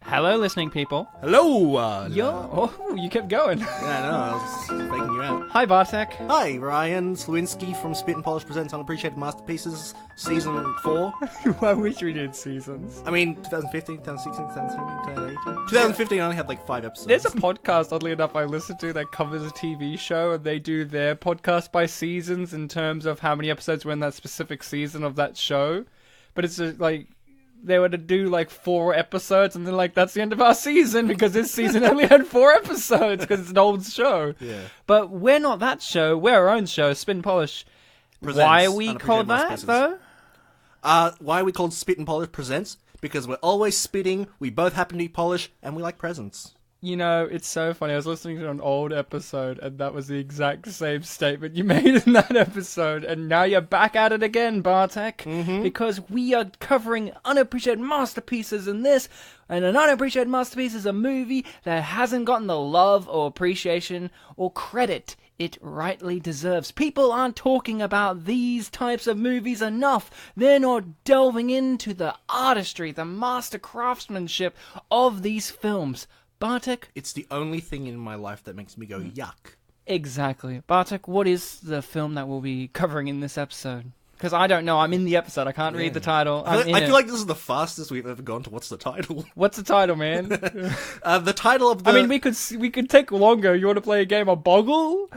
Hello, listening people. Hello! You kept going. Yeah, I know, I was just faking you out. Hi, Bartek. Hi, Ryan Slewinski from Spit and Polish Presents Unappreciated Masterpieces, Season 4. I wish we did seasons. I mean, 2015, 2016, 2017, 2018. 2015 only had like 5 episodes. There's a podcast, oddly enough, I listen to that covers a TV show, and they do their podcast by seasons in terms of how many episodes were in that specific season of that show. But it's just, like, they were to do like 4 episodes, and they're like, that's the end of our season, because this season only had 4 episodes, because it's an old show. Yeah. But we're not that show, we're our own show, Spit and Polish. Presents Why are we Unappreciated called that, Masterpieces. though? Why are we called Spit and Polish Presents? Because we're always spitting, we both happen to be Polish, and we like presents. You know, it's so funny. I was listening to an old episode, and that was the exact same statement you made in that episode. And now you're back at it again, Bartek. Because we are covering unappreciated masterpieces in this. And an unappreciated masterpiece is a movie that hasn't gotten the love or appreciation or credit it rightly deserves. People aren't talking about these types of movies enough. They're not delving into the artistry, the master craftsmanship of these films. Bartek? It's the only thing in my life that makes me go, yuck. Exactly. Bartek, what is the film that we'll be covering in this episode? Because I don't know. I'm in the episode. I can't read the title. I feel like this is the fastest we've ever gone to what's the title. What's the title, man? The title of the... I mean, we could take longer. You want to play a game of Boggle?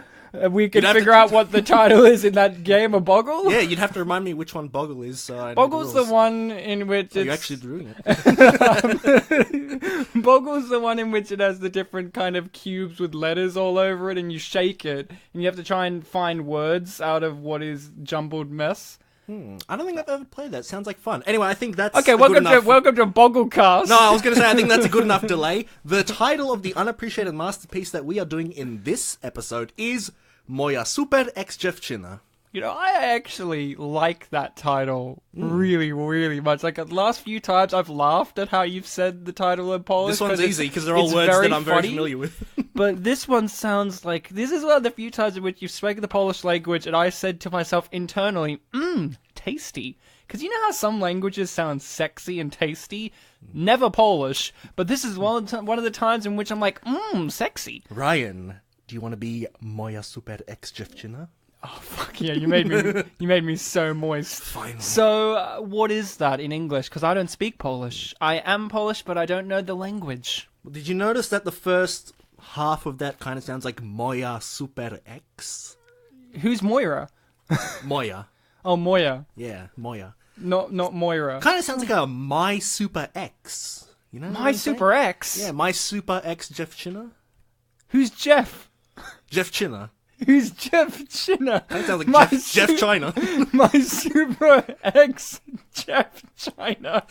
We could You'd have figure to- out what the title is in that game of Boggle? Yeah, you'd have to remind me which one Boggle is. So I know Boggle's the the rules. one in which Oh, you're it's... actually doing it. Boggle's the one in which it has the different kind of cubes with letters all over it, and you shake it, and you have to try and find words out of what is jumbled mess. I don't think I've ever played that. Sounds like fun. Anyway, I think that's Okay, a welcome good enough... to Bogglecast. No, I was going to say, I think that's a good enough delay. The title of the unappreciated masterpiece that we are doing in this episode is Moja super ex-dziewczyna. You know, I actually like that title really, really much. Like, the last few times I've laughed at how you've said the title in Polish. This one's 'cause easy, because they're all it's words that I'm very funny. familiar with. But this one sounds like... This is one of the few times in which you've spoken the Polish language, and I said to myself internally, tasty. Because you know how some languages sound sexy and tasty? Never Polish. But this is one of the times in which I'm like, sexy. Ryan, do you want to be Moja super ex-dziewczyna? Oh, fuck yeah, you made me so moist. Finally. So, what is that in English? Because I don't speak Polish. I am Polish, but I don't know the language. Did you notice that the first half of that kind of sounds like Moja super ex? Who's Moira? Moja. Oh, Moya. Yeah, Moja. Not Moira. Kind of sounds like a My Super X. You know what My I'm saying? Super X? Yeah, My Super Ex-dziewczyna. Who's Jeff? Dziewczyna. Who's Jeff China? That sounds like My Jeff China. My Super X Jeff China.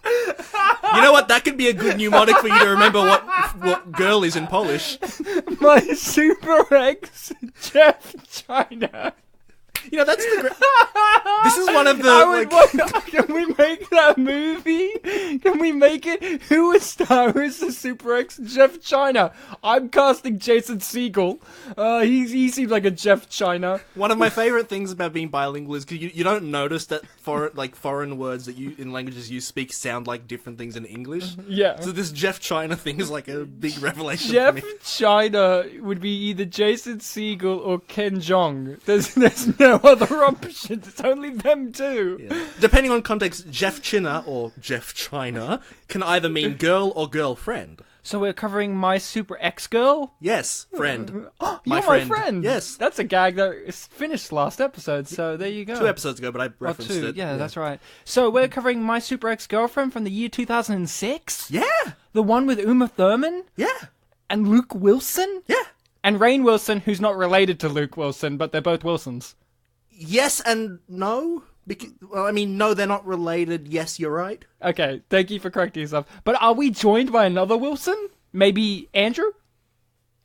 You know what? That could be a good mnemonic for you to remember what girl is in Polish. My Super X Jeff China. You know, that's the... This is one of the... Can we make that movie? Can we make it? Who is the Super X Jeff China? I'm casting Jason Segel. He seems like a Jeff China. One of my favorite things about being bilingual is because you don't notice that foreign words that you in languages you speak sound like different things in English. Yeah. So this Jeff China thing is like a big revelation Jeff for me. China would be either Jason Segel or Ken Jeong. There's no other options. It's only them two. Yeah. Depending on context, Jeff China or Jeff China can either mean girl or girlfriend. So we're covering My Super X Girl? Yes, friend. You're My my friend. friend. Yes. That's a gag that is finished last episode, so there you go. 2 episodes ago, but I referenced Two. it. Yeah, that's right. So we're covering My Super Ex-Girlfriend from the year 2006? Yeah, The one with Uma Thurman? yeah, And Luke Wilson? yeah. And Rainn Wilson, who's not related to Luke Wilson, but they're both Wilsons. Yes and no. Well, I mean, no, they're not related. Yes, you're right. Okay, thank you for correcting yourself. But are we joined by another Wilson? Maybe Andrew?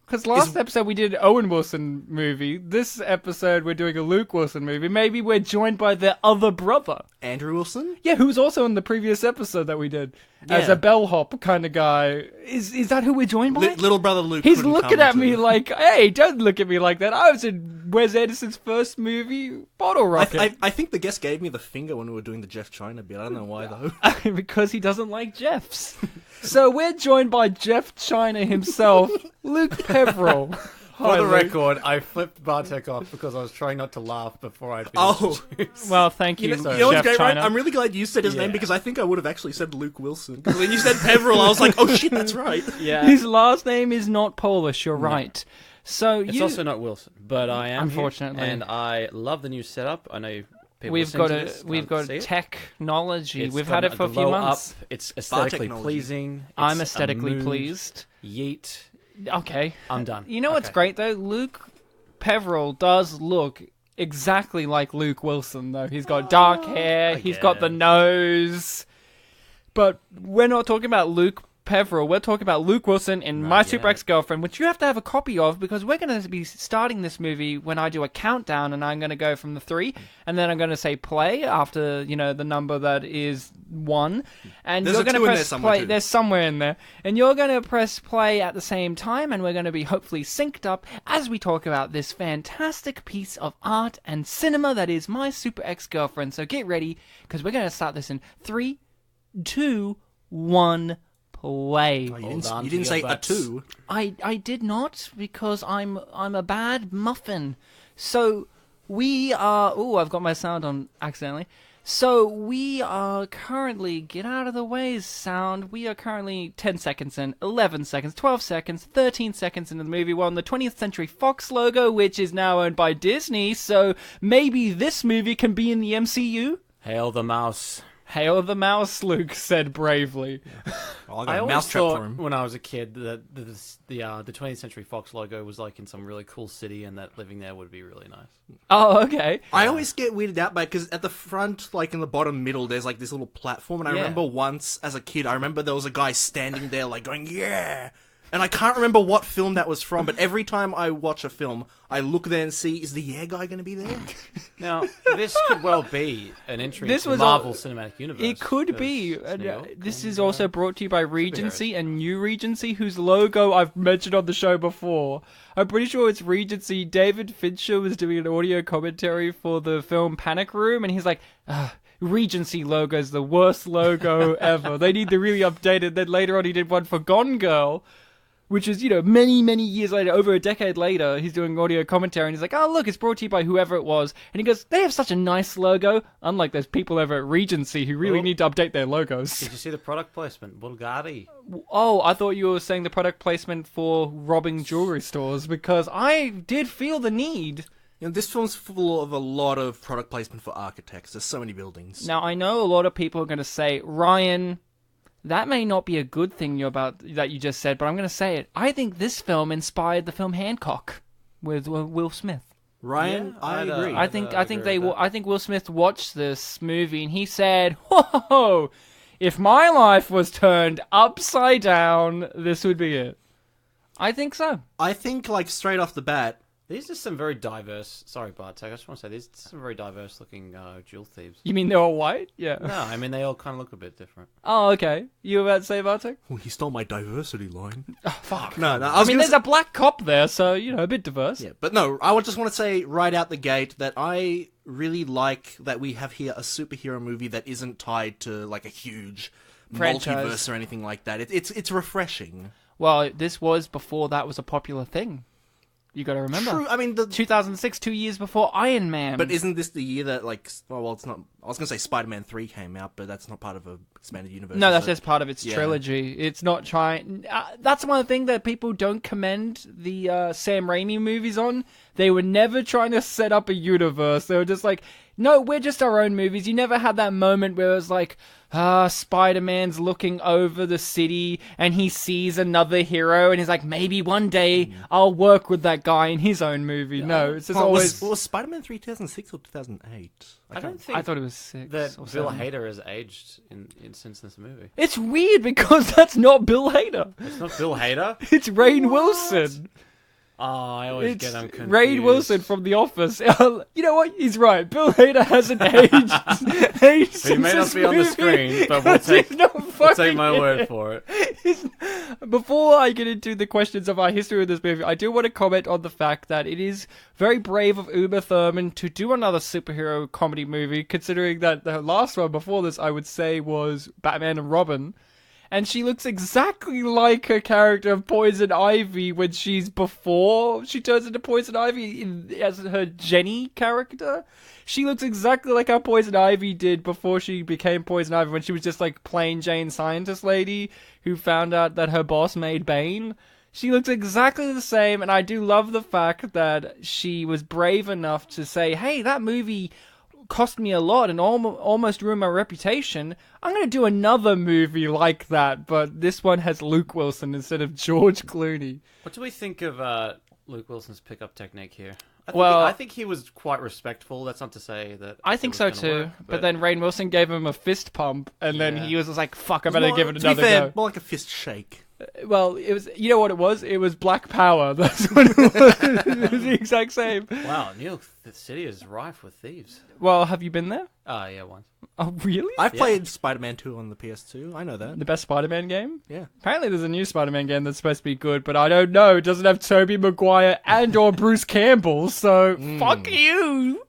Because last episode we did an Owen Wilson movie. This episode we're doing a Luke Wilson movie. Maybe we're joined by their other brother. Andrew Wilson? Yeah, who was also in the previous episode that we did. As Yeah. a bellhop kind of guy. Is that who we're joined by? Little brother Luke. He's couldn't looking come at to- me like, hey, don't look at me like that. I was in Wes Anderson's first movie, Bottle Rocket. I think the guest gave me the finger when we were doing the Jeff China bit. I don't know why though. Because he doesn't like Jeffs. So we're joined by Jeff China himself, Luke Peverell. For the Luke. record, I flipped Bartek off because I was trying not to laugh before I'd been introduced. Well, thank you, You know what's Jeff great, right? China. I'm really glad you said his name Yeah. because I think I would have actually said Luke Wilson. 'Cause when you said Peverell, I was like, oh shit, that's right. Yeah. His last name is not Polish, you're right. So It's you... also not Wilson, but I am here, Unfortunately. and I love the new setup. I know people We've listening got to a this we've can't got see it. technology. It's We've got had it for a few glow months. Up. It's aesthetically technology. pleasing. I'm It's a aesthetically mood. pleased. Yeet. Okay. I'm done. You know what's Okay. great though? Luke Peverell does look exactly like Luke Wilson though. He's got dark hair, he's got the guess. nose. But we're not talking about Luke Peverell. We're talking about Luke Wilson in My Super yet. Ex-Girlfriend, which you have to have a copy of because we're going to be starting this movie when I do a countdown, and I'm going to go from the 3, and then I'm going to say play after, the number that is 1, and There's you're a going to 2 in there press somewhere, play. too. There's somewhere in there, and you're going to press play at the same time, and we're going to be hopefully synced up as we talk about this fantastic piece of art and cinema that is My Super Ex-Girlfriend. So get ready because we're going to start this in 3, 2, 1. Play. Oh, Hold on you to didn't your say butts. a 2. I did not because I'm a bad muffin. So we are. Oh, I've got my sound on accidentally. So we are currently. Get out of the way, sound. We are currently 10 seconds in, 11 seconds, 12 seconds, 13 seconds into the movie. We're on the 20th Century Fox logo, which is now owned by Disney. So maybe this movie can be in the MCU. Hail the mouse. Hail the mouse, Luke said bravely. Oh, I got I a always mousetrap thought for him. when I was a kid that the 20th Century Fox logo was like in some really cool city, and that living there would be really nice. Oh, okay. I always get weirded out by it because at the front, like in the bottom middle, there's like this little platform, and I Yeah. remember once as a kid, I remember there was a guy standing there like going, yeah! And I can't remember what film that was from, but every time I watch a film, I look there and see, is the yeah guy going to be there? Now, this could well be an entry This into was the Marvel all- Cinematic Universe. It could because be. it's And, New York, this and, is also brought to you by Regency superheroes. and New Regency, whose logo I've mentioned on the show before. I'm pretty sure it's Regency. David Fincher was doing an audio commentary for the film Panic Room, and he's like, Regency logo is the worst logo ever. They need to really update it. Then later on he did one for Gone Girl, which is, many, many years later, over a decade later, he's doing audio commentary, and he's like, oh, look, it's brought to you by whoever it was. And he goes, they have such a nice logo, unlike those people over at Regency who really Oh. need to update their logos. Did you see the product placement? Bulgari. Oh, I thought you were saying the product placement for robbing jewelry stores, because I did feel the need. This film's full of a lot of product placement for architects. There's so many buildings. Now, I know a lot of people are going to say, Ryan, that may not be a good thing that you just said, but I'm going to say it. I think this film inspired the film Hancock with Will Smith. Ryan, Yeah, I I'd, agree. I think agree with that. I think Will Smith watched this movie and he said, "Whoa, if my life was turned upside down, this would be it." I think so. I think, like, straight off the bat, These are some very diverse. Sorry, Bartek. I just want to say these are some very diverse looking jewel thieves. You mean they're all white? Yeah. No, I mean they all kind of look a bit different. Oh, okay. You were about to say, Bartek? oh, he stole my diversity line. Oh, fuck. No, I I was mean, gonna there's a black cop there, so, a bit diverse. Yeah, but no, I would just want to say right out the gate that I really like that we have here a superhero movie that isn't tied to like a huge Franchise. multiverse or anything like that. It's refreshing. Well, this was before that was a popular thing. You got to remember. True. I mean, 2006, 2 years before Iron Man. but isn't this the year that like? Well, it's not. I was gonna say Spider-Man 3 came out, but that's not part of a expanded universe. No, is that's it? just part of its Yeah. trilogy. It's not trying. That's one thing that people don't commend the Sam Raimi movies on. They were never trying to set up a universe. They were just like, no, we're just our own movies. You never had that moment where it was like, Spider-Man's looking over the city and he sees another hero and he's like, maybe one day I'll work with that guy in his own movie. No, it's just Well, always. was Spider-Man 3 2006 or 2008? I don't think I thought it was 6. that or Bill 7. Hader has aged since this movie. It's weird because that's not Bill Hader. It's not Bill Hader. It's Rainn Wilson. Oh, I always It's get them confused. Rainn Wilson from The Office. You know what? He's right. Bill Hader hasn't aged He since may not this be on the movie, screen, but we'll 'cause he's not I'll take fucking my in word it. for it. Before I get into the questions of our history of this movie, I do want to comment on the fact that it is very brave of Uma Thurman to do another superhero comedy movie, considering that the last one before this, I would say, was Batman and Robin. and she looks exactly like her character of Poison Ivy when before she turns into Poison Ivy as her Jenny character. She looks exactly like how Poison Ivy did before she became Poison Ivy, when she was just like plain Jane scientist lady who found out that her boss made Bane. She looks exactly the same, and I do love the fact that she was brave enough to say, hey, that movie cost me a lot and almost ruined my reputation. I'm going to do another movie like that, but this one has Luke Wilson instead of George Clooney. What do we think of Luke Wilson's pickup technique here? Well, I think he was quite respectful. That's not to say that I think so too. Work, but then Rainn Wilson gave him a fist pump, and then he was just like, fuck, I better give it To be another fair, go. more like a fist shake. Well, it was, you know what it was? It was Black Power. That's what it was. It was the exact same. Wow, New York City is rife with thieves. Well, have you been there? Yeah, once. Oh, really? I've played Spider-Man 2 on the PS2. I know that. The best Spider-Man game? Yeah. Apparently there's a new Spider-Man game that's supposed to be good, but I don't know. It doesn't have Tobey Maguire and or Bruce Campbell, so fuck you.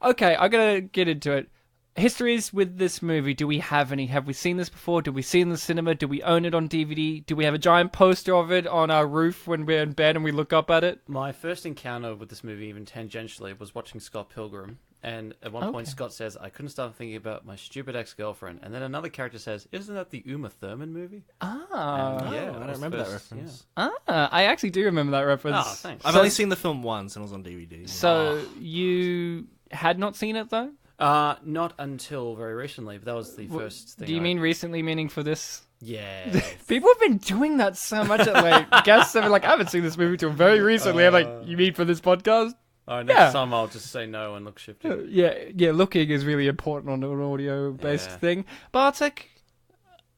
Okay, I'm going to get into it. Histories with this movie, do we have any? Have we seen this before? Do we see it in the cinema? Do we own it on DVD? Do we have a giant poster of it on our roof when we're in bed and we look up at it? My first encounter with this movie, even tangentially, was watching Scott Pilgrim. And at one point, Scott says, I couldn't stop thinking about my stupid ex-girlfriend. And then another character says, isn't that the Uma Thurman movie? Ah. Yeah, I don't remember that reference. Yeah. I actually do remember that reference. Oh, thanks. I've only seen the film once, and it was on DVD. So you had not seen it, though? Not until very recently, but that was the first thing. Do you mean recently, meaning for this? Yeah. People have been doing that so much at late. Guests have been like, I haven't seen this movie till very recently. I'm like, you mean for this podcast? Next time I'll just say no and look shifty. Yeah, looking is really important on an audio-based thing. Bartek,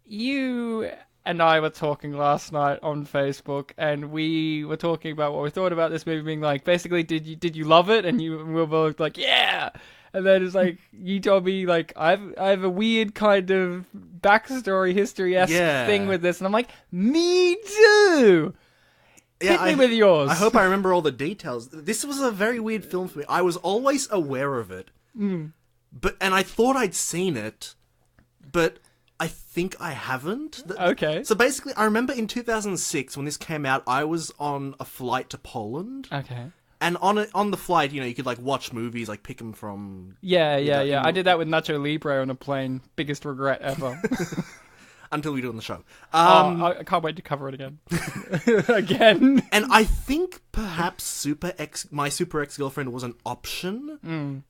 you and I were talking last night on Facebook, and we were talking about what we thought about this movie being like, basically, did you love it? And we were both like, yeah! And then it's like, you told me, like, I have a weird kind of backstory, history-esque thing with this. And I'm like, me too! Hit me with yours. I hope I remember all the details. This was a very weird film for me. I was always aware of it. And I thought I'd seen it, but I think I haven't. Okay. So basically, I remember in 2006, when this came out, I was on a flight to Poland. Okay. And on the flight, you could, like, watch movies, like, pick them from... Yeah. I did that with Nacho Libre on a plane. Biggest regret ever. Until we do it on the show. I can't wait to cover it again. Again. And I think perhaps My Super Ex-Girlfriend was an option.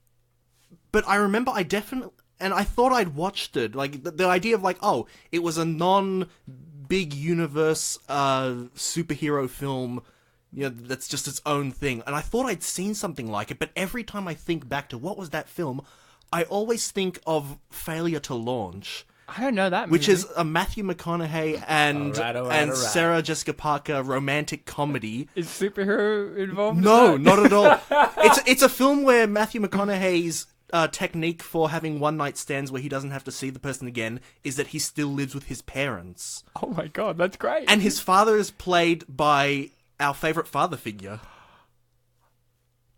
But I remember I definitely... And I thought I'd watched it. Like, the idea of, like, oh, it was a non-big universe superhero film... that's just its own thing. And I thought I'd seen something like it, but every time I think back to what was that film, I always think of Failure to Launch. I don't know that movie. Which is a Matthew McConaughey and Sarah Jessica Parker romantic comedy. Is superhero involved? No, not at all. It's a film where Matthew McConaughey's technique for having one-night stands where he doesn't have to see the person again is that he still lives with his parents. Oh my god, that's great. And his father is played by... our favourite father figure.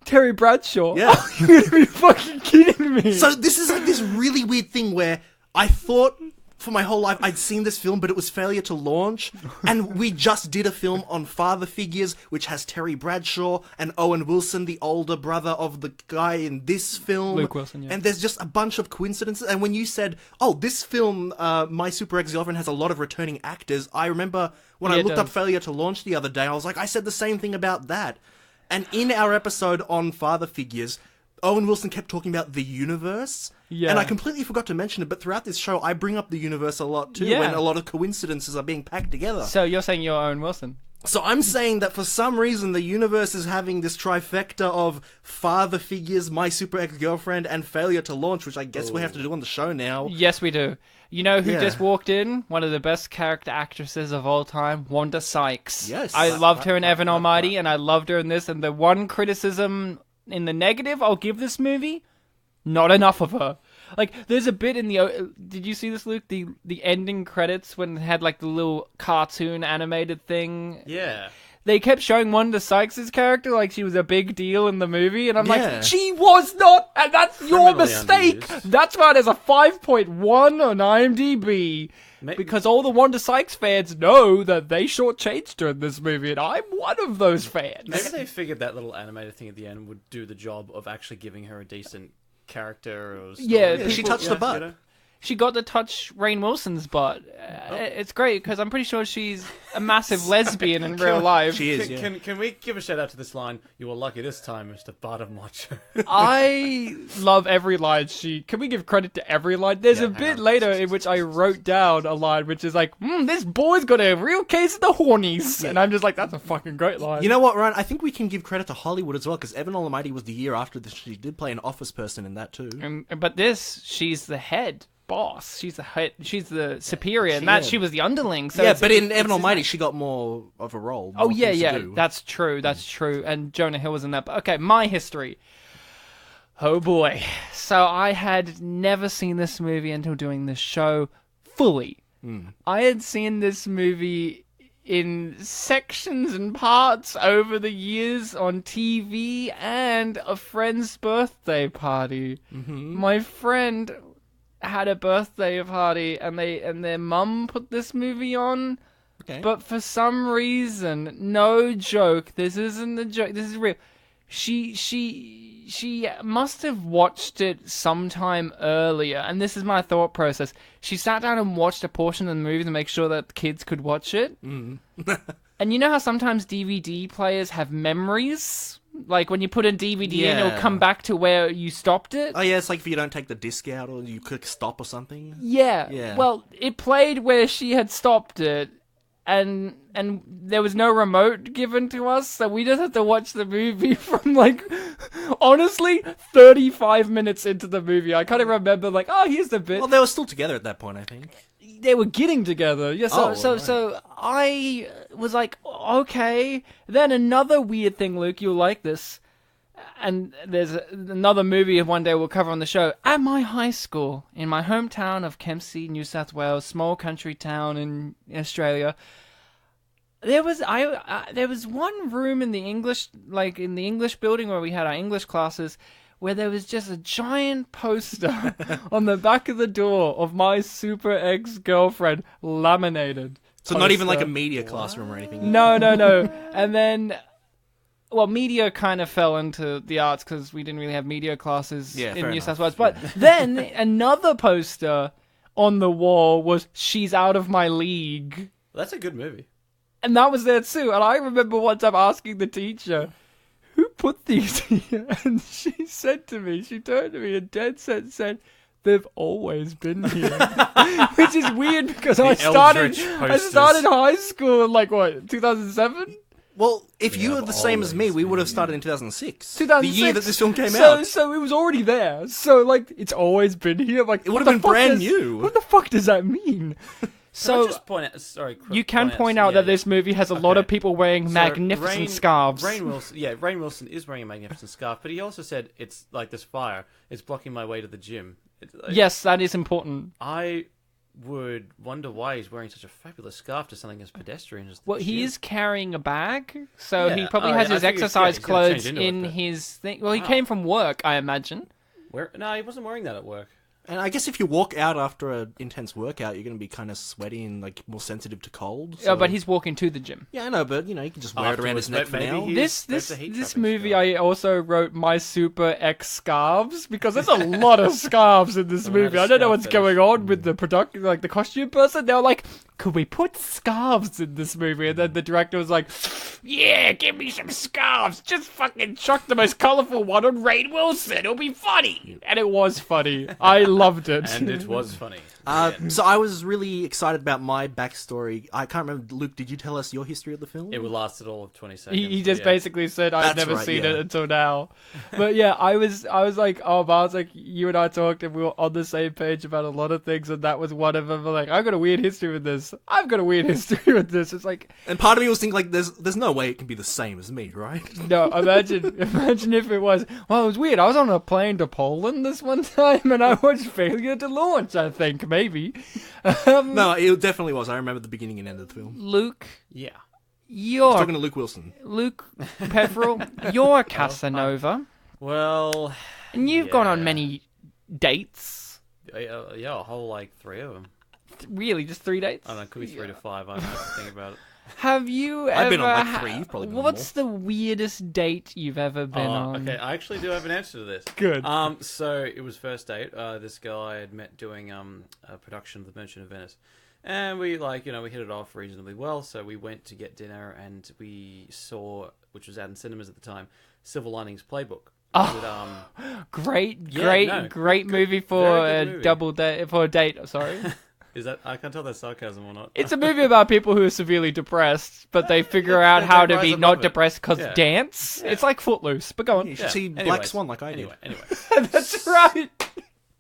Terry Bradshaw? Yeah. You're gonna be fucking kidding me. So this is like this really weird thing where I thought for my whole life I'd seen this film, but it was Failure to Launch. And we just did a film on father figures, which has Terry Bradshaw and Owen Wilson, the older brother of the guy in this film. Luke Wilson, yeah. And there's just a bunch of coincidences. And when you said, oh, this film, My Super Ex-Girlfriend, has a lot of returning actors, I remember when I looked up Failure to Launch the other day, I was like, I said the same thing about that. And in our episode on father figures, Owen Wilson kept talking about the universe. Yeah. And I completely forgot to mention it, but throughout this show, I bring up the universe a lot too, when a lot of coincidences are being packed together. So you're saying you're Owen Wilson? So I'm saying that for some reason, the universe is having this trifecta of father figures, My Super Ex-Girlfriend, and Failure to Launch, which I guess we have to do on the show now. Yes, we do. You know who just walked in? One of the best character actresses of all time, Wanda Sykes. Yes. I loved her in Evan Almighty, and I loved her in this, and the one criticism in the negative I'll give this movie, not enough of her. Like, there's a bit in the... Did you see this, Luke? The ending credits when it had, like, the little cartoon animated thing? Yeah. they kept showing Wanda Sykes' character like she was a big deal in the movie, and I'm Yeah. like, she was not, and that's your Criminally mistake. underused. That's why there's a 5.1 on IMDb. Ma- Because all the Wanda Sykes fans know that they shortchanged her in this movie, and I'm one of those fans. Maybe they figured that little animated thing at the end would do the job of actually giving her a decent character or story. Yeah, she touched the butt. She got to touch Rainn Wilson's butt. It's great because I'm pretty sure she's a massive lesbian in real life. She is, yeah. Can we give a shout out to this line? You were lucky this time, Mr. Bottom Watcher. I love every line. Can we give credit to every line? There's Yeah, a hang bit on. later in which I wrote down a line which is like, this boy's got a real case of the hornies. And I'm just like, that's a fucking great line. You know what, Ryan? I think we can give credit to Hollywood as well, because Evan Almighty was the year after this. She did play an office person in that too. But she's the head boss. She's the head. She's the superior, and yeah. she was the underling. So yeah, it's- but in it's- Evan Almighty, she got more of a role. Oh more yeah, things to yeah, do. that's true. That's true. And Jonah Hill was in that. But okay, my history. Oh boy. So I had never seen this movie until doing this show fully. I had seen this movie in sections and parts over the years on TV and a friend's birthday party. My friend had a birthday party and their mum put this movie on. Okay. But for some reason, no joke, this isn't a joke, this is real. She must have watched it sometime earlier, and this is my thought process. She sat down and watched a portion of the movie to make sure that kids could watch it. And you know how sometimes DVD players have memories? Like when you put a DVD in, it'll Yeah. come back to where you stopped it? Oh yeah, it's like if you don't take the disc out or you click stop or something. Yeah. Yeah. Well, it played where she had stopped it, and there was no remote given to us, so we just had to watch the movie from honestly, 35 minutes into the movie. I kind of remember oh, here's the bit. Well, they were still together at that point, I think. They were getting together. Yeah, Oh, so I was like, okay. Then another weird thing, Luke, you'll like this. And there's another movie one day we'll cover on the show. At my high school, in my hometown of Kempsey, New South Wales, small country town in Australia, there was one room in the English building where we had our English classes, where there was just a giant poster on the back of the door of my super ex-girlfriend laminated. So not even like a poster. media classroom or anything. No. And then, well, media kind of fell into the arts because we didn't really have media classes Yeah, in fair New enough. South Wales. But then another poster on the wall was "She's Out of My League." That's a good movie. And that was there too. And I remember one time asking the teacher, who put these here? And she turned to me and dead set said, they've always been here. Which is weird because I started Eldritch posters. high school in 2007? Well, if you Yeah, were the I've same as me, always we would have been started in 2006. 2006. The year that this film came so, out. So it was already there. So, it's always been here. I'm like, It what would have the been brand fuck new. What the fuck does that mean? Can So I just point out, sorry, you can point out that this movie has a lot of people wearing So magnificent scarves. Rainn Wilson is wearing a magnificent scarf, but he also said it's like this fire. It's blocking my way to the gym. Yes, that is important. I would wonder why he's wearing such a fabulous scarf to something as pedestrian as the Well, he gym. is carrying a bag, so he Yeah. probably Oh, has yeah, his I figured, exercise he's gonna change clothes into it, in but- his thing. Well, he Wow. came from work, I imagine. No, he wasn't wearing that at work. And I guess if you walk out after an intense workout, you're going to be kind of sweaty and more sensitive to cold. Oh, so- but he's walking to the gym. Yeah, I know, but you can just wear it around his neck for Maybe now. he- This That's a heat this trapping movie, scarf. I also wrote my super X scarves because there's a lot of scarves in this Someone had movie. a I don't know scarf what's going fetish. on with the production, the costume person. They were like, "Could we put scarves in this movie?" And then the director was like, "Yeah, give me some scarves. Just fucking chuck the most colorful one on Rainn Wilson. It'll be funny." And it was funny. I loved it. And it was funny. So I was really excited about my backstory. I can't remember, Luke, did you tell us your history of the film? It would lasted all of 20 seconds. He just yeah. basically said I've That's never right, seen yeah. it until now. But yeah, I was like, oh, but I was like, you and I talked and we were on the same page about a lot of things, and that was one of them. Like, I've got a weird history with this. I've got a weird history with this. It's like, And part of me was thinking, there's no way it can be the same as me, right? no, imagine if it was. Well, it was weird. I was on a plane to Poland this one time, and I watched Failure to Launch. I think maybe. No, it definitely was. I remember the beginning and end of the film. Luke, Yeah. You're talking to Luke Wilson. Luke Peveril. You're a Casanova, Well, and you've gone on many dates. yeah, a whole like 3 of them. Really, just 3 dates? I don't know, it could be 3 to 5. I don't have to think about it. Have you ever? I've been on like 3. You've probably been on What's the weirdest date you've ever been on? Okay, I actually do have an answer to this. Good. So it was first date. This girl I had met doing a production of The Merchant of Venice, and we we hit it off reasonably well. So we went to get dinner, and we saw, which was out in cinemas at the time, Silver Linings Playbook. Oh, With, great movie for a movie. double date, for a date. Sorry. Is that, I can't tell that's sarcasm or not. It's a movie about people who are severely depressed, but they figure out how to rise be above not it. depressed because Yeah. dance. Yeah. It's like Footloose, but go on. You should see Black Anyways. Swan like I did. Anyway. That's right.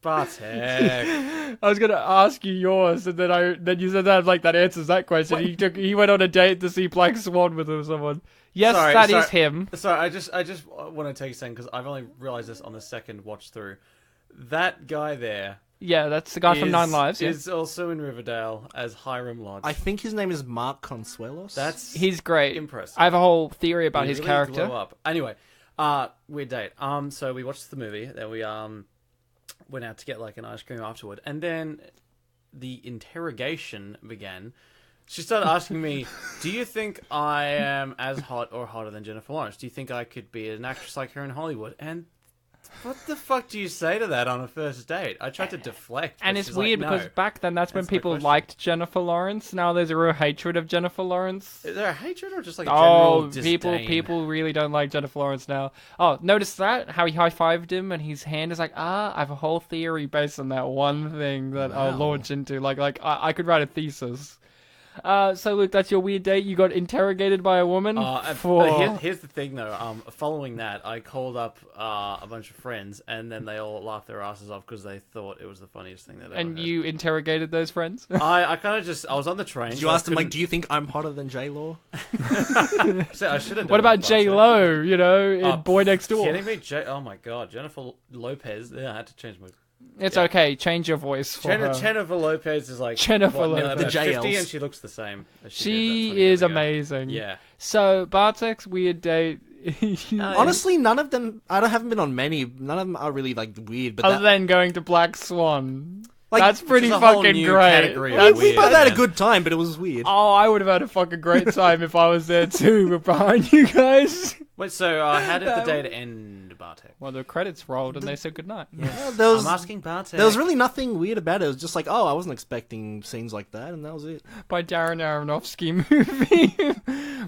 Bartek. I was gonna ask you yours, and then you said that that answers that question. He went on a date to see Black Swan with someone. Yes, that is him. Sorry, I just want to take a second because I've only realised this on the second watch through. That guy there. Yeah, that's the guy from Nine Lives. Yeah. Is also in Riverdale as Hiram Lodge. I think his name is Mark Consuelos. He's great. Impressive. I have a whole theory about He his really character. blew up. Anyway, weird date. So we watched the movie. Then we went out to get like an ice cream afterward, and then the interrogation began. She started asking me, "Do you think I am as hot or hotter than Jennifer Lawrence? Do you think I could be an actress like her in Hollywood?" And what the fuck do you say to that on a first date? I tried to deflect. And but it's she's weird like, because no. back then that's when That's my people question. liked Jennifer Lawrence. Now there's a real hatred of Jennifer Lawrence. Is there a hatred or just like a general disdain? people really don't like Jennifer Lawrence now. Oh, notice that? How he high-fived him and his hand is like, I have a whole theory based on that one thing that I'll Wow. launch into. I could write a thesis. So Luke, that's your weird date. You got interrogated by a woman Here's the thing, though. Following that, I called up a bunch of friends, and then they all laughed their asses off because they thought it was the funniest thing that ever. and heard. you interrogated those friends. I kind of just I was on the train. Did so you I ask him like, couldn't- "Do you think I'm hotter than J Law?" So I should have. What about J Lo? You know, in Boy Next Door. Kidding me? Oh my god, Jennifer Lopez. Yeah, I had to change my. It's okay. Change your voice for her. Jennifer Lopez is like Jennifer what, nearly Lopez. about The 50, JLs. and she looks the same. As she She did about 20 years is ago. amazing. Yeah. So Bartek's weird date. Honestly, none of them. Haven't been on many. None of them are really like weird. But Other that, than going to Black Swan. Like, That's pretty which is a whole fucking new great. category of That's- weird. we both had a Yeah. good time, but it was weird. Oh, I would have had a fucking great time if I was there too, but behind you guys. Wait, so how did the date end, Bartek? Well, the credits rolled and they said goodnight. Yeah, there was I'm asking Bartek. there was really nothing weird about it. It was just like, oh, I wasn't expecting scenes like that, and that was it. By Darren Aronofsky movie.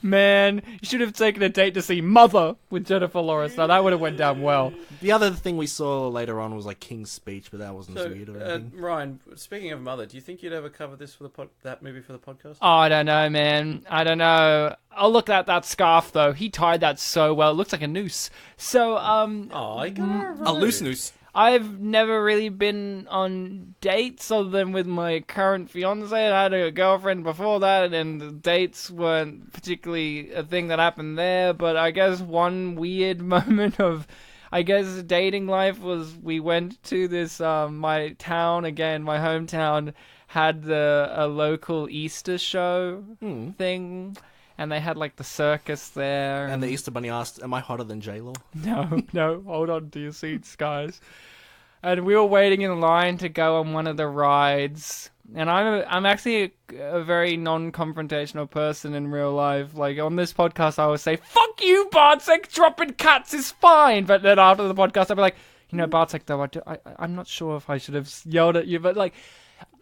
Man, you should have taken a date to see Mother with Jennifer Lawrence. Now that would have went down well. The other thing we saw later on was like King's Speech, but that wasn't So, weird or anything. Ryan, speaking of Mother, do you think you'd ever cover this for that movie for the podcast? Oh, I don't know, man. I don't know. Oh, look at that scarf, though. He tied that so well. It looks like a noose. So, Oh, I got A loose noose. I've never really been on dates other than with my current fiance. I had a girlfriend before that, and the dates weren't particularly a thing that happened there. But I guess one weird moment of, dating life was we went to this, my town, again, my hometown, had a local Easter show thing. And they had like the circus there. And the Easter Bunny asked, "Am I hotter than J Law?" No, hold on to your seats, guys. And we were waiting in line to go on one of the rides. And I'm actually a very non-confrontational person in real life. Like on this podcast, I always say, "Fuck you, Bartek. Dropping cats is fine." But then after the podcast, I'd be like, Bartek, though, I'm not sure if I should have yelled at you. But like,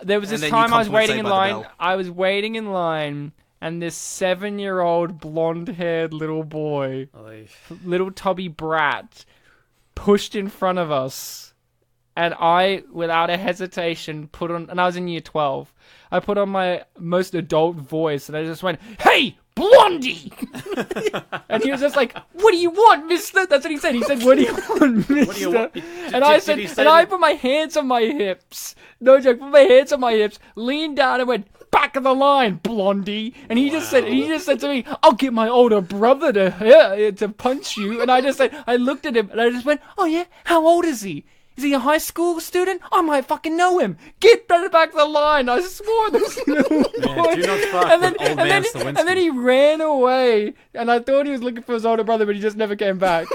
there was And this then time you I was waiting in compensate by the line. bell. I was waiting in line. And this 7-year-old blonde-haired little boy, little Tubby Brat, pushed in front of us. And I, without a hesitation, and I was in year 12, I put on my most adult voice and I just went, "Hey, Blondie!" And he was just like, "What do you want, mister?" That's what he said. He said, "What do you want, mister?" What do you want? And I Did said, he say and I that- put my hands on my hips. No joke, put my hands on my hips, leaned down and went, "Back of the line, Blondie." And he just said to me, "I'll get my older brother to punch you." And I looked at him and I just went, "Oh yeah, how old is he?" Is he a high school student? I might fucking know him. Get better back to the line. I swore this little boy. do not fuck and then, with old and, man then, Slawinski. and then he ran away. And I thought he was looking for his older brother, but he just never came back.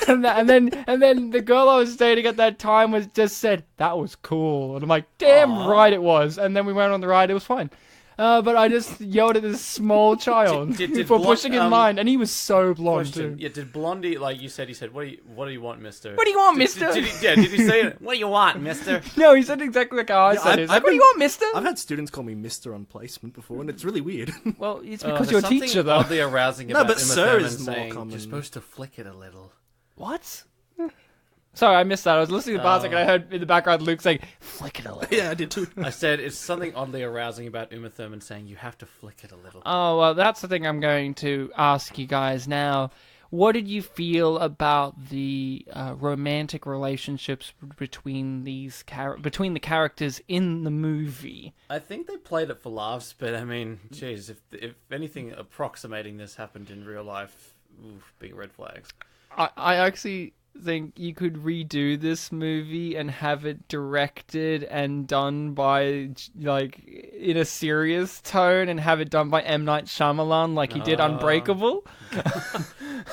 and then the girl I was dating at that time was just said, that was cool. And I'm like, damn right it was. And then we went on the ride. It was fine. But I just yelled at this small child Did for pushing in line, and he was so blonde Question. too. Yeah, did Blondie, like you said, he said, what do you want, mister? What do you want, Did- mister? Did he say it? What do you want, mister? No, he said exactly like how I said it. He's like, what do you want, mister? I've had students call me Mister on placement before, and it's really weird. Well, it's Oh, because there's you're a something teacher, though. oddly arousing No, about but Uma sir Thurman is more saying, common. you're supposed to flick it a little. What? Sorry, I missed that. I was listening to Bartek and I heard in the background Luke saying, flick it a little. Yeah, I did too. I said it's something oddly arousing about Uma Thurman saying you have to flick it a little. Oh, well, that's the thing I'm going to ask you guys now. What did you feel about the romantic relationships between between the characters in the movie? I think they played it for laughs, but I mean, jeez, if anything approximating this happened in real life, oof, big red flags. I actually think you could redo this movie and have it directed and done by, like, in a serious tone, and have it done by M. Night Shyamalan like he did Unbreakable.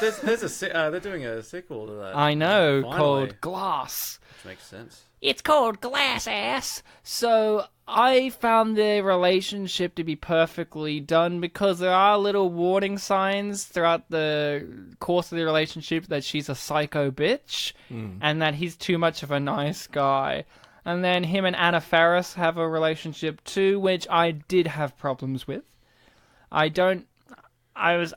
They're doing a sequel to that. I know, Finally. called Glass. Which makes sense. It's called Glass Ass. So I found their relationship to be perfectly done because there are little warning signs throughout the course of the relationship that she's a psycho bitch and that he's too much of a nice guy. And then him and Anna Faris have a relationship too, which I did have problems with. I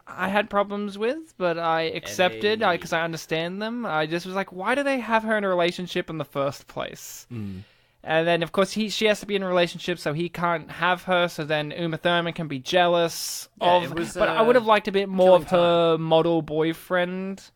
had problems with, but I accepted because I understand them. I just was like, why do they have her in a relationship in the first place? And then, of course, she has to be in a relationship, so he can't have her. So then Uma Thurman can be jealous of. it was, but I would have liked a bit more killing of her model boyfriend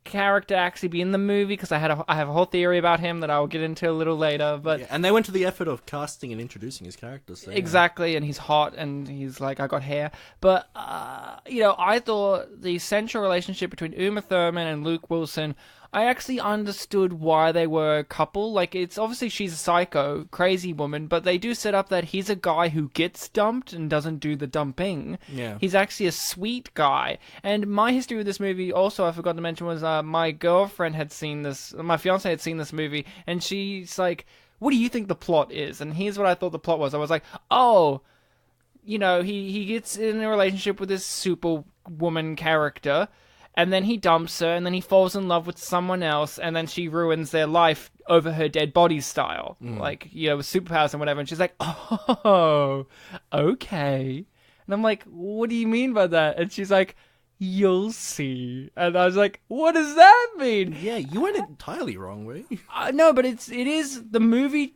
character actually be in the movie, because I have a whole theory about him that I will get into a little later. But Yeah, and they went to the effort of casting and introducing his character. So, yeah. exactly, and he's hot, and he's like, I got hair. But, I thought the central relationship between Uma Thurman and Luke Wilson, I actually understood why they were a couple. Like, it's obviously she's a psycho, crazy woman, but they do set up that he's a guy who gets dumped and doesn't do the dumping. Yeah. He's actually a sweet guy. And my history with this movie, also, I forgot to mention, was my girlfriend had seen this, my fiance had seen this movie, and she's like, what do you think the plot is? And here's what I thought the plot was. I was like, oh, he gets in a relationship with this superwoman character, and then he dumps her, and then he falls in love with someone else, and then she ruins their life over her dead body style. Like, with superpowers and whatever. And she's like, oh, okay. And I'm like, what do you mean by that? And she's like, you'll see. And I was like, what does that mean? Yeah, you went entirely wrong, were you? No, but it is, the movie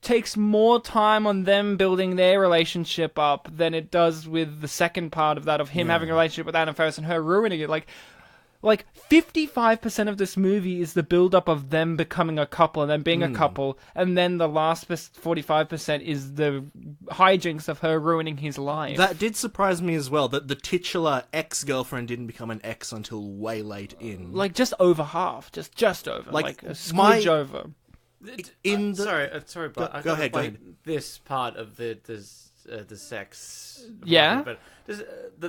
takes more time on them building their relationship up than it does with the second part of that, of him having a relationship with Anna Faris and her ruining it. Like 55% of this movie is the build-up of them becoming a couple and then being a couple, and then the last 45% is the hijinks of her ruining his life. That did surprise me as well, that the titular ex-girlfriend didn't become an ex until way late in. Like, just over half. Just over. Like a my- smudge over. In the... Sorry, but Go ahead, go ahead. This part of the sex. Yeah? But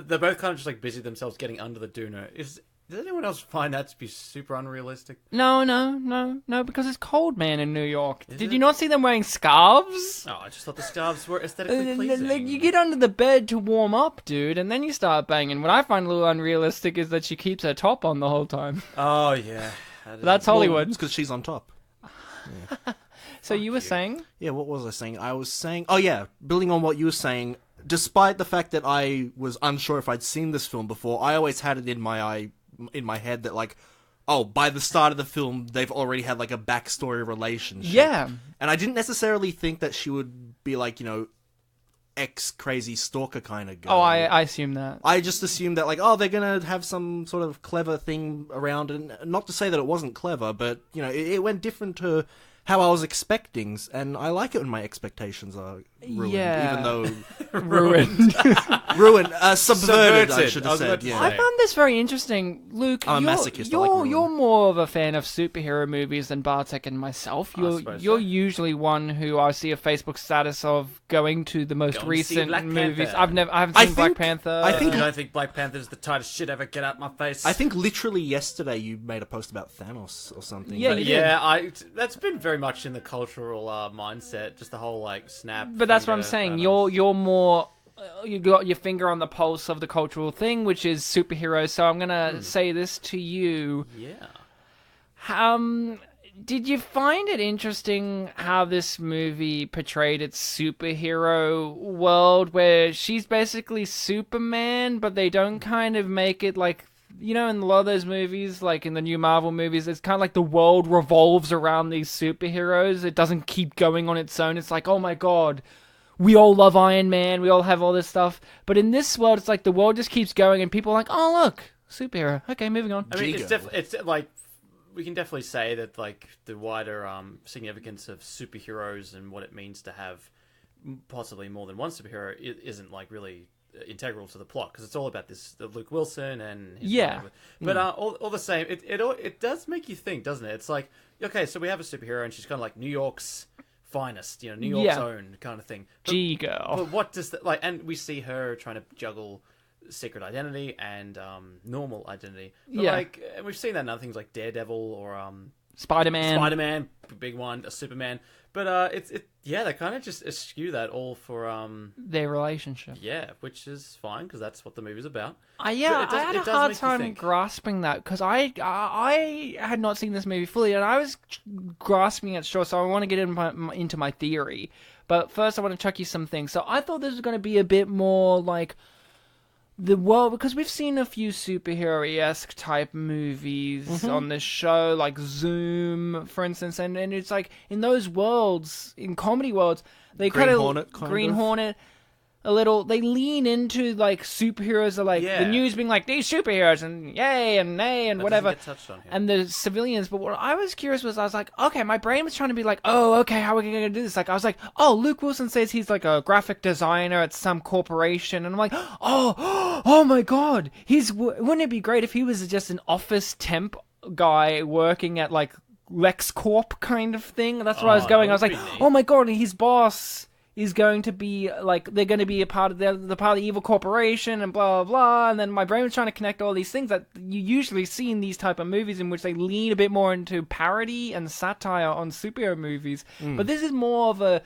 they're both kind of just like busy themselves getting under the doona. Does anyone else find that to be super unrealistic? No, because it's cold, man, in New York. Did it? you not see them wearing scarves? Oh, I just thought the scarves were aesthetically pleasing. Like, you get under the bed to warm up, dude, and then you start banging. What I find a little unrealistic is that she keeps her top on the whole time. Oh, yeah. That's Hollywood. It's because she's on top. So you were saying? Yeah, what was I saying? I was saying... Oh, yeah, building on what you were saying, despite the fact that I was unsure if I'd seen this film before, I always had it in my head that, like, oh, by the start of the film, they've already had, like, a backstory relationship. Yeah. And I didn't necessarily think that she would be, like, ex-crazy stalker kind of girl. Oh, I assume that. I just assumed that, like, oh, they're gonna have some sort of clever thing around it. And not to say that it wasn't clever, but, it went different to how I was expecting. And I like it when my expectations are ruined, Yeah. even though... Ruined. Ruined, subverted, I should I have was about said. to Yeah. I found this very interesting, Luke. I'm a you're, masochist, I You're, like ruin. you're more of a fan of superhero movies than Bartek and myself. You're suppose you're so. usually one who I see a Facebook status of going to the most Going to see recent Black movies. Panther. I haven't I seen Black think- Panther. I think- You don't think Black Panther's the tightest shit ever? Get out my face. I think literally yesterday you made a post about Thanos or something. Yeah, But you did. yeah, that's been very much in the cultural mindset. Just the whole like snap. But that's what I'm finger, saying. Thanos. You're more. You got your finger on the pulse of the cultural thing, which is superheroes. So I'm gonna say this to you. Yeah. Did you find it interesting how this movie portrayed its superhero world, where she's basically Superman, but they don't kind of make it like, you know, in a lot of those movies, like in the new Marvel movies, it's kind of like the world revolves around these superheroes. It doesn't keep going on its own. It's like, oh my god, we all love Iron Man, we all have all this stuff. But in this world, it's like the world just keeps going and people are like, oh look, superhero. Okay, moving on. I mean, Jigo. it's like we can definitely say that like the wider significance of superheroes and what it means to have possibly more than one superhero isn't like really integral to the plot, because it's all about this Luke Wilson and his Yeah. family. But all the same, it does make you think, doesn't it? It's like, okay, so we have a superhero and she's kind of like New York's finest, you know, New York's Yeah. own kind of thing. But, G-girl. but what does that like? And we see her trying to juggle secret identity and normal identity. But Yeah. like, and we've seen that in other things like Daredevil or Spider-Man. Spider-Man, big one, a Superman. But they kind of just eschew that all for Their relationship. yeah, which is fine because that's what the movie's about. Yeah, But I had it a does hard make you time think. grasping that because I had not seen this movie fully, and I was grasping it short. So I want to get into my theory, but first I want to chuck you some things. So I thought this was going to be a bit more like the world, because we've seen a few superhero-esque type movies on this show, like Zoom, for instance, and it's like in those worlds, in comedy worlds, they Green kind of Hornet, kind Green of. Hornet. A little, they lean into like superheroes are like Yeah. the news being like these superheroes and yay and nay and That whatever, doesn't get touched on here. and the civilians. But what I was curious was, I was like, okay, my brain was trying to be like, oh, okay, how are we gonna do this? Like, I was like, oh, Luke Wilson says he's like a graphic designer at some corporation, and I'm like, oh my god, wouldn't it be great if he was just an office temp guy working at like LexCorp kind of thing? That's where I was Oh, going. that I was would like, be neat. oh my god, and his boss is going to be like, they're going to be a part of the part of the evil corporation and blah blah blah. And then my brain was trying to connect all these things that you usually see in these type of movies, in which they lean a bit more into parody and satire on superhero movies. But this is more of a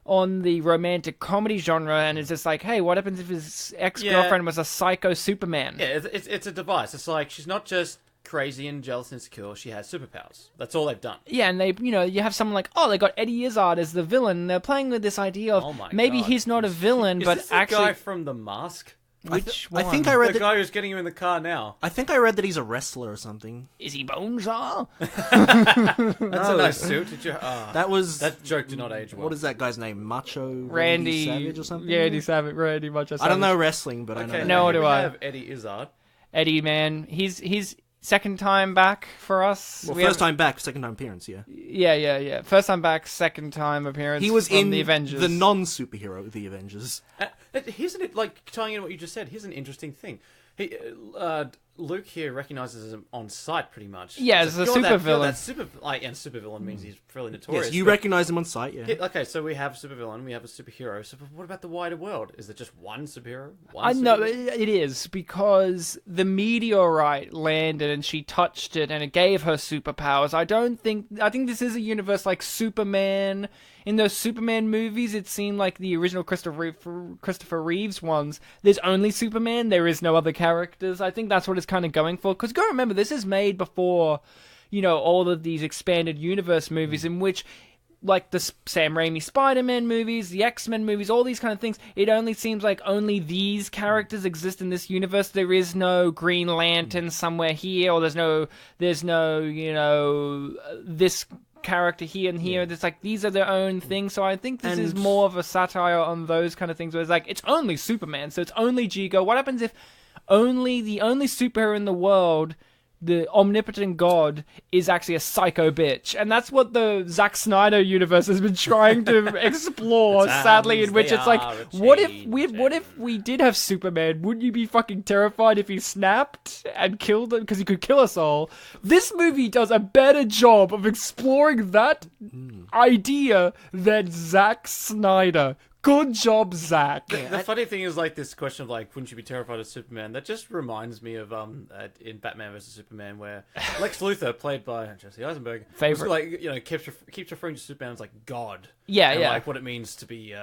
on the romantic comedy genre, and it's just like, hey, what happens if his ex-girlfriend was a psycho Superman? Yeah, it's a device. It's like she's not just crazy and jealous and insecure. She has superpowers. That's all they've done. Yeah, and they, you have someone like, oh, they got Eddie Izzard as the villain. They're playing with this idea of Oh my maybe God. he's not a villain, Is but this the actually, guy from The Mask? which I one? think I read The that. guy who's getting you in the car now. I think I read that he's a wrestler or something. Is he Bonesaw? That's a nice suit. Did you? That was That joke did not age well. what is that guy's name? Macho Randy Savage or something? Yeah, Randy Savage. Randy Macho Savage. I don't know wrestling, but I Okay, know. No, now what here do we I? have Eddie Izzard. Eddie, man, he's second time back for us. Well, We first haven't- time back, second time appearance. Yeah, Yeah. First time back, second time appearance. he was from in the Avengers. the non-superhero, the Avengers. Isn't it like tying in what you just said? Here's an interesting thing. He, Luke here recognizes him on sight, pretty much. Yeah, It's as a "You're that- supervillain." you're that super, and supervillain means he's fairly notorious. Yes, you but- recognize him on sight. Yeah. Okay, so we have supervillain, we have a superhero. So what about the wider world? Is there just one superhero? I know it is, because the meteorite landed and she touched it and it gave her superpowers. I think this is a universe like Superman. In those Superman movies, it seemed like the original Christopher Reeves ones, there's only Superman, there is no other characters. I think that's what it's kind of going for. Because go remember, this is made before, all of these expanded universe movies in which, like the Sam Raimi Spider-Man movies, the X-Men movies, all these kind of things, it only seems like only these characters exist in this universe. There is no Green Lantern somewhere here, or there's no, this character here and here. It's like these are their own things. So I think this is more of a satire on those kind of things, where it's like, it's only Superman, so it's only Jigo. What happens if the only superhero in the world the omnipotent God is actually a psycho bitch. And that's what the Zack Snyder universe has been trying to explore, sadly, in which it's like, what if we did have Superman? Wouldn't you be fucking terrified if he snapped and killed them? Because he could kill us all. This movie does a better job of exploring that idea than Zack Snyder. Good job, Zach. The funny thing is, like, this question of, like, wouldn't you be terrified of Superman? That just reminds me of in Batman vs Superman, where Lex Luthor, played by Jesse Eisenberg, favorite, was, like, you know, keeps referring to Superman as, like, God. Yeah, and, yeah. like, what it means to be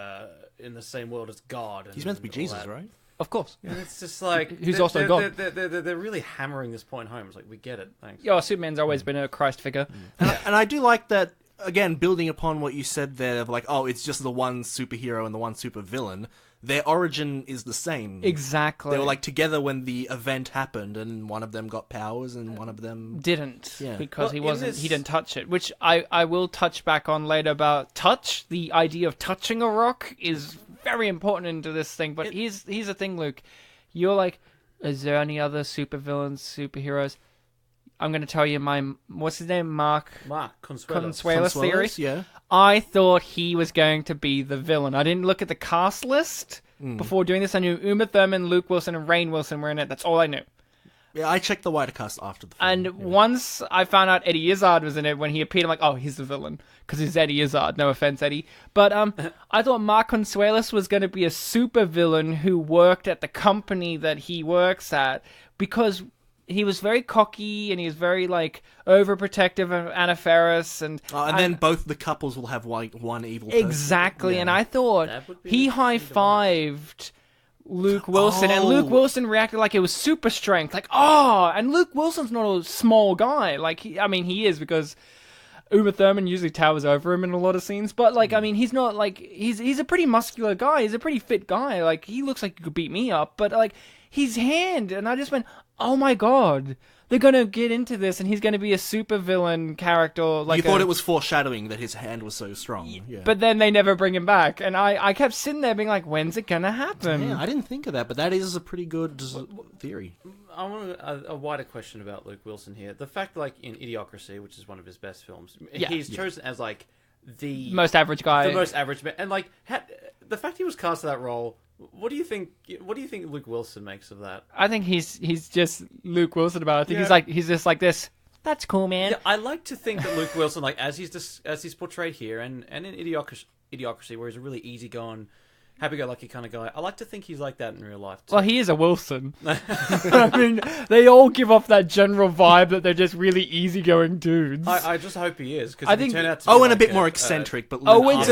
in the same world as God. He's meant to be Jesus, right? Of course. And it's just like... Who's also God. They're really hammering this point home. It's like, we get it. Thanks. Yeah, Superman's always been a Christ figure. And I do like that. Again, building upon what you said there, of like, oh, it's just the one superhero and the one super villain. Their origin is the same. Exactly. They were like together when the event happened, and one of them got powers, and one of them didn't. Yeah. Because he didn't touch it. Which I will touch back on later about touch. The idea of touching a rock is very important into this thing. But here's the thing, Luke. You're like, is there any other supervillains, superheroes? I'm going to tell you what's his name? Mark Consuelos theory. Yeah. I thought he was going to be the villain. I didn't look at the cast list before doing this. I knew Uma Thurman, Luke Wilson, and Rainn Wilson were in it. That's all I knew. Yeah, I checked the wider cast after the film. And once I found out Eddie Izzard was in it, when he appeared, I'm like, oh, he's the villain. Because he's Eddie Izzard. No offense, Eddie. But I thought Mark Consuelos was going to be a super villain who worked at the company that he works at. Because he was very cocky, and he was very, like, overprotective of Anna Faris. And then both the couples will have one evil person. Exactly, yeah. And I thought he high-fived Luke Wilson, and Luke Wilson reacted like it was super strength. Like, and Luke Wilson's not a small guy. Like, he is, because Uma Thurman usually towers over him in a lot of scenes. But, like, I mean, he's not, like, he's a pretty muscular guy. He's a pretty fit guy. Like, he looks like he could beat me up. But, like, his hand, and I just went, oh my god, they're going to get into this, and he's going to be a super villain character. Like, you thought it was foreshadowing that his hand was so strong. Yeah. But then they never bring him back. And I kept sitting there being like, when's it going to happen? Yeah, I didn't think of that, but that is a pretty good theory. I want a wider question about Luke Wilson here. The fact, like, in Idiocracy, which is one of his best films, he's chosen as, like, the... most average guy. The most average man. And, like, the fact he was cast for that role... What do you think Luke Wilson makes of that? I think he's just Luke Wilson about it. I think he's just like this. That's cool, man. Yeah, I like to think that Luke Wilson, like, as he's portrayed here, and in Idiocracy, where he's a really easygoing, happy-go-lucky kind of guy, I like to think he's like that in real life too. Well, he is a Wilson. I mean, they all give off that general vibe that they're just really easygoing dudes. I just hope he is, because I think turn out to Owen a bit more eccentric, but Owen's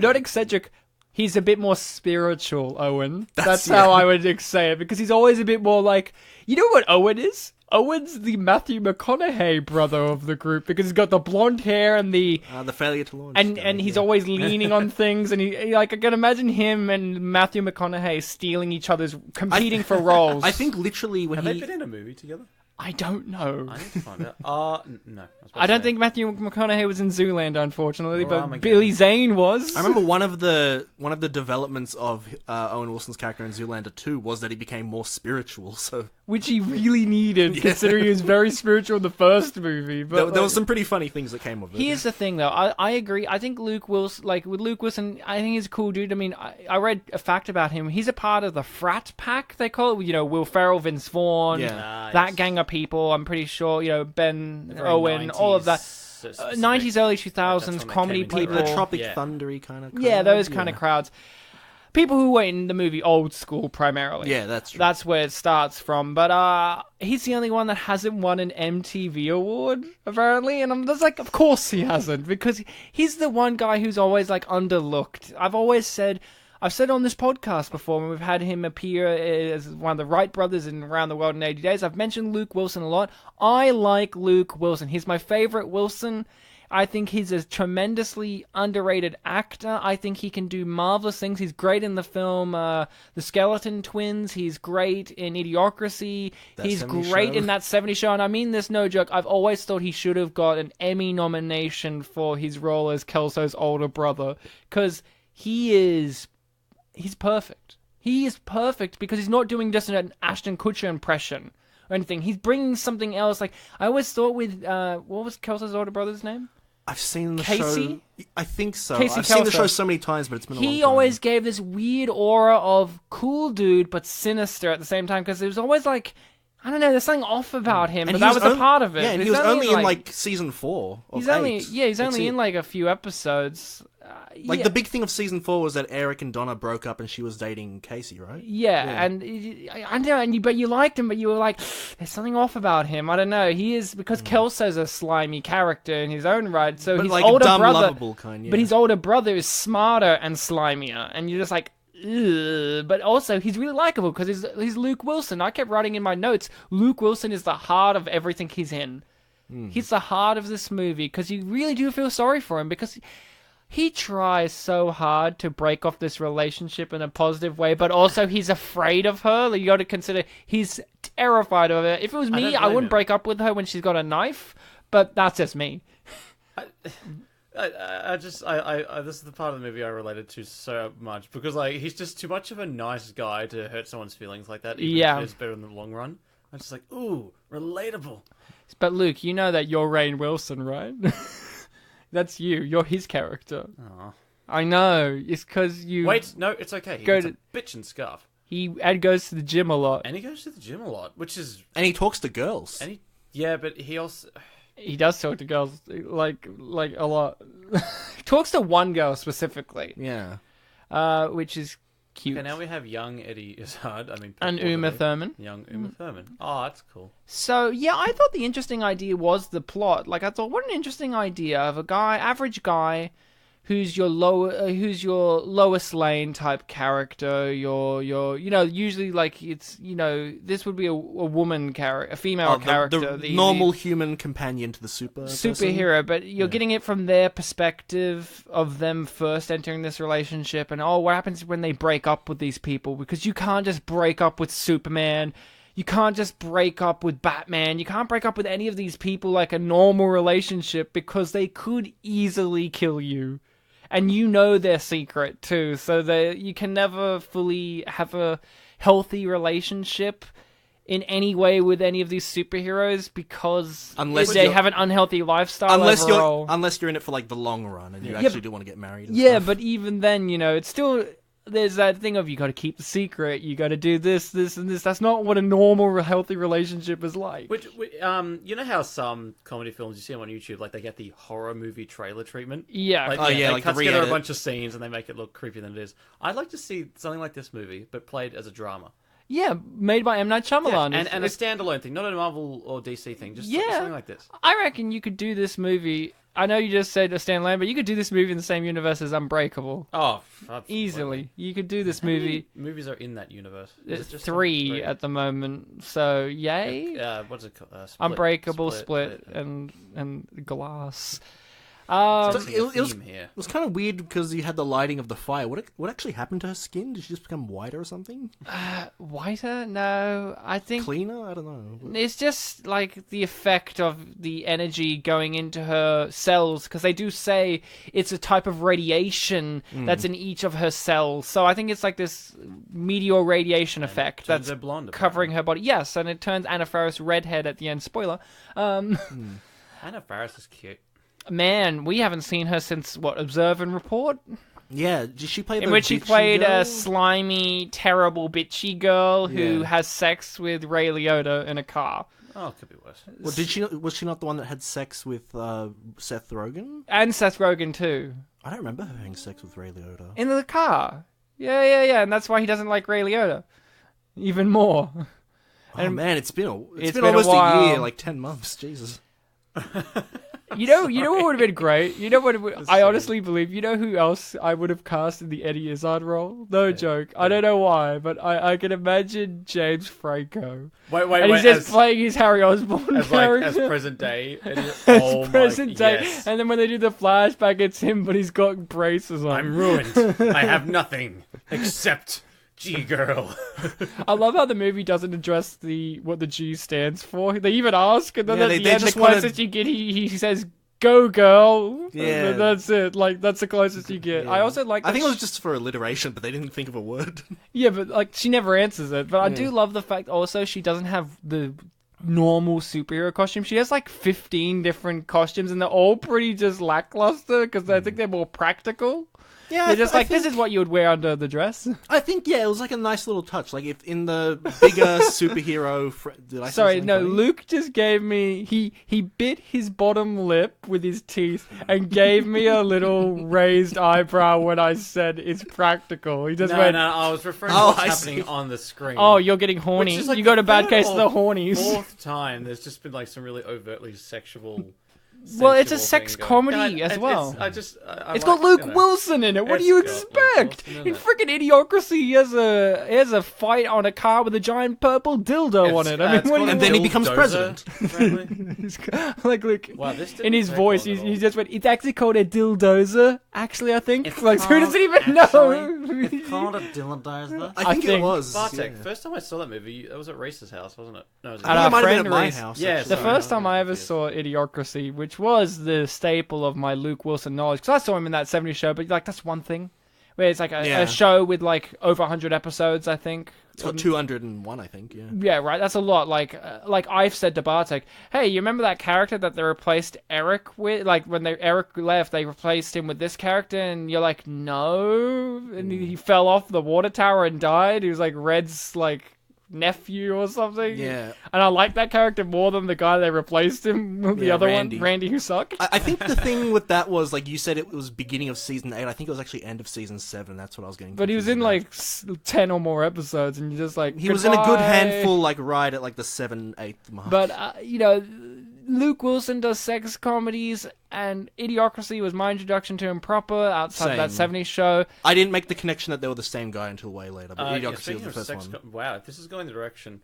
not eccentric. He's a bit more spiritual, Owen. That's how I would say it, because he's always a bit more like... You know what Owen is? Owen's the Matthew McConaughey brother of the group, because he's got the blonde hair and the failure to launch. And he's always leaning on things, and he like, I can imagine him and Matthew McConaughey stealing each other's... competing for roles. I think literally when Have they been in a movie together? I don't know. I need to find out. No. I don't think Matthew McConaughey was in Zoolander, unfortunately, but Billy Zane was. I remember one of the developments of Owen Wilson's character in Zoolander 2 was that he became more spiritual. So, which he really needed, considering he was very spiritual in the first movie. But there were some pretty funny things that came of it. Here's the thing, though. I agree. I think Luke Wilson, like with Luke Wilson, I think he's a cool dude. I mean, I read a fact about him. He's a part of the frat pack, they call it. You know, Will Ferrell, Vince Vaughn, that gang of people. I'm pretty sure, you know, Ben, Owen, 90s, all of that. 90s, early 2000s comedy people. The Tropic Thundery kind of crowd. Yeah, those kind of crowds. People who were in the movie Old School, primarily. Yeah, that's true. That's where it starts from. But he's the only one that hasn't won an MTV award, apparently. And I'm just like, of course he hasn't. Because he's the one guy who's always, like, underlooked. I've said on this podcast before, when we've had him appear as one of the Wright brothers in Around the World in 80 Days, I've mentioned Luke Wilson a lot. I like Luke Wilson. He's my favorite Wilson. I think he's a tremendously underrated actor. I think he can do marvelous things. He's great in the film The Skeleton Twins. He's great in Idiocracy. He's great in That 70s Show. And I mean this no joke. I've always thought he should have got an Emmy nomination for his role as Kelso's older brother. Because he's perfect. He is perfect because he's not doing just an Ashton Kutcher impression or anything. He's bringing something else. Like, I always thought with, what was Kelso's older brother's name? I've seen the Casey? show. I think so. Casey I've seen the Kelso. show so many times, but it's been a long time. He always gave this weird aura of cool dude, but sinister at the same time, because it was always like, I don't know, there's something off about him, And but he that was a part of it. Yeah, and he was only in like season 4 of He's 8. only That's in it. like a few episodes. Like, the big thing of season 4 was that Eric and Donna broke up and she was dating Casey, right? Yeah, and I don't know, but you liked him, but you were like, there's something off about him. I don't know. He is, because Kelso's a slimy character in his own right, so But his like older a dumb, brother, lovable kind, yeah. but his older brother is smarter and slimier, and you're just like, ugh. But also, he's really likable because he's Luke Wilson. I kept writing in my notes, Luke Wilson is the heart of everything he's in. He's the heart of this movie, because you really do feel sorry for him, because he tries so hard to break off this relationship in a positive way, but also he's afraid of her. Like, you got to consider he's terrified of her. If it was me, I wouldn't break up with her when she's got a knife, but that's just me. This is the part of the movie I related to so much, because like he's just too much of a nice guy to hurt someone's feelings like that. Even if it's better in the long run. I'm just like, ooh, relatable. But Luke, you know that you're Rainn Wilson, right? That's you. You're his character. Aw. I know. It's because you... Wait, no, it's okay. He Go gets a bitch and scarf. Ed goes to the gym a lot. And he goes to the gym a lot, which is... And he talks to girls. Yeah, but he also... He does talk to girls, like a lot. Talks to one girl specifically. Yeah. Which is cute. Okay, now we have young Eddie Izzard. And Uma Thurman. Young Uma Thurman. Oh, that's cool. So, yeah, I thought the interesting idea was the plot. Like, I thought, what an interesting idea of a average guy, who's your Lois Lane type character. Usually like it's, this would be a woman character, a female character, the normal human companion to the superhero, but you're getting it from their perspective of them first entering this relationship, and what happens when they break up with these people, because you can't just break up with Superman. You can't just break up with Batman. You can't break up with any of these people like a normal relationship, because they could easily kill you. And you know their secret too, so you can never fully have a healthy relationship in any way with any of these superheroes, because they have an unhealthy lifestyle overall. Unless you're in it for like the long run and you actually do want to get married. And stuff. Stuff. But even then, it's still... There's that thing of you got to keep the secret, you got to do this, this, and this. That's not what a normal, healthy relationship is like. Which, you know how some comedy films, you see them on YouTube, like they get the horror movie trailer treatment? Yeah. They cut together a bunch of scenes and they make it look creepier than it is. I'd like to see something like this movie, but played as a drama. Yeah, made by M. Night Shyamalan. Yeah, and a standalone thing, not a Marvel or DC thing, just something like this. I reckon you could do this movie... I know you just said a standalone, but you could do this movie in the same universe as Unbreakable. Oh, absolutely. Easily. You could do this movie. How many movies are in that universe? It's three at the moment, so yay. What's it called? Unbreakable, Split, and Glass. It was kind of weird because you had the lighting of the fire. What actually happened to her skin? Did she just become whiter or something? Whiter? No, I think... Cleaner? I don't know. It's just like the effect of the energy going into her cells, because they do say it's a type of radiation that's in each of her cells. So I think it's like this meteor radiation effect that's blonde, covering her body. Yes, and it turns Anna Faris redhead at the end. Spoiler. Anna Faris is cute. Man, we haven't seen her since, Observe and Report? Yeah, did she play in which she played a slimy, terrible, bitchy girl who has sex with Ray Liotta in a car. Oh, it could be worse. Well, was she not the one that had sex with Seth Rogen? And Seth Rogen, too. I don't remember her having sex with Ray Liotta. In the car. Yeah, and that's why he doesn't like Ray Liotta. Even more. Oh, man, it's been almost a year, like 10 months, Jesus. You know what would have been great? You know what? I honestly believe. You know who else I would have cast in the Eddie Izzard role? No joke. I don't know why, but I can imagine James Franco. Wait, he's just playing his Harry Osborn character. As present day. As present day. Yes. And then when they do the flashback, it's him, but he's got braces on. I'm ruined. I have nothing except G-Girl. I love how the movie doesn't address what the G stands for. They even ask, and then at the end, the closest you get, he says, "Go, girl." Yeah, and that's it. Like, that's the closest you get. Yeah. I also like. I think it was just for alliteration, but they didn't think of a word. Yeah, but like she never answers it. But I do love the fact also she doesn't have the normal superhero costumes. She has like 15 different costumes, and they're all pretty just lackluster because I think they're more practical. Yeah, They're just I like, this is what you would wear under the dress. I think, yeah, it was like a nice little touch. Like, if in the bigger superhero... Did I say Sorry, something no, funny? Luke just gave me... He bit his bottom lip with his teeth and gave me a little raised eyebrow when I said it's practical. He just went, I was referring to Oh, what's I happening see. on the screen. oh, you're getting horny. Which is, like, You got a the bad third case of the or hornies. Fourth time, there's just been like some really overtly sexual... Well, it's a sensual sex thing going. comedy Yeah, as well. I It's like, got Luke you know, Wilson in it. What do it's you got Luke expect? Wilson in In it. freaking Idiocracy, he has a fight on a car with a giant purple dildo on it. I mean, it's what do called you And then he Dildozer, becomes president. apparently. like, look, Wow, this didn't in his take voice, long at he all. just went, it's actually called a dildozer, actually, I think. It's Like, who doesn't even know? It's called a dildozer. I think it think- was. Bartek, yeah. first time I saw that movie, that was at Reese's house, wasn't it? No, it was At I our think it might have friend been at my Reese. house. Yeah, actually. The sorry, first time I ever confused. saw Idiocracy, which was the staple of my Luke Wilson knowledge, because I saw him in that 70s show, but like that's one thing. Where it's like Yeah. a show with like over 100 episodes, I think. It's got 201, I think, yeah. Yeah, right. That's a lot. Like I've said to Bartek, hey, you remember that character that they replaced Eric with? Like when Eric left, they replaced him with this character, and you're like, no, and he fell off the water tower and died. He was like Red's like nephew or something. Yeah. And I like that character more than the guy they replaced him with, the Yeah, other Randy. one, Randy, who sucked. I think the thing with that was, like you said, it was beginning of season 8. I think it was actually end of season 7. That's what I was getting But he was confused in about. like 10 or more episodes, and you're just like, He was in a good "Goodbye." handful, like, right at, like, the 7-8 mark. But, you know, Luke Wilson does sex comedies, and Idiocracy was my introduction to him proper outside of that Same. 70s show. I didn't make the connection that they were the same guy until way later, but Yeah, Idiocracy was speaking the of first sex one. wow, if this is going the direction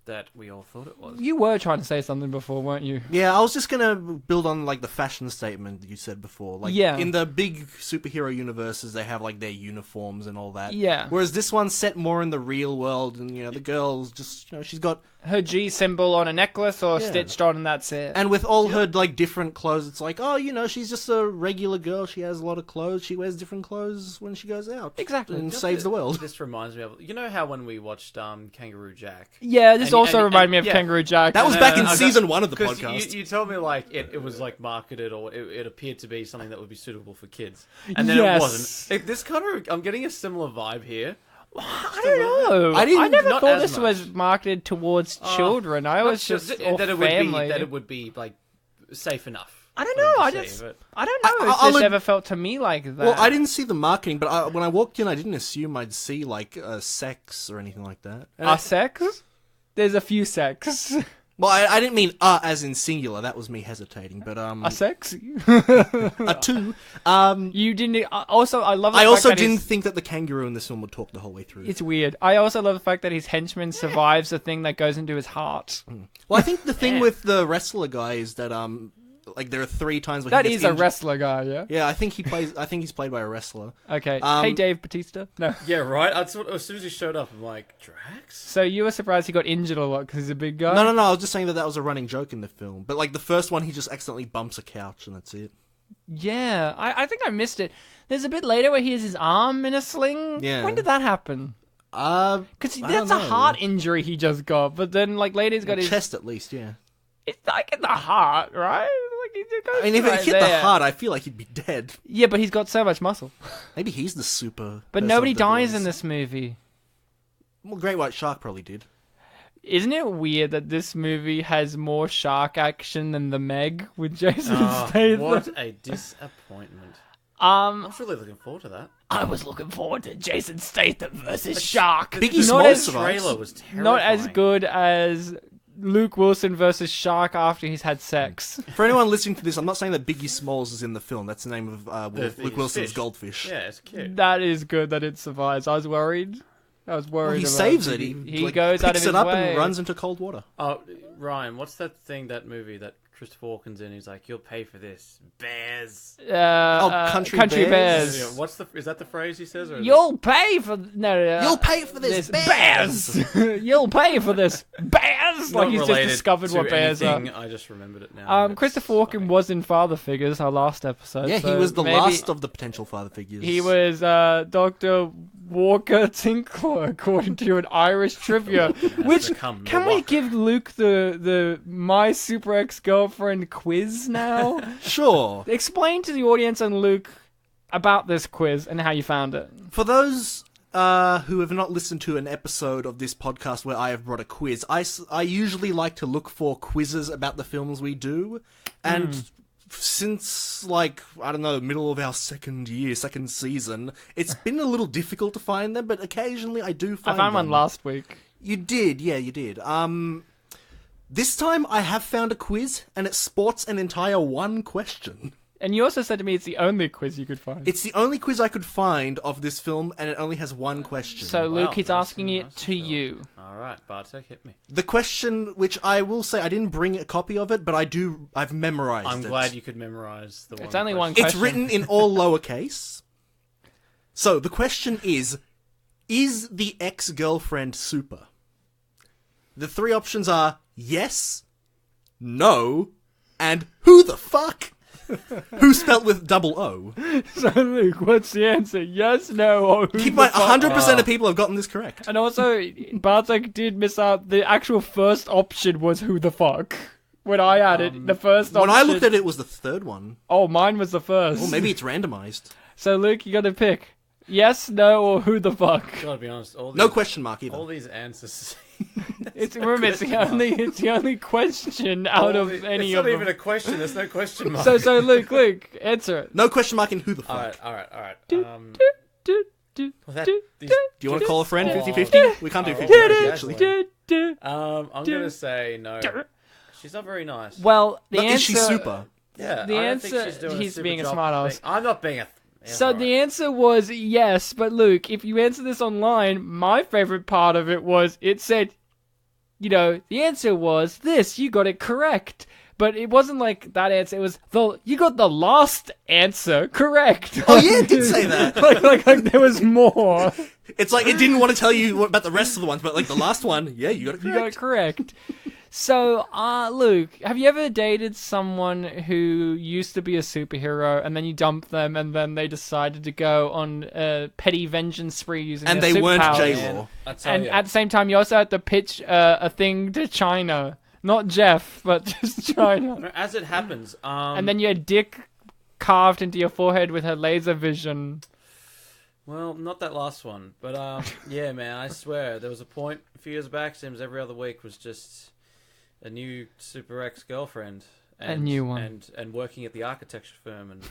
that we all thought it was. You were trying to say something before, weren't you? Yeah, I was just gonna build on, like, the fashion statement you said before. Like, Yeah. in the big superhero universes, they have, like, their uniforms and all that. Yeah. Whereas this one's set more in the real world, and, you know, the girl's just, you know, she's got... Her G symbol on a necklace or Yeah. stitched on, and that's it. And with all her, like, different clothes, it's like, oh, you know, she's just a regular girl. She has a lot of clothes. She wears different clothes when she goes out. Exactly. And saves the world. This reminds me of, you know how when we watched Kangaroo Jack? Yeah, this And- also and- reminded me of yeah. Kangaroo Jack. That was No, back no, in no, season 1 of the 'Cause podcast. You told me like it was like marketed or it appeared to be something that would be suitable for kids, and then Yes. it wasn't. This kind of I'm getting a similar vibe here. I don't know. I didn't- I never not thought as this was much. marketed towards children. I was just or that it family. would be like safe enough. I don't for them know. to I see, just but- I don't know if I'll this ad- ever felt to me like that. Well, I didn't see the marketing, but when I walked in, I didn't assume I'd see, like, sex or anything like that. And A sex? There's a few sex. well, I didn't mean as in singular. That was me hesitating. But, A sex? a two. You didn't. Also, I love. The I fact also that didn't his- think that the kangaroo in this one would talk the whole way through. It's weird. I also love the fact that his henchman survives the thing that goes into his heart. Well, I think the thing Yeah. with the wrestler guy is that, like, there are 3 times where That he gets is a injured. wrestler guy, yeah. Yeah, I think he's played by a wrestler. Okay. Um, Hey, Dave Batista. No. Yeah, right. As soon as he showed up, I'm like, Drax. So you were surprised he got injured a lot because he's a big guy? No, I was just saying that was a running joke in the film. But, like, the first one, he just accidentally bumps a couch and that's it. Yeah, I think I missed it. There's a bit later where he has his arm in a sling. Yeah. When did that happen? Because I that's don't a know. heart injury he just got. But then, like, later he's got his... chest at least, yeah. It's like in the heart, right? Like, it goes I mean, if right it hit there. the heart, I feel like he'd be dead. Yeah, but he's got so much muscle. Maybe he's the super. But person nobody of the dies boys. in this movie. Well, Great White Shark probably did. Isn't it weird that this movie has more shark action than The Meg with Jason Oh, Statham? what a disappointment. I I was really looking forward to that. was looking forward to Jason Statham versus Shark. Biggie not Smalls as survives. Trailer was terrifying. not as good as Luke Wilson versus Shark after he's had sex. For anyone listening to this, I'm not saying that Biggie Smalls is in the film. That's the name of The Luke Wilson's fish. goldfish. Yeah, it's cute. That is good that it survives. I was worried. Well, he about saves it. He Like, goes out of picks his it up way. and runs into cold water. Oh, Ryan, what's that thing, that movie that Christopher Walken's in? He's like, you'll pay for this. Bears. Country Bears. Yeah, is that the phrase he says? Or is You'll pay for no. You'll pay for this, bears. You'll pay for this, bears. it Like not he's just related discovered to what bears are. anything, I just remembered it now. It's Christopher Walken funny. was in Father Figures, our last episode. Yeah, he so was the maybe last of the potential father figures. He was Doctor Walker Tinkler, according to an Irish trivia. Which become can the we Walker. give Luke the My Super Ex-Girlfriend quiz now? Sure. Explain to the audience and Luke about this quiz and how you found it. For those who have not listened to an episode of this podcast where I have brought a quiz, I usually like to look for quizzes about the films we do, and since, like, I don't know, middle of our second season, it's been a little difficult to find them, but occasionally I do find I found one them. last week. You did, yeah, you did. This time I have found a quiz, and it sports an entire one question. And you also said to me it's the only quiz you could find. It's the only quiz I could find of this film, and it only has one question. So Luke, Wow, he's nice asking and it nice to and you. All right, Bartek, hit me. The question, which I will say, I didn't bring a copy of it, but I've memorized it. I'm glad you could memorize the one. It's only one question. It's question. written in all lowercase. So, the question is the ex-girlfriend super? The three options are yes, no, and who the fuck? Who spelt with double O? So Luke, what's the answer? Yes, no, or who Keep in the mind, fuck? 100% of people have gotten this correct. And also, Bartek did miss out. The actual first option was who the fuck. When I had it, the first option... When I looked at it, it was the third one. Oh, mine was the first. Or maybe it's randomized. So Luke, you gotta pick. Yes, no, or who the fuck? Gotta be honest. All these, No question mark either. All these answers. Remember, it's the only question out of any it's of not even them. a question. There's no question mark. So Luke, answer it. No question mark in who the fuck. all right. Do, well, that- do, these- do, Do you want to call a friend? Oh. 50-50? We can't do Oh. 50-50, actually. do, do. I'm gonna say no. She's not very nice. Well, the No, answer... is she super? Yeah, the I don't think answer- she's doing he's super being a job smartass. thing. I'm not being a. Yeah, So alright. the answer was yes, but Luke, if you answer this online, my favorite part of it was it said, the answer was this. You got it correct. But it wasn't like that answer. It was you got the last answer correct. Oh yeah, it did say that. like there was more. It's like it didn't want to tell you about the rest of the ones, but like the last one, yeah, you got it You got correct. it correct. So, Luke, have you ever dated someone who used to be a superhero and then you dumped them and then they decided to go on a petty vengeance spree using And their they weren't superpowers? J-Law. I tell And you, at the same time, you also had to pitch a thing to China. Not Jeff, but just China. as it happens, And then you had Dick carved into your forehead with her laser vision. well, not that last one, but yeah, man, I swear there was a point a few years back. Seems every other week was just a new super ex-girlfriend, and, A new one. and working at the architecture firm and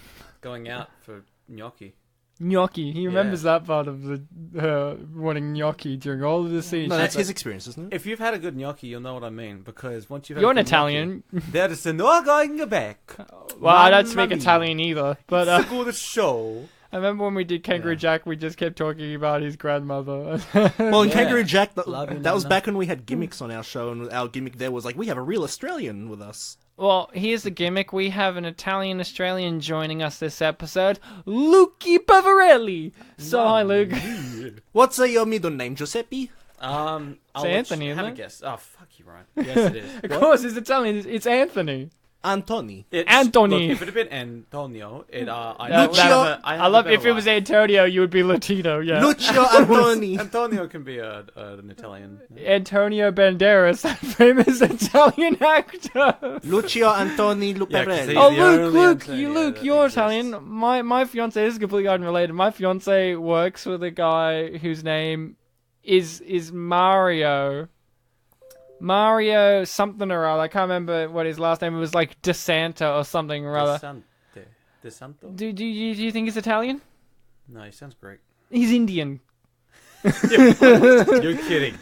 going out for gnocchi. Gnocchi. He remembers that part of the wanting gnocchi during all of the scenes. No, that's his experience, isn't it? If you've had a good gnocchi, you'll know what I mean, because once you've had You're a an good Italian. gnocchi, there is no going back. Well, I don't Mamma speak mia. Italian either. But It's a good show. I remember when we did Kangaroo Jack, we just kept talking about his grandmother. Well, in Yeah. Kangaroo Jack, Love you, that was Nana. back when we had gimmicks on our show, and our gimmick there was like, we have a real Australian with us. Well, here's the gimmick. We have an Italian-Australian joining us this episode, Lucky Pavarelli. So, hi, Luke. What's your middle name, Giuseppe? I'll let Anthony, you isn't have it? a guess. Oh, fuck you, Ryan. Yes, it is. Of course, it's Italian. It's Anthony. Antoni. Anthony. Look, if it had been Antonio, I Lucio- I love if it was Antonio, you would be Latino, yeah. Lucio Antoni. Antonio can be an Italian. Antonio Banderas, that famous Italian actor. Lucio Antoni Yeah, 'cause Luperelli. he's Oh, the Luke, only Antonio Luke, that you're exists. Italian. My fiance is completely unrelated. My fiance works with a guy whose name is Mario. Mario something or other. I can't remember what his last name was. It was like DeSanta or something or other. De Santo? Do you think he's Italian? No, he sounds great. He's Indian. You're kidding.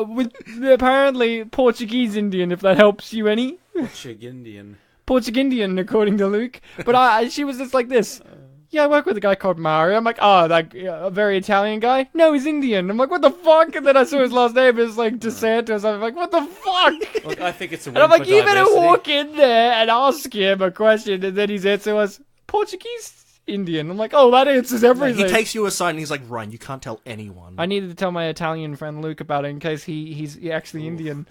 With apparently Portuguese Indian, if that helps you any. Chigindian. Portuguese according to Luke. But she was just like this. Yeah, I work with a guy called Mario. I'm like, oh, that a very Italian guy? No, he's Indian. I'm like, what the fuck? And then I saw his last name is like DeSantis. I'm like, what the fuck? Look, I think it's a win And I'm like, for you better diversity. walk in there and ask him a question. And then his answer was, Portuguese Indian. I'm like, oh, that answers everything. He takes you aside and he's like, Ryan, you can't tell anyone. I needed to tell my Italian friend Luke about it in case he's actually Indian.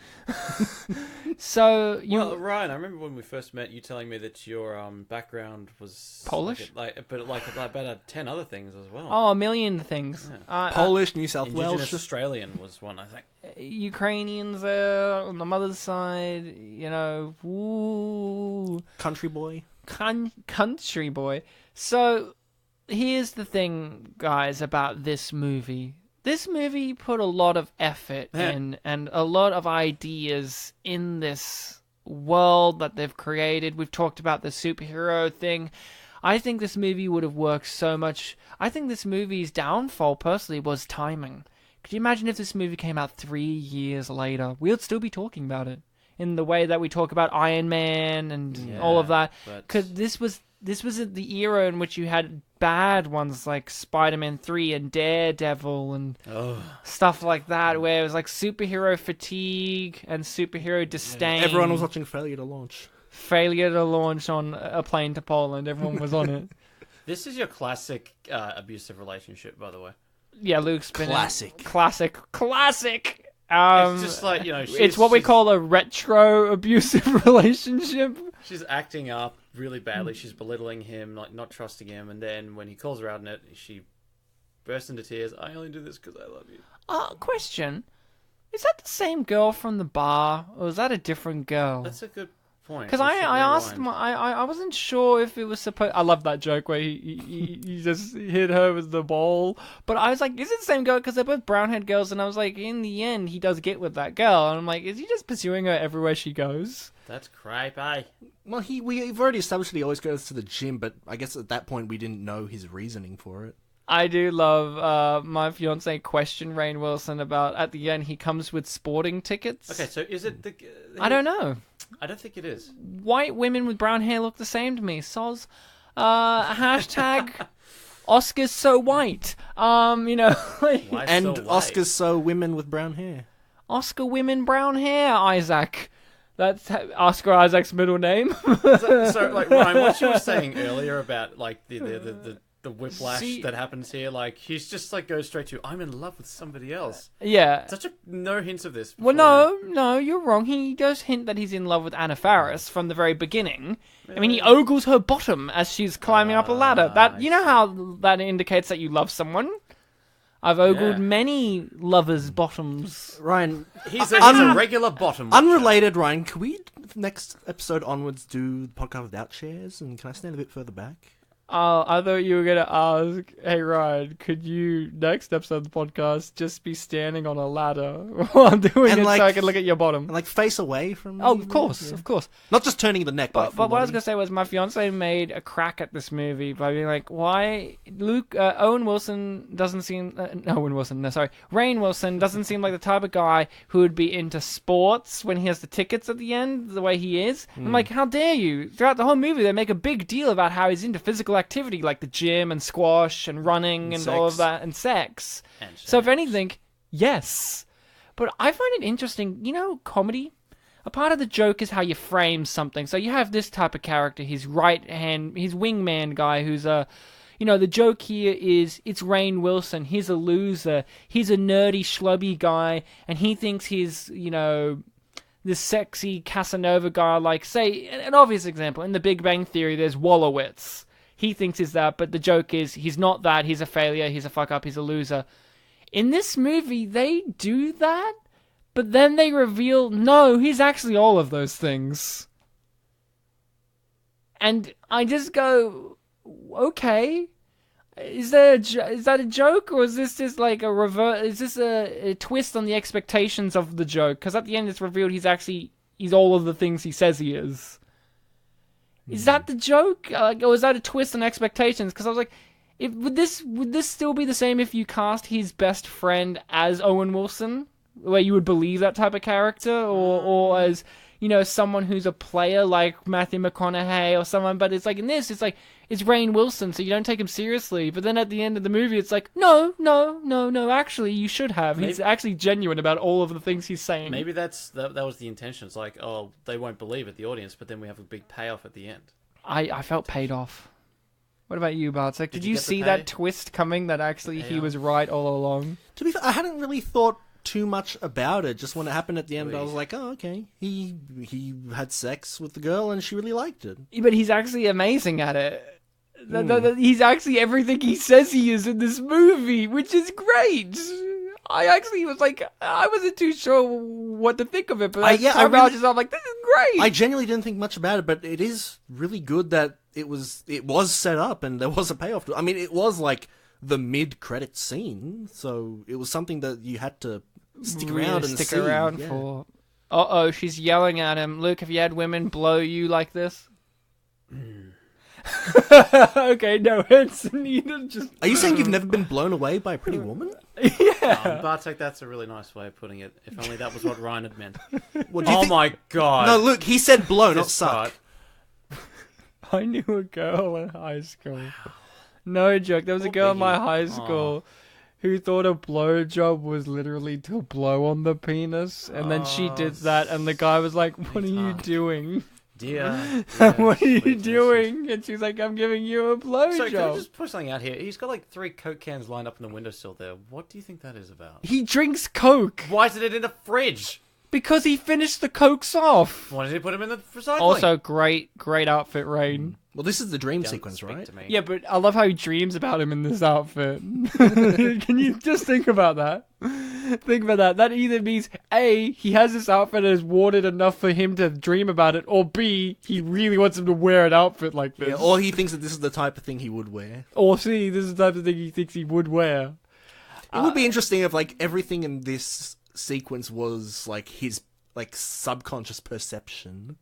So Well, Ryan, I remember when we first met, you telling me that your background was Polish? but about 10 other things as well. a million things. Polish, New South Indigenous Wales. Australian was one, I think. Ukrainians on the mother's side, ooh, Country boy. country boy. So here's the thing, guys, about this movie. This movie put a lot of effort in and a lot of ideas in this world that they've created. We've talked about the superhero thing. I think this movie would have worked so much. I think this movie's downfall, personally, was timing. Could you imagine if this movie came out 3 years later? We'd still be talking about it in the way that we talk about Iron Man and all of that. Because this was the era in which you had bad ones like Spider-Man 3 and Daredevil and stuff like that, where it was like superhero fatigue and superhero disdain. Everyone was watching Failure to Launch. Failure to launch on a plane to Poland. Everyone was on it. This is your classic abusive relationship, by the way. Yeah, Luke's been Classic. Classic. It's just like, It's what we call a retro abusive relationship. She's acting up really badly. She's belittling him, like not trusting him, and then when he calls her out on it, she bursts into tears. I only do this because I love you. Question. Is that the same girl from the bar, or is that a different girl? That's a good point. Because I asked, I wasn't sure if it was supposed. I love that joke where he just hit her with the ball. But I was like, is it the same girl? Because they're both brown-haired girls, and I was like, in the end, he does get with that girl, and I'm like, is he just pursuing her everywhere she goes? That's creepy. Well, we've already established that he always goes to the gym, but I guess at that point we didn't know his reasoning for it. I do love my fiance question Rainn Wilson about at the end he comes with sporting tickets. Okay, so is it the? I don't know. I don't think it is. White women with brown hair look the same to me. Soz. Hashtag Oscars so white. Like, Why And so white? Oscars so women with brown hair. Oscar women brown hair. Isaac. That's Oscar Isaac's middle name. So, like Ryan, what you were saying earlier about like the whiplash that happens here, like he's just like goes straight to I'm in love with somebody else. Yeah. No hints of this. Well, no, you're wrong. He does hint that he's in love with Anna Faris from the very beginning. I mean, he ogles her bottom as she's climbing up a ladder. That you know how that indicates that you love someone. I've ogled many lovers' bottoms. Ryan, He's a regular bottom. unrelated, Ryan, can we, next episode onwards, do the podcast without chairs? And can I stand a bit further back? I thought you were going to ask, hey Ryan, could you, next episode of the podcast, just be standing on a ladder while doing And it like- so I can look at your bottom? And, like, face away from me? Oh, of course, Yeah. of course. Not just turning the neck, But what I was going to say was my fiance made a crack at this movie by being like, why Rainn Wilson doesn't seem like the type of guy who would be into sports when he has the tickets at the end, the way he is. I'm like, how dare you? Throughout the whole movie, they make a big deal about how he's into physical activity like the gym and squash and running and all of sex. that and sex. So if anything, yes. But I find it interesting, comedy. A part of the joke is how you frame something. So you have this type of character, his wingman guy who's the joke here is it's Rainn Wilson. He's a loser. He's a nerdy, schlubby guy, and he thinks he's, this sexy Casanova guy. Like, say, an obvious example, in The Big Bang Theory, there's Wolowitz. He thinks he's that, but the joke is he's not that. He's a failure. He's a fuck-up. He's a loser. In this movie, they do that, but then they reveal, no, he's actually all of those things. And I just go, okay, is that a joke, or is this just like a reverse? Is this a twist on the expectations of the joke? Because at the end, it's revealed he's all of the things he says he is. Is that the joke, or is that a twist on expectations? Because I was like, would this still be the same if you cast his best friend as Owen Wilson, where you would believe that type of character, or as someone who's a player like Matthew McConaughey or someone? But it's like in this, it's like it's Rainn Wilson, so you don't take him seriously. But then at the end of the movie, it's like no, actually you should have. He's actually genuine about all of the things he's saying. Maybe that was the intention. It's like, they won't believe it, the audience, but then we have a big payoff at the end. I felt paid off. What about you, Bartek? Did you you get the see pay? that twist coming that actually he Yeah. was right all along? To be fair, I hadn't really thought too much about it. Just when it happened at the end, I Really? was like, oh, okay. He had sex with the girl and she really liked it. But he's actually amazing at it. He's actually everything he says he is in this movie, which is great. I actually was like, I wasn't too sure what to think of it, but I really- I'm like, this is great. I genuinely didn't think much about it, but it is really good that it was set up and there was a payoff to it. I mean, it was like the mid-credit scene, so it was something that you had to stick around and stick see. around Yeah. for. Uh-oh, she's yelling at him. Luke, have you had women blow you like this? Okay, no, it's neither. Just Are you saying you've never been blown away by a pretty woman? Bartek, that's a really nice way of putting it. If only that was what Ryan had meant. What do you Oh think? my god. No, look, he said blow, not This suck. part. I knew a girl in high school. No joke. There was a Poor girl in my Biggie. high school who thought a blowjob was literally to blow on the penis, and then she did that, and the guy was like, "What are you sweetheart. doing? Dear. What are you sweetness. doing?" And she's like, "I'm giving you a So, can I blowjob." just put something out here? He's got like 3 Coke cans lined up in the windowsill there. What do you think that is about? He drinks Coke Why is it in a fridge? because he finished the Cokes off. Why did he put him in the recycling? Also, great outfit, Rain. Well, this is the dream Don't sequence, speak right? to me. Yeah, but I love how he dreams about him in this outfit. Can you just think about that? Think about that. That either means A, he has this outfit and is warded enough for him to dream about it, or B, he really wants him to wear an outfit like this. Yeah, or he thinks that this is the type of thing he would wear. Or C, this is the type of thing he thinks he would wear. It would be interesting if, like, everything in this sequence was, like, his, like, subconscious perception.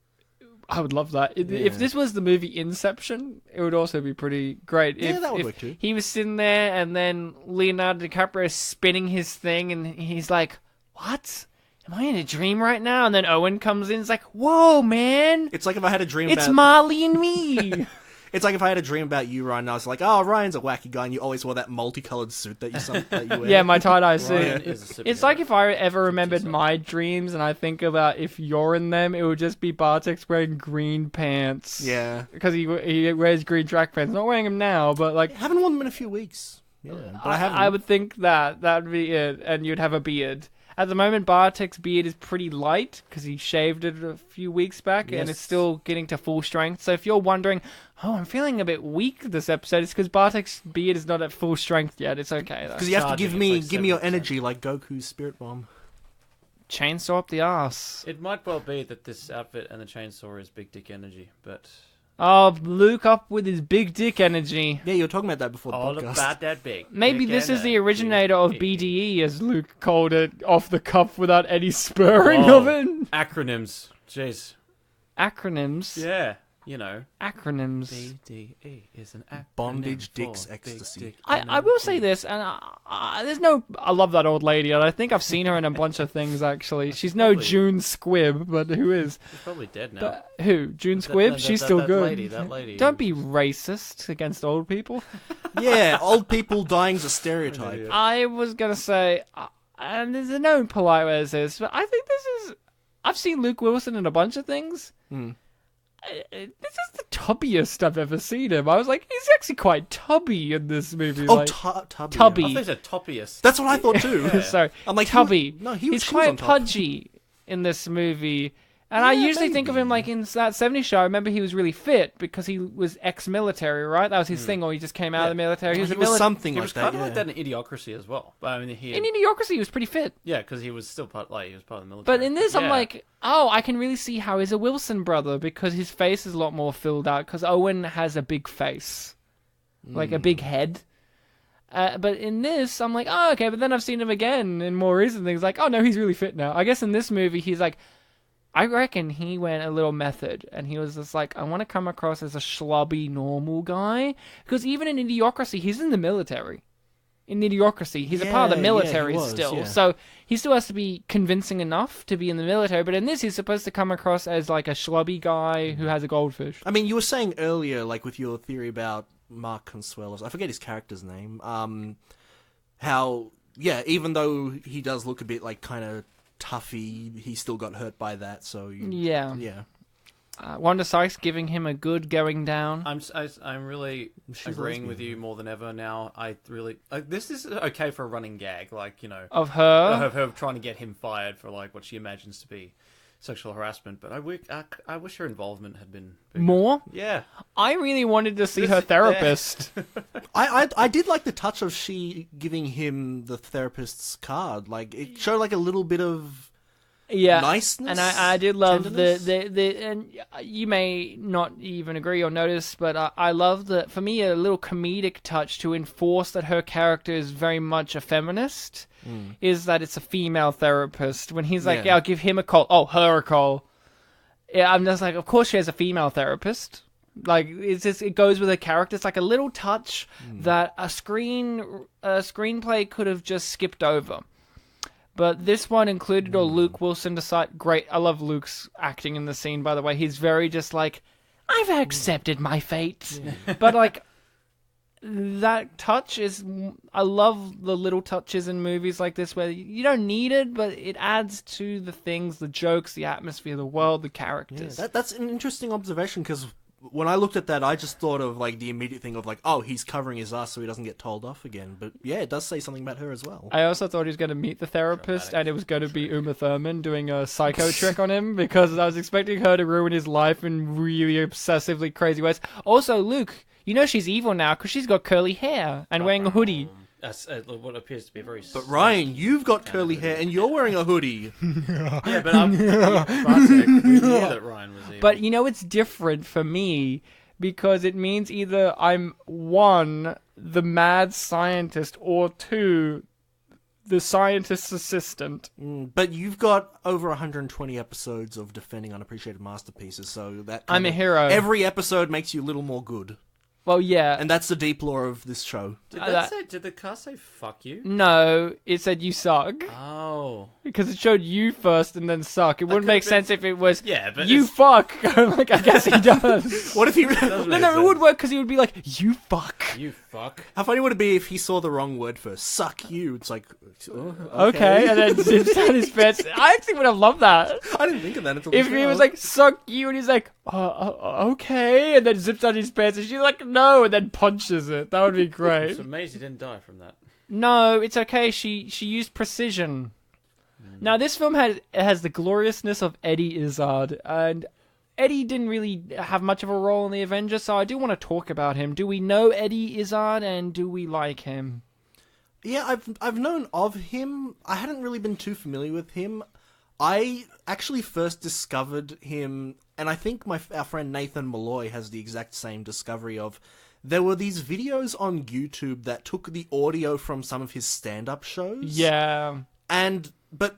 I would love that. If this was the movie Inception, it would also be pretty great. Yeah, if, that would if work too. He was sitting there and then Leonardo DiCaprio is spinning his thing and he's like, "What? Am I in a dream right now?" And then Owen comes in and is like, "Whoa, man! It's like if I had a dream It's about... Marley and me!" It's like if I had a dream about you, Ryan, and I was like, oh, Ryan's a wacky guy, and you always wore that multicolored suit that you wear. Yeah, my tie-dye Ryan suit. is a superhero. It's like if I ever remembered yourself. my dreams and I think about if you're in them, it would just be Bartek's wearing green pants. Yeah. Because he wears green track pants. Not wearing them now, but like... I haven't worn them in a few weeks. Yeah, but I haven't. I would think that would be it, and you'd have a beard. At the moment, Bartek's beard is pretty light because he shaved it a few weeks back, and it's Yes. still getting to full strength. So if you're wondering, oh, I'm feeling a bit weak this episode, it's because Bartek's beard is not at full strength yet. It's okay though. Because you have to Charging, give it's me like give me your 70%. energy like Goku's Spirit Bomb. Chainsaw up the ass. It might well be that this outfit and the chainsaw is big dick energy, but Oh, Luke up with his big dick energy. Yeah, you were talking about that before the all podcast. about that big. Maybe dick this is the energy. originator of BDE, as Luke called it, off the cuff without any spurring Whoa. of it. Acronyms. Jeez. Acronyms. Yeah, you know. Acronyms. BDE is an acronym Bondage, for dicks, big ecstasy. dick I will say energy. this, and there's no... I love that old lady, and I think I've seen her in a bunch of things, actually. She's no Probably. June Squibb, but who is? She's probably dead now. But who? June That- Squibb? that- She's that- still that good. That lady. Don't be racist against old people. Yeah, old people dying's a stereotype. idiot. I was going to say, and there's no polite way to say this, but I think this is... I've seen Luke Wilson in a bunch of things. This is the tubbiest I've ever seen him. I was like, he's actually quite tubby in this movie. Oh, like, tubby. Tubby. I think it's a toppiest. That's what I thought too. Sorry, I'm like, tubby. he was He's shoes on quite top. pudgy in this movie. And I Yeah, usually think of him like in that 70s show. I remember he was really fit because he was ex-military, right? That was his thing, or he just came out of the military. He was, He a was mili- something He like was that. kind of Yeah. like that in Idiocracy as well. But I mean, In Idiocracy, he was pretty fit. yeah, because he was still part, he was part of the military. But in this, I'm Yeah. like, oh, I can really see how he's a Wilson brother because his face is a lot more filled out because Owen has a big face. Like a big head. But in this, I'm like, oh, okay. But then I've seen him again in more recent things. Like, oh, no, he's really fit now. I guess in this movie, he's like, I reckon he went a little method. And he was just like, I want to come across as a schlubby, normal guy. Because even in Idiocracy, he's in the military. In Idiocracy, he's a part of the Yeah, military he was, still. yeah. So he still has to be convincing enough to be in the military. But in this, he's supposed to come across as like a schlubby guy who has a goldfish. I mean, you were saying earlier, like with your theory about Mark Consuelos, I forget his character's name. How, yeah, even though he does look a bit like kind of toughy, he still got hurt by that. So Yeah. yeah. Wanda Sykes giving him a good going down. I'm really She's agreeing lesbian. with you more than ever now. I really this is okay for a running gag, like Of her? of her trying to get him fired for like what she imagines to be sexual harassment. But I wish her involvement had been bigger. More? Yeah, I really wanted to see her therapist. I did like the touch of she giving him the therapist's card. Like, it showed like a little bit of Yeah, niceness, and I did love tenderness. the and you may not even agree or notice, but I love the, for me, a little comedic touch to enforce that her character is very much a feminist. Is that it's a female therapist. When he's like, Yeah. yeah, I'll give him a call. Oh, her a call. Yeah, I'm just like, of course she has a female therapist. Like, it's just, it goes with her character. It's like a little touch that a screenplay could have just skipped over. But this one included Luke Wilson decide. Great, I love Luke's acting in the scene. By the way, he's very just like, I've accepted my fate. But like, that touch is. I love the little touches in movies like this where you don't need it, but it adds to the things, the jokes, the atmosphere, the world, the characters. That's an interesting observation, because when I looked at that, I just thought of like the immediate thing of like, oh, he's covering his ass so he doesn't get told off again. But yeah, it does say something about her as well. I also thought he was going to meet the therapist, and it was going to be Uma Thurman doing a psycho trick on him, because I was expecting her to ruin his life in really obsessively crazy ways. Also, Luke, you know she's evil now because she's got curly hair and wearing a hoodie. that's what appears to be a very. But Ryan, you've got curly hair and you're wearing a hoodie. Yeah, but I'm. We knew that Ryan was evil. But you know it's different for me because it means either I'm one, the mad scientist, or two, the scientist's assistant. But you've got over 120 episodes of defending unappreciated masterpieces, so that I'm a hero. Every episode makes you a little more good, Well, yeah. and that's the deep lore of this show. Did the car say "fuck you"? No, it said you suck. Oh, Because it showed you first and then suck. It wouldn't could've make been- sense if it was yeah, but you it's- fuck. Like, I guess he does. What if he? No, it would work because he would be like, you fuck. you fuck. How funny would it be if he saw the wrong word first? Suck you. It's like, oh, Okay, and then zips down his pants. I actually would have loved that. I didn't think of that until If the he show. was like, suck you, and he's like, okay, and then zips down his pants, and she's like, no, and then punches it. That would be great. It's amazing he didn't die from that. No, it's okay. She used precision. Now, this film has the gloriousness of Eddie Izzard, and Eddie didn't really have much of a role in the Avengers, so I do want to talk about him. Do we know Eddie Izzard, and do we like him? Yeah, I've known of him. I hadn't really been too familiar with him. I actually first discovered him, and I think our friend Nathan Malloy has the exact same discovery of. There were these videos on YouTube that took the audio from some of his stand-up shows. Yeah. But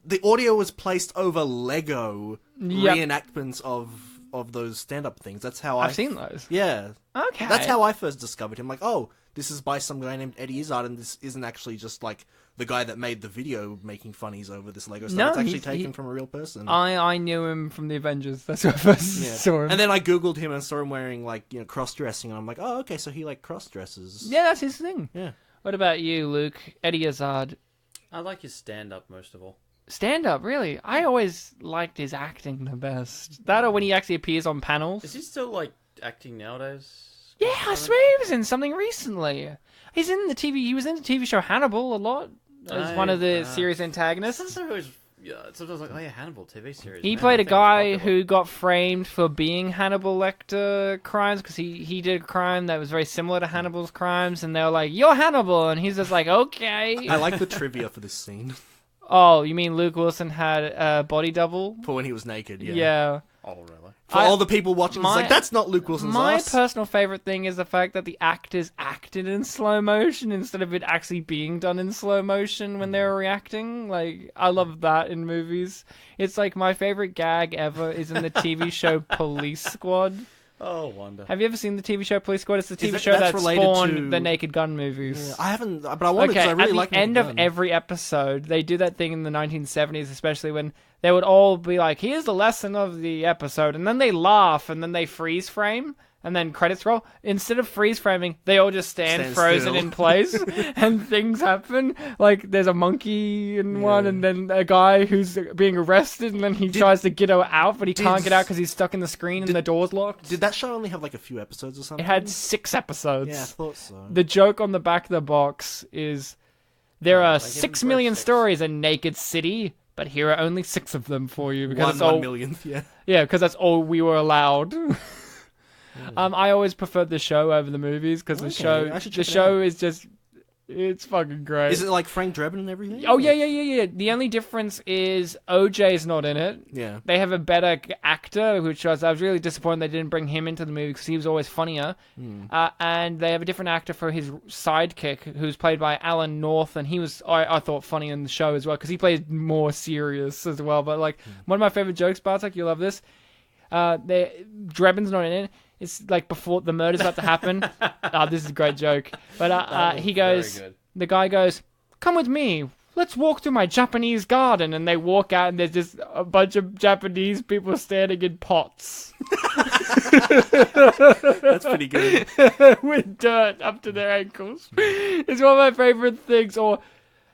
the audio was placed over Lego Yep. reenactments of those stand-up things. That's how I've seen those. Yeah. Okay. That's how I first discovered him. Like, oh, this is by some guy named Eddie Izzard, and this isn't actually just like the guy that made the video making funnies over this Lego stuff. No, it's actually he's- taken from a real person. I knew him from the Avengers. That's where I first saw him. And then I googled him and saw him wearing like cross-dressing, and I'm like, oh, okay, so he like cross-dresses. Yeah, that's his thing. Yeah. What about you, Luke? Eddie Izzard. I like his stand-up most of all. Stand up, really? I always liked his acting the best. That or when he actually appears on panels. Is he still like acting nowadays? Yeah, I swear he was in something recently. He was in the TV show Hannibal a lot. As one of the series antagonists. Sometimes I was like, oh yeah, Hannibal TV series. He man, played a that thing was guy popular. who got framed for being Hannibal Lecter crimes because he did a crime that was very similar to Hannibal's crimes, and they were like, "You're Hannibal," and he's just like, "Okay." I like the trivia for this scene Oh, you mean Luke Wilson had a body double? for when he was naked. Yeah. Yeah. Oh really? For all the people watching, it's like that's not Luke Wilson's My ass. personal favorite thing is the fact that the actors acted in slow motion instead of it actually being done in slow motion when they were reacting. Like, I love that in movies. It's like my favorite gag ever is in the TV show Police Squad. Oh wonder. Have you ever seen the TV show Police Squad? It's the TV that- show that's that related spawned to- the Naked Gun movies. Yeah, I haven't, but I wanted Okay, because I really at like the end of every episode, they do that thing in the 1970s, especially when they would all be like, here's the lesson of the episode, and then they laugh, and then they freeze frame, and then credits roll. Instead of freeze framing, they all just stand frozen still. in place, and things happen. Like there's a monkey in one, and then a guy who's being arrested, and then he tries to get out, but he can't get out because he's stuck in the screen and the door's locked. Did that show only have like a few episodes or something? It had 6 episodes. Yeah, I thought so. The joke on the back of the box is there are give 6 him million breadsticks. stories in Naked City, but here are only 6 of them for you because it's all 1 millionth, yeah. yeah, because that's all we were allowed. I always preferred the show over the movies because I should the check it show is just it's fucking great. Is it like Frank Drebin and everything? Oh yeah. The only difference is OJ's not in it. Yeah. They have a better actor, which I was really disappointed they didn't bring him into the movie because he was always funnier. And they have a different actor for his sidekick, who's played by Alan North, and he was I thought funny in the show as well because he plays more serious as well. But like one of my favorite jokes, Bartek, you love this. Drebin's not in it. It's like before the murder's about to happen. This is a great joke. But he goes, very good. the guy goes, "Come with me. Let's walk through my Japanese garden." And they walk out, and there's just a bunch of Japanese people standing in pots That's pretty good. with dirt up to their ankles. It's one of my favorite things. Or,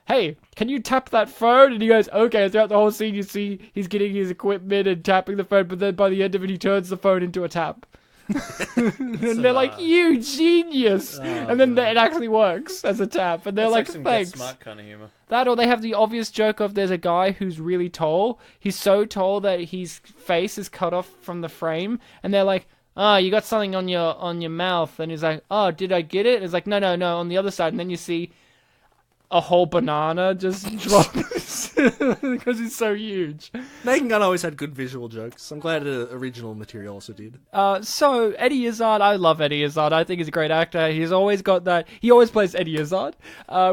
"Hey, can you tap that phone?" And he goes, "Okay." Throughout the whole scene, you see he's getting his equipment and tapping the phone, but then by the end of it, he turns the phone into a tap. And they're like, "You genius!" And then it actually works as a tap, and they're That's like, some "Thanks." Get Smart kind of humor. That, or they have the obvious joke of there's a guy who's really tall. He's so tall that his face is cut off from the frame, and they're like, "Oh, you got something on your mouth," and he's like, "Oh, did I get it?" It's like, no, on the other side, and then you see a whole banana just drop because he's so huge. Naked Gun always had good visual jokes. I'm glad the original material also did. So Eddie Izzard, I love Eddie Izzard. I think he's a great actor. He's always got that. He always plays Eddie Izzard,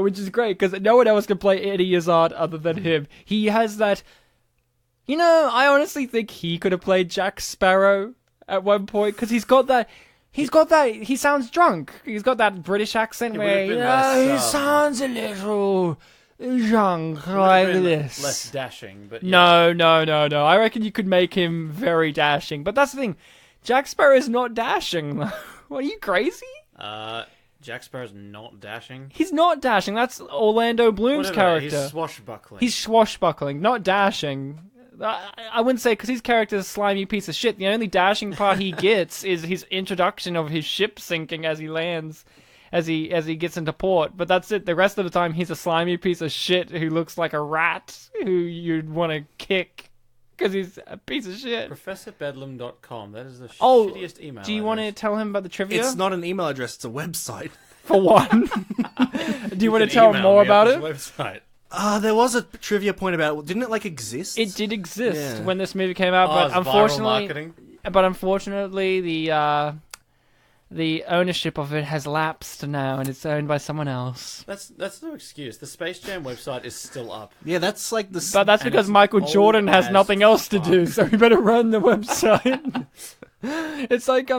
which is great because no one else can play Eddie Izzard other than him. He has that. You know, I honestly think he could have played Jack Sparrow at one point because he's got that. He sounds drunk. He's got that British accent where would've been less, he sounds a little drunk Would've like been this. less dashing, but yeah. No. I reckon you could make him very dashing. But that's the thing. Jack Sparrow is not dashing. What, are you crazy? Jack Sparrow's not dashing. He's not dashing. That's Orlando Bloom's Whatever, character. He's swashbuckling. He's swashbuckling, not dashing. I wouldn't say because his character's a slimy piece of shit. The only dashing part he gets is his introduction of his ship sinking as he lands, as he gets into port. But that's it. The rest of the time, he's a slimy piece of shit who looks like a rat who you'd want to kick because he's a piece of shit. ProfessorBedlam.com. That is the Oh, shittiest email. do you want to tell him about the trivia? It's not an email address, it's a website. For one. Do you want to tell him more about it? Website. There was a trivia point about it. Didn't it, like, exist? It did exist Yeah. when this movie came out, Oh, but it's viral unfortunately, the ownership of it has lapsed now, and it's owned by someone else. That's no excuse. The Space Jam website is still up. Yeah, that's like the... But that's And because it's Michael old Jordan has as nothing else to do, fuck. so he better run the website. It's like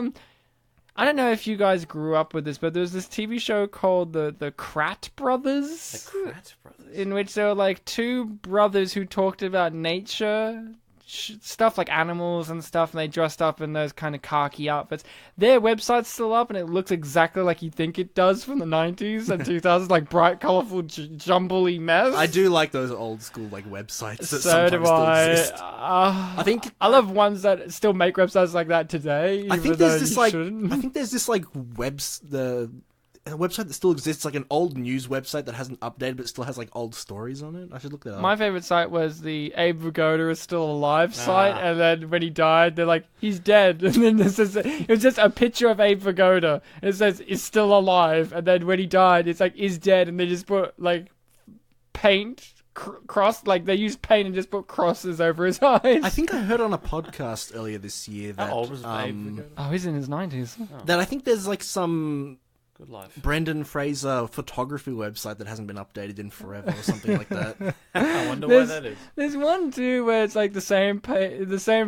I don't know if you guys grew up with this, but there was this TV show called the Krat Brothers. The Krat Brothers. In which there were like 2 brothers who talked about nature stuff, like animals and stuff, and they dressed up in those kind of khaki outfits. Their website's still up, and it looks exactly like you think it does from the 90s and 2000s, like bright, colourful, jumbly mess. I do like those old school, like, websites that So sometimes do still I. exist. I think... I love ones that still make websites like that today. I even think though there's this, you like... shouldn't. I think there's this, like, a website that still exists, like an old news website that hasn't updated but still has like old stories on it. I should look that up. My favorite site was the Abe Vigoda is still alive site, and then when he died, they're like, he's dead, and then it was just a picture of Abe Vigoda, and it says, is still alive, and then when he died, it's like, is dead, and they just put, like, paint, cross, like, they used paint and just put crosses over his eyes. I think I heard on a podcast earlier this year that... How old was Abe Vigoda? Oh, he's in his 90s. That I think there's like some... Good life. Brendan Fraser photography website that hasn't been updated in forever or something like that. I wonder why that is. There's one too where it's like the same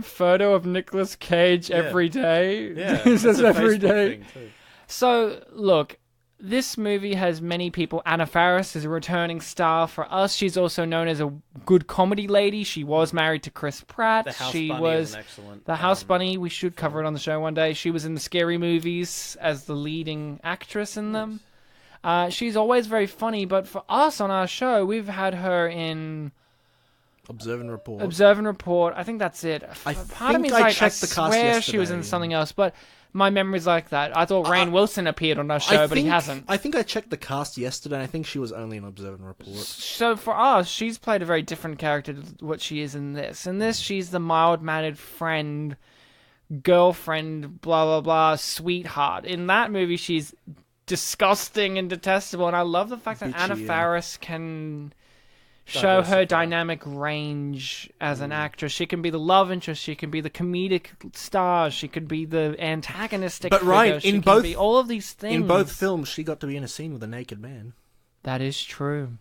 photo of Nicolas Cage every day. Yeah, It's just that's a every Facebook day. thing, too. So look, this movie has many people. Anna Faris is a returning star for us. She's also known as a good comedy lady. She was married to Chris Pratt. The House She Bunny was is an excellent. the House Bunny. We should cover it on the show one day. She was in the Scary Movies as the leading actress in them. She's always very funny, but for us on our show, we've had her in Observe and Report. Observe and Report. I think that's it. Part of me is like, I checked the cast swear she was in yesterday. something else, but my memory's like that. I thought Rainn Wilson appeared on our show, but he hasn't. I think I checked the cast yesterday, and I think she was only in Observe and Report. So for us, she's played a very different character to what she is in this. In this, she's the mild-mannered friend, girlfriend, blah, blah, blah, sweetheart. In that movie, she's disgusting and detestable, and I love the fact that Bitchy, Anna yeah. Faris can show her dynamic range as an actress. She can be the love interest, she can be the comedic star, she could be the antagonistic But figure. right, she in can both- be all of these things. In both films, she got to be in a scene with a naked man. That is true.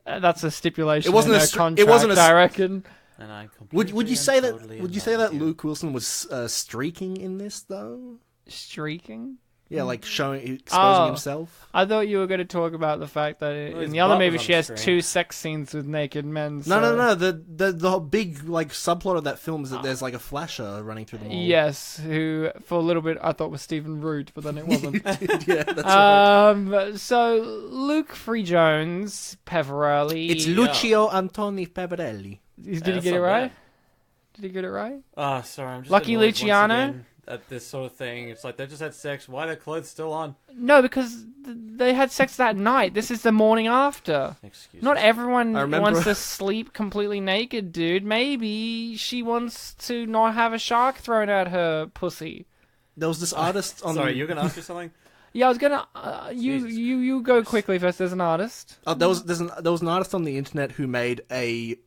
That's a stipulation. It wasn't in a her stri- contract, it wasn't a s- I reckon. And I Would you completely say and that? totally Would you am say not that with you. Luke Wilson was streaking in this though? Streaking? Yeah, like exposing Oh. himself. I thought you were going to talk about the fact that Well, in his the other butt movie was on she the has screen. 2 sex scenes with naked men. No, so- no. The big like subplot of that film is that there's like a flasher running through the mall. Yes, who for a little bit I thought was Stephen Root, but then it wasn't. yeah, that's right. So Luke Free Jones, Peverelli. It's Lucio Antoni Peverelli. Did he that's get it not right? bad. Did he get it right? Ah, sorry, I'm just Lucky annoyed once Luciano? again at this sort of thing. It's like they just had sex. Why are their clothes still on? No, because they had sex that night. This is the morning after. Excuse Not me. everyone I remember- wants to sleep completely naked, dude. Maybe she wants to not have a shark thrown at her pussy. There was this artist on. Sorry, you're gonna ask me something. Yeah, I was gonna. Jesus. You go quickly first. There's an artist. There was an artist on the internet who made a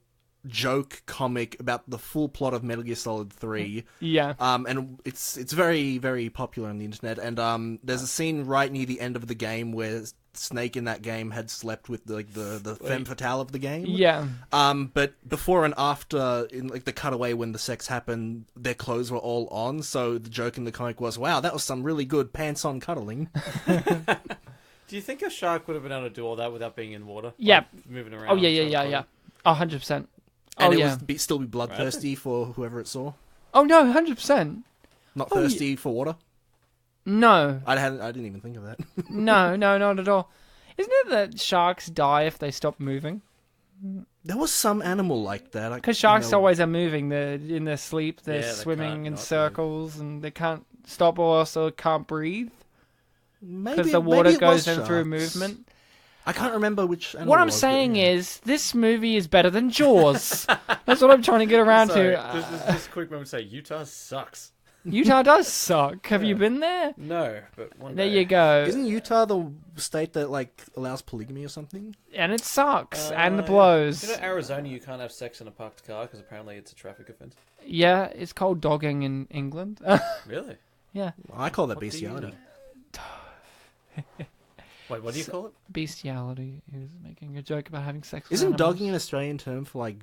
joke comic about the full plot of Metal Gear Solid 3. Yeah. And it's very, very popular on the internet. And there's a scene right near the end of the game where Snake in that game had slept with the femme fatale of the game. Yeah. But before and after, in like the cutaway when the sex happened, their clothes were all on. So the joke in the comic was, "Wow, that was some really good pants-on cuddling." Do you think a shark would have been able to do all that without being in water? Yeah. Like, moving around. Oh yeah. trying to 100%. And Oh it yeah. would still be bloodthirsty for whoever it saw. Oh no, 100%. Not Oh, thirsty for water. No, I didn't even think of that. no, not at all. Isn't it that sharks die if they stop moving? There was some animal like that. Because sharks always are moving. They're in their sleep. They're Yeah, they swimming can't in not circles, and they can't stop or also can't breathe Maybe because the water maybe it goes was in through sharks. movement. I can't remember which animal What it I'm was, but saying yeah. is, this movie is better than Jaws. That's what I'm trying to get around Sorry, to. just a quick moment to say Utah sucks. Utah does suck. Have you been there? No, but one There day. you go. Isn't Utah the state that like allows polygamy or something? And it sucks. and Yeah. it blows. You know, Arizona, you can't have sex in a parked car because apparently it's a traffic offense. Yeah, it's called dogging in England. Really? Yeah, I call that What do you bestiality. Wait, what do you call it? bestiality. He was making a joke about having sex with Isn't animals. dogging an Australian term for like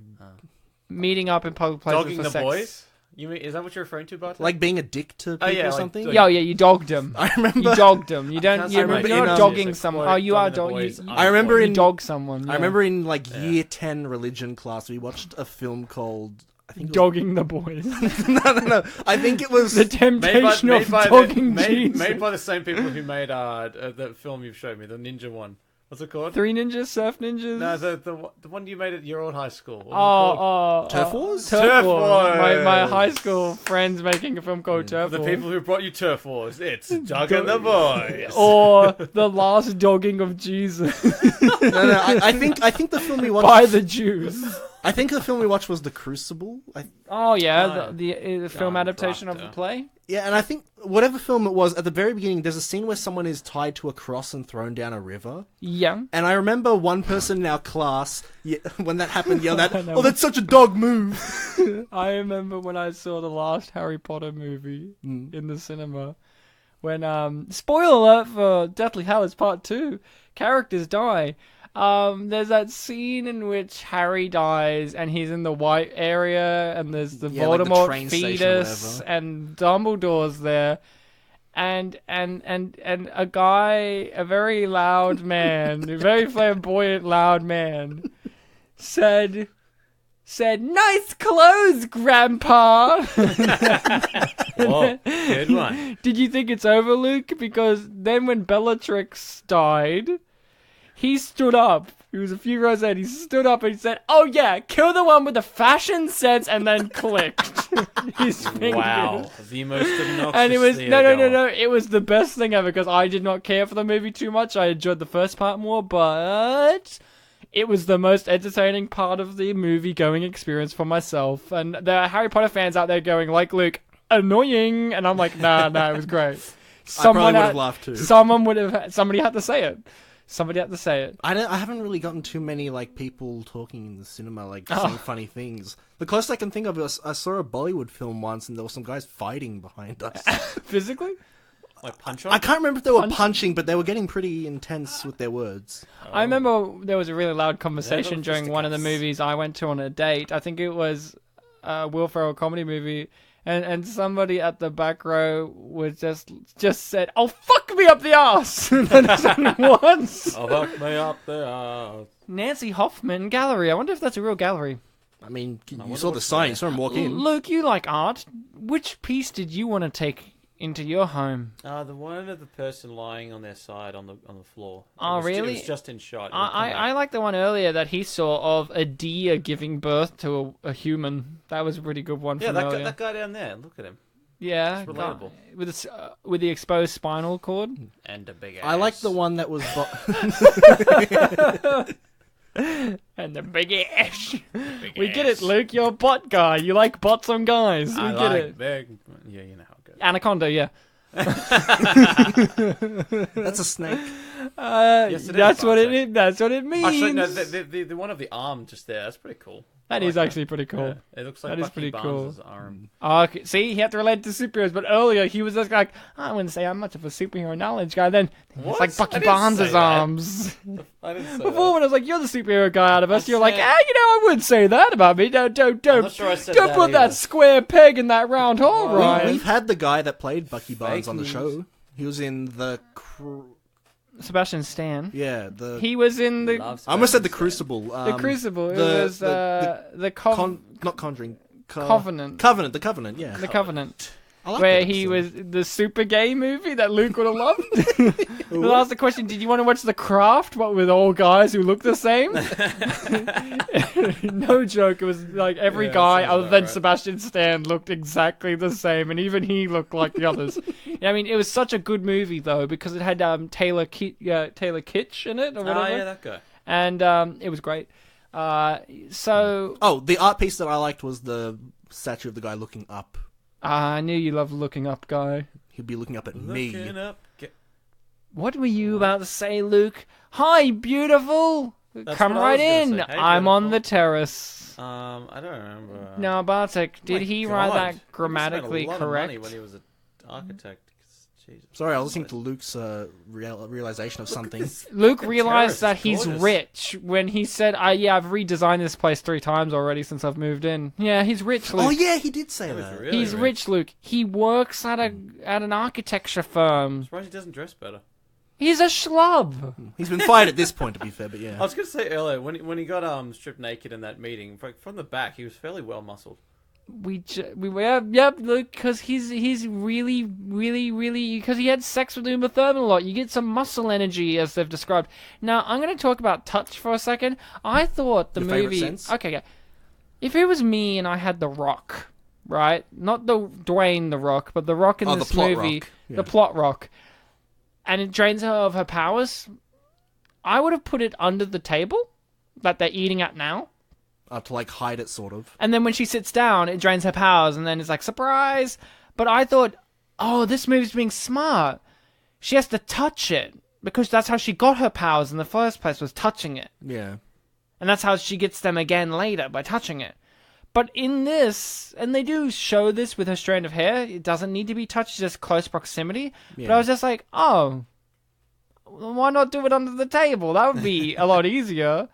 Meeting up in public places Dogging for the sex. boys? You mean is that what you're referring to, Bart? being a dick to people yeah, or like- something? like- Yeah, you dogged him. I remember. You dogged him. You don't. can't You're, say my you're not in, dogging it's someone. quote, Oh, you are dogging the dogging. boys. I remember You in dog someone. I yeah. remember in like year 10 religion class we watched a film called I think it was- dogging the boys. no. I think it was the temptation of the, dogging Jesus. made by the same people who made the film you've showed me, the ninja one. What's it called? 3 ninjas, surf ninjas. No, the one you made at your old high school. What was it called? Turf Wars? Turf Turf Wars. My Wars. high school friends making a film called Turf The Wars. people who brought you Turf Wars. It's Doug and the boys. Or the last dogging of Jesus no. I think the film we watched. by the Jews. I think the film we watched was The Crucible. Oh yeah, Ah. the film John adaptation of the Proctor. play. Yeah, and I think whatever film it was, at the very beginning, there's a scene where someone is tied to a cross and thrown down a river. Yeah. And I remember one person in our class, when that happened, yelled out, I know. "Oh, that's such a dog move!" I remember when I saw the last Harry Potter movie in the cinema. When spoiler alert for Deathly Hallows Part 2, characters die. There's that scene in which Harry dies and he's in the white area and there's the Yeah, like the Voldemort train station or fetus whatever. and Dumbledore's there. and a guy, a very loud man, a very flamboyant loud man, said, "Nice clothes, Grandpa." Whoa, good one. Did you think it's over, Luke? Because then when Bellatrix died, he stood up. He was a few rows ahead. He stood up and he said, "Oh yeah, kill the one with the fashion sense," and then clicked his fingers. Wow, the most obnoxious. And it was theater goer. no. It was the best thing ever because I did not care for the movie too much. I enjoyed the first part more, but it was the most entertaining part of the movie going experience for myself. And there are Harry Potter fans out there going, like Luke, annoying, and I'm like, nah, it was great. I probably would have laughed too. Somebody had to say it. Somebody had to say it. I haven't really gotten too many like people talking in the cinema, like saying funny things. The closest I can think of is I saw a Bollywood film once, and there were some guys fighting behind us. Physically? Like punch on? I can't remember if they were punching, but they were getting pretty intense with their words. I remember there was a really loud conversation Yeah, during one of the movies I went to on a date. I think it was a Will Ferrell comedy movie. And somebody at the back row was just said, "Oh, fuck me up the arse!" And then it said once. Oh, fuck me up there. Nancy Hoffman Gallery. I wonder if that's a real gallery. I mean, you wonder saw the what's sign, there. you saw him walk in. Luke, you like art. Which piece did you want to take into your home? The one of the person lying on their side on the floor. Oh, really? It was just in shot. I like the one earlier that he saw of a deer giving birth to a human. That was a pretty good one Yeah, from earlier. that guy down there. Look at him. Yeah, It's relatable. With the exposed spinal cord. And a big ass. I like the one that was. And the big ass. We get it, Luke. You're a bot guy. You like bots on guys. We I get like it. big. Yeah, you know how it goes. Anaconda, yeah. That's a snake. Yes, it is, That's what it Bartek. is. That's what it means. Actually, no, the one of the arm just there. That's pretty cool. That I is like actually pretty cool. Yeah, it looks like That is Bucky pretty cool. Barnes' arm. Okay, see, he had to relate to superheroes, but earlier he was just like, I wouldn't say I'm much of a superhero knowledge guy. Then it's What? like I Bucky didn't Barnes' say that. arms. I didn't say Before when I was like, you're the superhero guy out of us, I you're like, said- I wouldn't say that about me. Don't not sure I said don't that put that either. square peg in that round hole, Oh, Ryan. We've had the guy that played Bucky Barnes Fake on the news. show. He was in the. Sebastian Stan. Yeah, the. He was in the Loves I almost said the Sebastian Crucible. the Crucible. It the- was the not Conjuring. Covenant. Covenant, the Covenant, yeah. The Covenant. I like Where that he episode. was the super gay movie that Luke would have loved. We'll ask the question, did you want to watch The Craft, but with all guys who look the same? No joke, it was like every Yeah, guy sounds other about than right. Sebastian Stan looked exactly the same, and even he looked like the others. I mean, it was such a good movie, though, because it had Taylor Kitsch in it, or whatever. Oh, yeah, that guy. And it was great. So Oh, the art piece that I liked was the statue of the guy looking up. I knew you loved looking up, guy. He'd be looking up at Looking me. up. What were you about to say, Luke? Hi, beautiful. That's Come what I right was gonna in. say. Hey, I'm on the beautiful. terrace. I don't remember. Now, Bartek, did My he God. write He that must have spent grammatically a lot of money correct? when he was an architect. Jesus. Sorry, I was listening to Luke's realization of something. Luke Fucking realized terrace, that it's he's gorgeous. rich when he said, yeah, I've redesigned this place 3 times already since I've moved in. Yeah, he's rich, Luke. Oh yeah, he did say He was that. really He's rich, Luke. He works at an architecture firm. Surprised he doesn't dress better. He's a schlub. He's been fired at this point, to be fair, but I yeah. was going to say earlier, when he got stripped naked in that meeting, from the back, he was fairly well muscled. We were, yep, Luke, because he's really, because he had sex with Uma Thurman a lot. You get some muscle energy, as they've described. Now, I'm going to talk about touch for a second. I thought the Your favourite movie... sense? Okay. If it was me and I had The Rock, right? Not the Dwayne The Rock, but The Rock in Oh, the this plot movie. rock. Yeah. The plot rock. And it drains her of her powers. I would have put it under the table that they're eating at now. To like hide it, sort of. And then when she sits down, it drains her powers, and then it's like, surprise! But I thought, oh, this movie's being smart. She has to touch it, because that's how she got her powers in the first place, was touching it. Yeah. And that's how she gets them again later, by touching it. But in this, and they do show this with her strand of hair, it doesn't need to be touched, it's just close proximity. But Yeah. I was just like, oh, why not do it under the table? That would be a lot easier.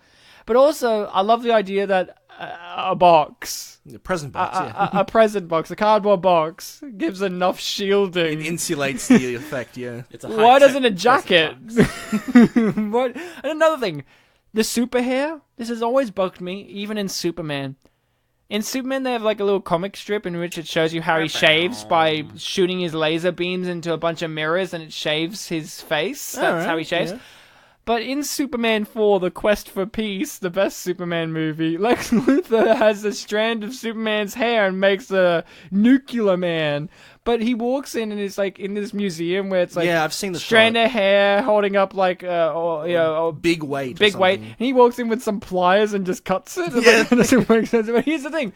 But also, I love the idea that a box. The present box, yeah. A present box, a cardboard box, gives enough shielding. It insulates the effect, yeah. It's a Why high-tech doesn't a jacket? present box. What? And another thing, the super hair. This has always bugged me, even in Superman. In Superman, they have like a little comic strip in which it shows you how he shaves by shooting his laser beams into a bunch of mirrors, and it shaves his face. That's how he shaves. Yeah. But in Superman 4, The Quest for Peace, the best Superman movie, Lex Luthor has a strand of Superman's hair and makes a nuclear man. But he walks in and it's like in this museum where it's like I've seen the strand shot. of hair holding up like a Big weight. big weight. And he walks in with some pliers and just cuts it. Yeah. Like, that doesn't make sense. But here's the thing.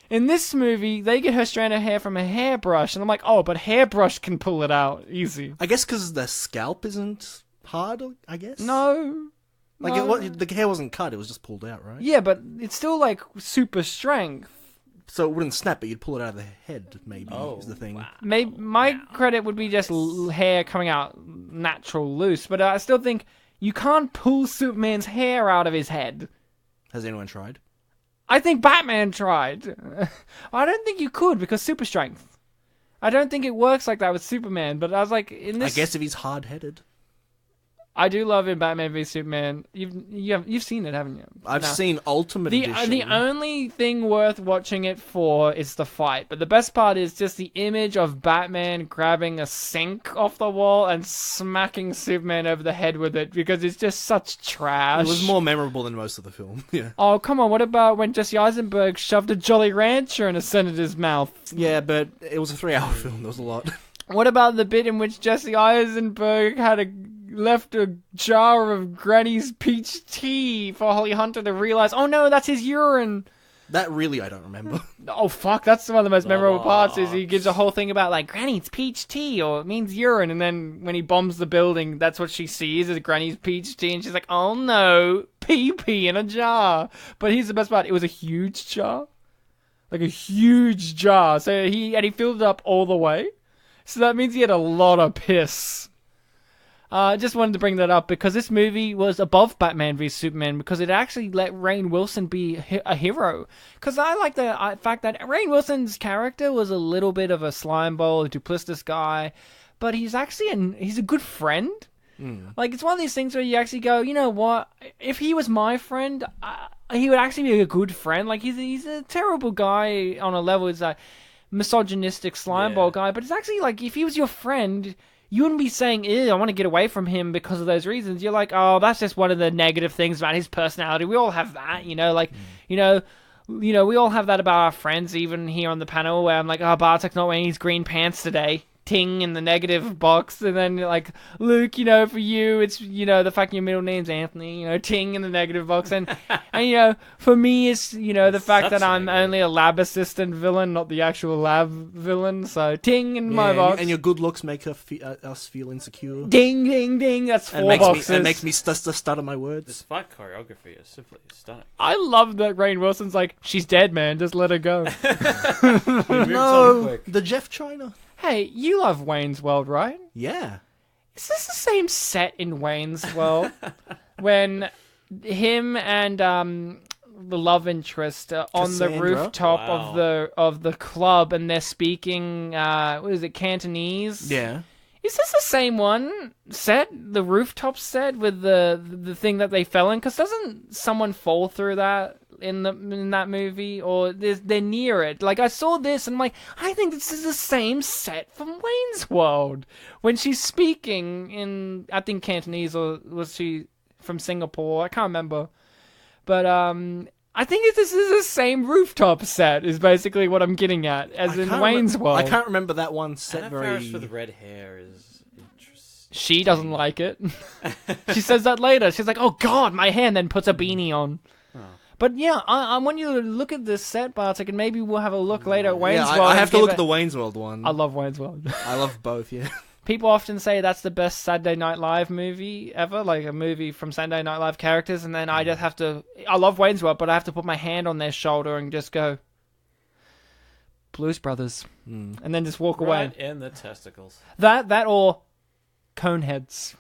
In this movie, they get her strand of hair from a hairbrush. And I'm like, oh, but hairbrush can pull it out easy. I guess because the scalp isn't hard, I guess? No. Like, no. the hair wasn't cut, it was just pulled out, right? Yeah, but it's still like super strength. So it wouldn't snap, but you'd pull it out of the head, maybe, Oh, is the thing. wow. Maybe my credit would be just hair coming out natural loose, but I still think you can't pull Superman's hair out of his head. Has anyone tried? I think Batman tried. I don't think you could because super strength. I don't think it works like that with Superman, but I was like, in this... I guess if he's hard-headed. I do love in Batman v Superman. You've seen it, haven't you? I've No. seen Ultimate Edition. The only thing worth watching it for is the fight. But the best part is just the image of Batman grabbing a sink off the wall and smacking Superman over the head with it because it's just such trash. It was more memorable than most of the film, yeah. Oh, come on. What about when Jesse Eisenberg shoved a Jolly Rancher in a senator's mouth? Yeah, but it was a 3-hour film, there was a lot. What about the bit in which Jesse Eisenberg left a jar of Granny's peach tea for Holly Hunter to realize, oh no, that's his urine. That really I don't remember. Oh fuck, that's one of the most memorable parts is he gives a whole thing about like Granny's peach tea or it means urine, and then when he bombs the building, that's what she sees is Granny's peach tea, and she's like, oh no, pee in a jar. But here's the best part, it was a huge jar. Like a huge jar. So he filled it up all the way. So that means he had a lot of piss. I just wanted to bring that up because this movie was above Batman v Superman because it actually let Rainn Wilson be a hero. Because I like the fact that Rainn Wilson's character was a little bit of a slime ball, a duplicitous guy, but he's actually he's a good friend. Like, it's one of these things where you actually go, you know what? If he was my friend, he would actually be a good friend. Like, he's a terrible guy on a level. He's a misogynistic slime ball guy, but it's actually like, if he was your friend, you wouldn't be saying, ew, I want to get away from him because of those reasons. You're like, oh, that's just one of the negative things about his personality. We all have that, you know, like, you know, we all have that about our friends, even here on the panel, where I'm like, oh, Bartek's not wearing his green pants today. Ting in the negative box, and then like, Luke, you know, for you, it's, you know, the fact your middle name's Anthony, you know, ting in the negative box, and you know, for me, it's, you know, the fact that I'm only a lab assistant villain, not the actual lab villain, so ting in my box. And your good looks make us feel insecure. Ding, ding, ding, that's 4 boxes. It makes me stutter my words. This fight choreography is simply stunning. I love that Rainn Wilson's like, she's dead, man, just let her go. No, the Jeff China. Hey, you love Wayne's World, right? Yeah. Is this the same set in Wayne's World? When him and the love interest are on the Cassandra? rooftop Wow. of the club, and they're speaking what is it, Cantonese? Yeah. Is this the same one set, the rooftop set with the thing that they fell in? Because doesn't someone fall through that in that movie, or they're near it? Like, I saw this and I'm like, I think this is the same set from Wayne's World when she's speaking in, I think, Cantonese, or was she from Singapore? I can't remember, but I think this is the same rooftop set, is basically what I'm getting at, as in Wayne's World. I can't remember that one set Anna very... Faris with red hair is interesting. She doesn't like it. She says that later. She's like, oh god, my hair, and then puts a beanie on. Oh. But yeah, I want you to look at this set, Bartek, and maybe we'll have a look later at Wayne's Yeah, World. I have to look at the Wayne's World one. I love Wayne's World. I love both, yeah. People often say that's the best Saturday Night Live movie ever, like a movie from Saturday Night Live characters, and then I just have to... I love Wayne's World, but I have to put my hand on their shoulder and just go, Blues Brothers, and then just walk away. Right in the testicles. That or Coneheads.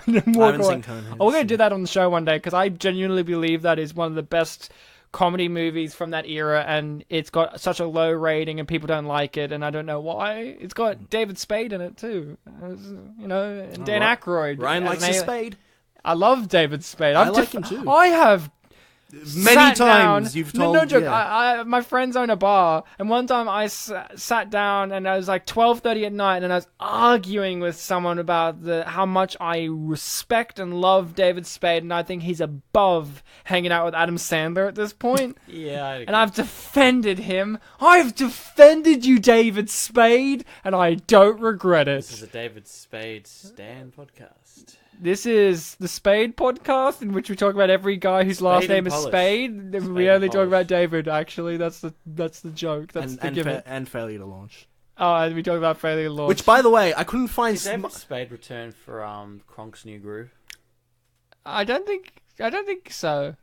And then walk I haven't away. seen Coneheads. Oh, we're going to do that on the show one day, because I genuinely believe that is one of the best comedy movies from that era, and it's got such a low rating and people don't like it, and I don't know why. It's got David Spade in it too, you know, and Dan Aykroyd. Ryan likes his Spade. I love David Spade. I like him too. I have Many sat times down, you've told. no joke. Yeah. My friends own a bar, and one time I sat down, and I was like 12:30 at night, and I was arguing with someone about how much I respect and love David Spade, and I think he's above hanging out with Adam Sandler at this point. Yeah, And I've defended him. I've defended you, David Spade, and I don't regret it. this is a David Spade Stan podcast. This is the Spade podcast, in which we talk about every guy whose last Spade name and is polish. Spade. Spade We and only talk polish. about David. Actually, that's the joke. That's the gimmick. And failure to launch. Oh, and we talk about failure launch. Which, by the way, I couldn't find. Did David Spade return for Kronk's New Groove? I don't think so.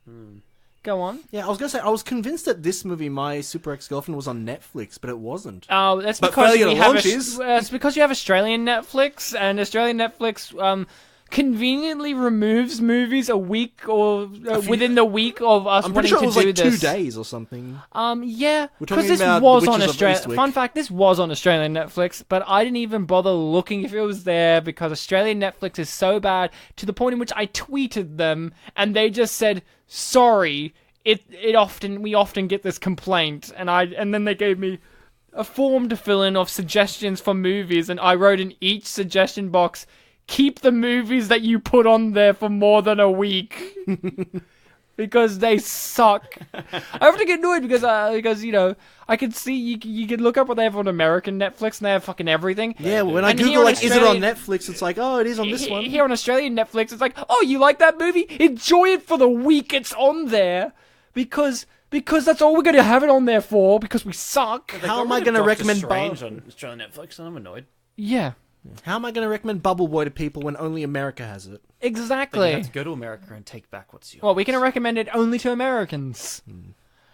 Go on. Yeah, I was gonna say I was convinced that this movie, My Super Ex-Girlfriend, was on Netflix, but it wasn't. Oh, that's But because failure we to have launch is. it's because you have Australian Netflix, and Australian Netflix conveniently removes movies a week or within the week of us I'm pretty wanting sure it to was do like this. 2 days or something. Yeah, We're because talking this about was The on Witches of Australia. Eastwick. Fun fact: this was on Australian Netflix, but I didn't even bother looking if it was there because Australian Netflix is so bad to the point in which I tweeted them and they just said sorry. We often get this complaint, and then they gave me a form to fill in of suggestions for movies, and I wrote in each suggestion box, keep the movies that you put on there for more than a week. Because they suck. I often get annoyed because you know, I can see you can look up what they have on American Netflix, and they have fucking everything. Yeah, when I And here Google, on like, is it on Australian- Netflix? It's like, oh, it is on this one. Here on Australian Netflix, it's like, oh, you like that movie? Enjoy it for the week it's on there, because that's all we're going to have it on there for, because we suck. How am I going to recommend Strange on Australian Netflix? And I'm annoyed. Yeah, How am I going to recommend Bubble Boy to people when only America has it? But you exactly. have to go to America and take back what's yours. Well, we can recommend it only to Americans.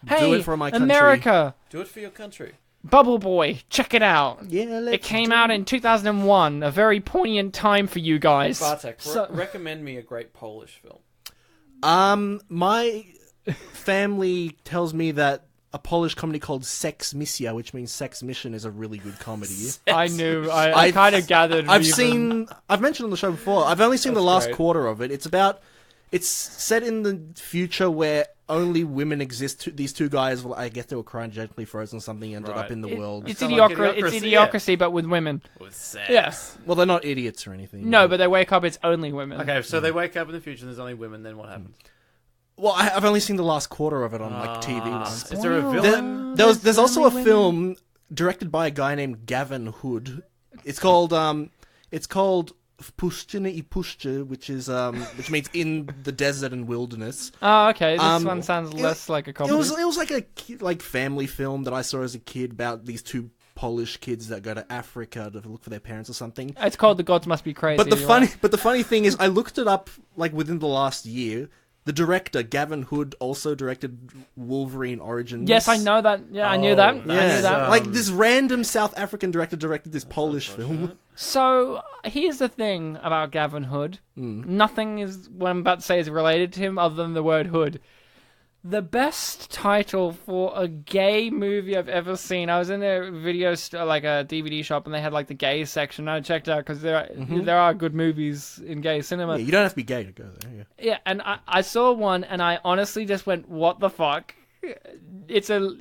Hey, Do it for my country. America, Do it for your country. Bubble Boy, check it out. Yeah, It came out in 2001, a very poignant time for you guys. Bartek, So- recommend me a great Polish film. My family tells me that a Polish comedy called Sex Misja, which means Sex Mission, is a really good comedy. I knew. I kind of gathered. I've even. mentioned on the show before, I've only seen the That's last great. quarter of it. It's set in the future where only women exist. These two guys, I guess they were cryogenically frozen or something, ended up Right. in the world. It's Kinda like idiocracy. It's Idiocracy, idiocracy, but with women. With sex. Yes. Well, they're not idiots or anything. No, but they wake up. It's only women. Okay, so they wake up in the future and there's only women, then what happens? Well, I've only seen the last quarter of it on like TV once. Is there a Spoiler. villain? There's also a only women. film directed by a guy named Gavin Hood. It's called Pushchina I Pushcha, which means in the desert and wilderness. Oh, okay. This Um, one sounds less like a It comedy. was like a family film that I saw as a kid about these two Polish kids that go to Africa to look for their parents or something. It's called The Gods Must Be Crazy. But the you're funny right. thing is, I looked it up like within the last year. The director Gavin Hood also directed Wolverine Origins. Yes, I know that. Yeah, I knew Oh, that. I Yeah, knew that. like this random South African director directed this Polish film. So here's the thing about Gavin Hood. Nothing is what I'm about to say is related to him other than the word hood. The best title for a gay movie I've ever seen. I was in a video like a DVD shop, and they had like the gay section. I checked out because there are good movies in gay cinema. Yeah, you don't have to be gay to go there. Yeah. Yeah, and I saw one, and I honestly just went, "What the fuck?" It's a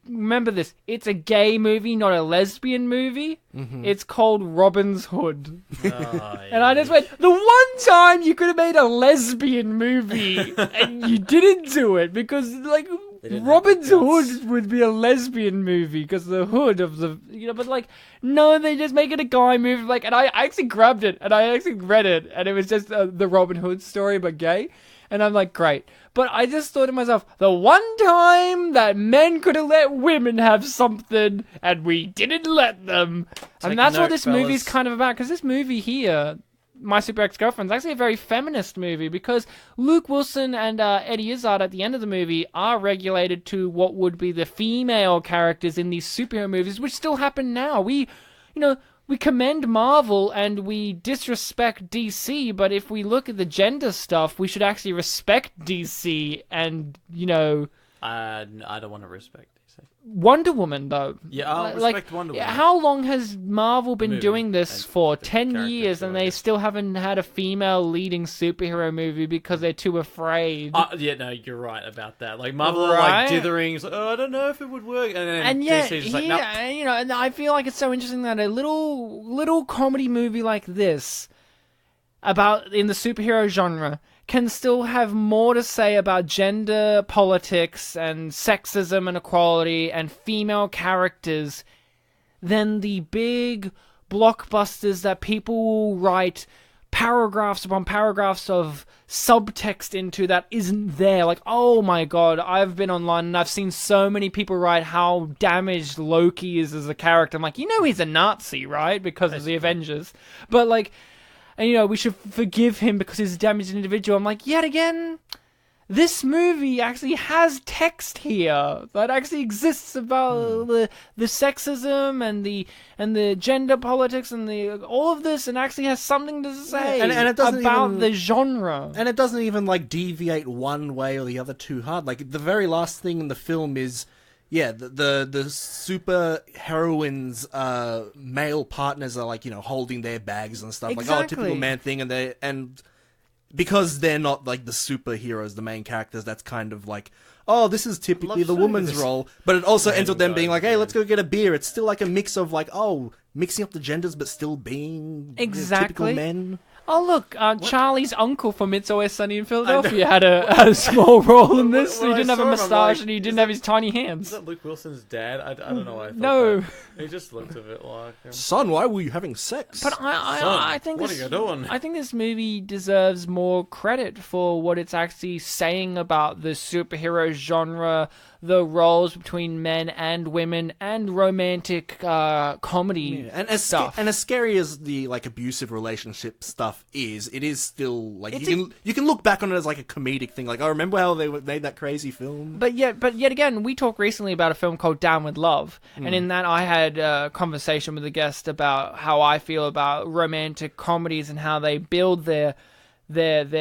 remember this. It's a gay movie, not a lesbian movie. It's called Robin's Hood, and I just went, "The one time you could have made a lesbian movie, and you didn't do it because like." didn't Robin's have the guts. Hood would be a lesbian movie because the hood of the but like no, they just make it a guy movie like, and I actually grabbed it and I actually read it and it was just the Robin Hood story but gay, and I'm like great, but I just thought to myself, the one time that men could have let women have something and we didn't let them, Take and that's note, what this fellas. movie's kind of about, because this movie here, My Super Ex-Girlfriend, is actually a very feminist movie because Luke Wilson and Eddie Izzard at the end of the movie are regulated to what would be the female characters in these superhero movies, which still happen now. We commend Marvel and we disrespect DC, but if we look at the gender stuff, we should actually respect DC and, I don't want to respect DC. Wonder Woman, though. Yeah, I'll respect Wonder Woman. How long has Marvel been Movie doing this and for? the 10 character years, too, and I they guess. still haven't had a female leading superhero movie because they're too afraid. Yeah, no, you're right about that. Like Marvel are Right? like dithering, it's like, I don't know if it would work, and then And yet, DC's just like, nope. and I feel like it's so interesting that a little comedy movie like this, about in the superhero genre, can still have more to say about gender politics and sexism and equality and female characters than the big blockbusters that people will write paragraphs upon paragraphs of subtext into that isn't there. Like, oh my god, I've been online and I've seen so many people write how damaged Loki is as a character. I'm like, he's a Nazi, right? Because of the Avengers. But like, and we should forgive him because he's a damaged individual. I'm like, yet again, this movie actually has text here that actually exists about the sexism and the gender politics and all of this, and actually has something to say and it doesn't about even- the genre. And it doesn't even like deviate one way or the other too hard. Like the very last thing in the film is, the super heroines' male partners are like holding their bags and stuff, like Exactly. typical man thing, and because they're not like the superheroes, the main characters, that's kind of like, oh, this is typically Love the seeing woman's this role, but it also ends random with them guy, being like, hey, yeah. let's go get a beer. It's still like a mix of like, oh, mixing up the genders but still being Exactly. typical men. Oh look, Charlie's uncle from It's Always Sunny in Philadelphia had a small role in this. When He I didn't have a saw him, I'm moustache like, and he is didn't that- have his tiny Is hands. that Luke Wilson's dad? I don't know why I thought No. that. He just looked a bit like him. Son, why were you having sex? But I Son, think what this, are you doing? I think this movie deserves more credit for what it's actually saying about the superhero genre, the roles between men and women, and romantic comedy And as stuff. and as scary as the like abusive relationship stuff is, it is still like It's you can look back on it as like a comedic thing. Like, I remember how they made that crazy film. But yet again, we talked recently about a film called Down with Love, and in that I had a conversation with a guest about how I feel about romantic comedies and how they build their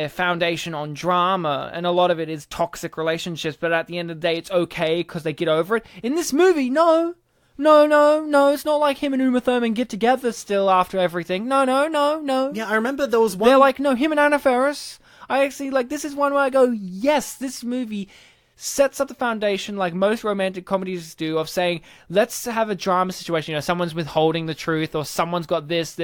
foundation on drama, and a lot of it is toxic relationships, but at the end of the day it's okay because they get over it. In this movie, no, it's not like him and Uma Thurman get together still after everything. No. Yeah, I remember there was one. They're like, no, him and Anna Faris. I actually, like, this is one where I go, yes, this movie sets up the foundation like most romantic comedies do of saying, let's have a drama situation, someone's withholding the truth or someone's got this,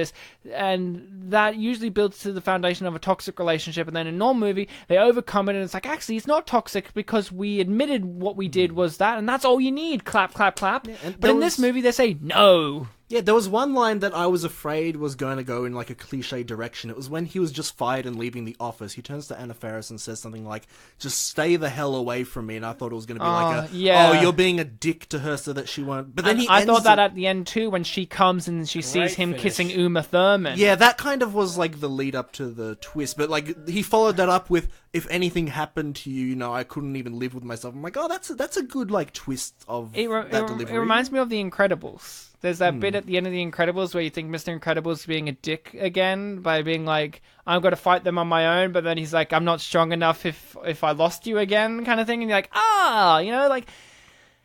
and that usually builds to the foundation of a toxic relationship, and then in a normal movie, they overcome it and it's like, actually, it's not toxic because we admitted what we did was that, and that's all you need, clap, clap, clap. and But there in this was- movie, they say, no. Yeah, there was one line that I was afraid was going to go in like a cliche direction. It was when he was just fired and leaving the office. He turns to Anna Faris and says something like, just stay the hell away from me. And I thought it was going to be like yeah. oh, you're being a dick to her so that she won't. But then And he I ends thought that it- at the end too, when she comes and she sees Great him finish. kissing Uma Thurman. Yeah, that kind of was like the lead up to the twist. But like he followed that up with, if anything happened to you, I couldn't even live with myself. I'm like, oh, that's a good like twist of that delivery. It reminds me of The Incredibles. There's that bit at the end of The Incredibles where you think Mr. Incredible's being a dick again by being like, I've got to fight them on my own, but then he's like, I'm not strong enough if I lost you again, kind of thing. And you're like, like,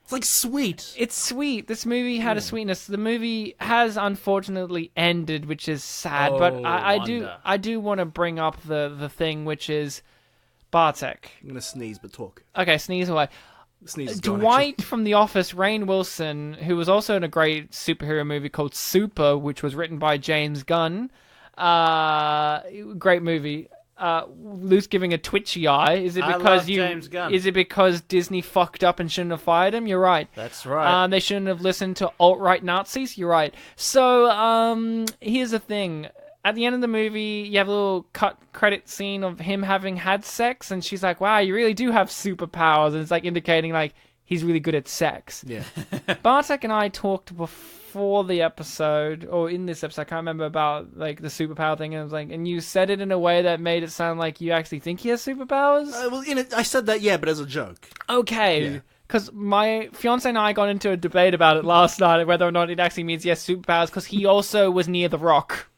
It's like sweet. it's sweet. This movie had a sweetness. The movie has unfortunately ended, which is sad. Oh, but wonder. I do want to bring up the thing, which is Bartek. I'm gonna sneeze, but talk. Okay, sneeze away. Sneeze is gone, Dwight from The Office, Rainn Wilson, who was also in a great superhero movie called Super, which was written by James Gunn. Great movie. Luke's giving a twitchy eye. Is it I because love James Gunn. Is it because Disney fucked up and shouldn't have fired him? You're right. That's right. They shouldn't have listened to alt-right Nazis. You're right. So, here's the thing. At the end of the movie, you have a little cut credit scene of him having had sex, and she's like, wow, you really do have superpowers. And it's like indicating, like, he's really good at sex. Yeah. Bartek and I talked before the episode, or in this episode, I can't remember, about, like, the superpower thing, and I was like, and you said it in a way that made it sound like you actually think he has superpowers? Well, I said that, yeah, but as a joke. Okay. Yeah. Because my fiance and I got into a debate about it last night, whether or not it actually means he has superpowers, because he also was near the rock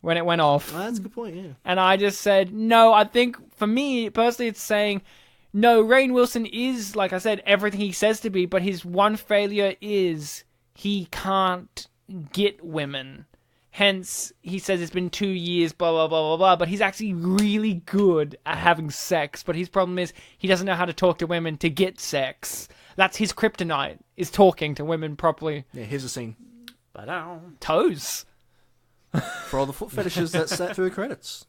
when it went off. That's a good point, yeah. And I just said, no, I think for me, personally, it's saying, No, Rainn Wilson is, like I said, everything he says to be, but his one failure is he can't get women. Hence, he says it's been 2 years, blah, blah, blah, blah, blah, but he's actually really good at having sex. But his problem is he doesn't know how to talk to women to get sex. That's his kryptonite, is talking to women properly. Yeah, here's a scene. Toes. For all the foot fetishes that sat through the credits.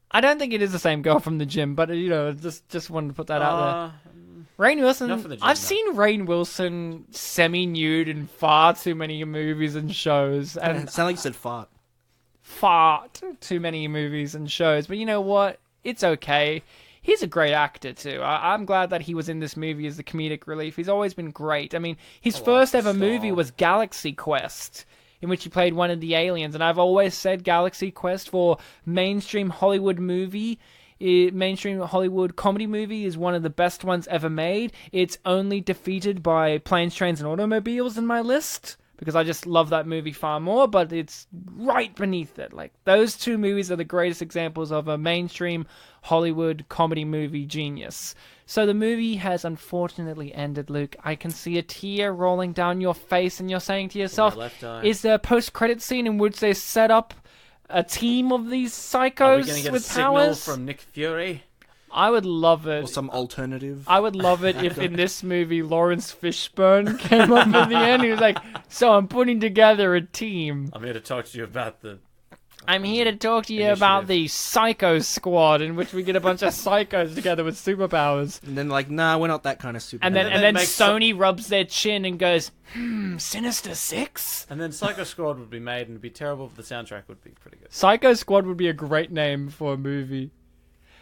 I don't think it is the same girl from the gym, but, just wanted to put that out there. Rainn Wilson, Not for the gym, I've no. seen Rainn Wilson semi-nude in far too many movies and shows, and It sounded like you said fart. far too many movies and shows. But you know what? It's okay. He's a great actor too. I'm glad that he was in this movie as the comedic relief. He's always been great. I mean, his first ever movie was Galaxy Quest, in which he played one of the aliens. And I've always said Galaxy Quest for mainstream Hollywood comedy movie is one of the best ones ever made. It's only defeated by Planes, Trains, and Automobiles in my list, because I just love that movie far more, but it's right beneath it. Like, those two movies are the greatest examples of a mainstream Hollywood comedy movie genius. So the movie has unfortunately ended, Luke. I can see a tear rolling down your face, and you're saying to yourself, left eye. is there a post-credit scene in which they set up a team of these Are we psychos going to get a with signal powers? from Nick Fury? I would love it. Or some alternative. I would love it if in this movie Lawrence Fishburne came up at the end. He was like, "So I'm putting together a team. I'm here to talk to you about the... I'm here to talk to you about the Psycho Squad, in which we get a bunch of psychos together with superpowers." And then nah, we're not that kind of super. And then then makes Sony rubs their chin and goes, Sinister Six? And then Psycho Squad would be made and it'd be terrible, but the soundtrack would be pretty good. Psycho Squad would be a great name for a movie.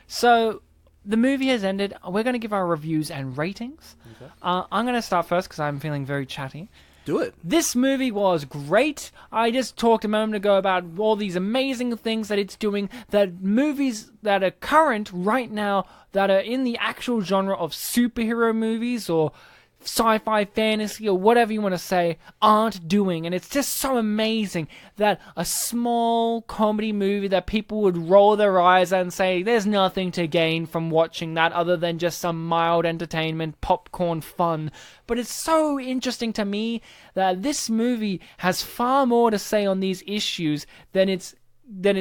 So, the movie has ended. We're going to give our reviews and ratings. Okay. I'm going to start first because I'm feeling very chatty. Do it. This movie was great. I just talked a moment ago about all these amazing things that it's doing, that movies that are current right now, that are in the actual genre of superhero movies or sci-fi fantasy or whatever you want to say, aren't doing. And it's just so amazing that a small comedy movie that people would roll their eyes at and say there's nothing to gain from watching that other than just some mild entertainment, popcorn fun. But it's so interesting to me that this movie has far more to say on these issues than its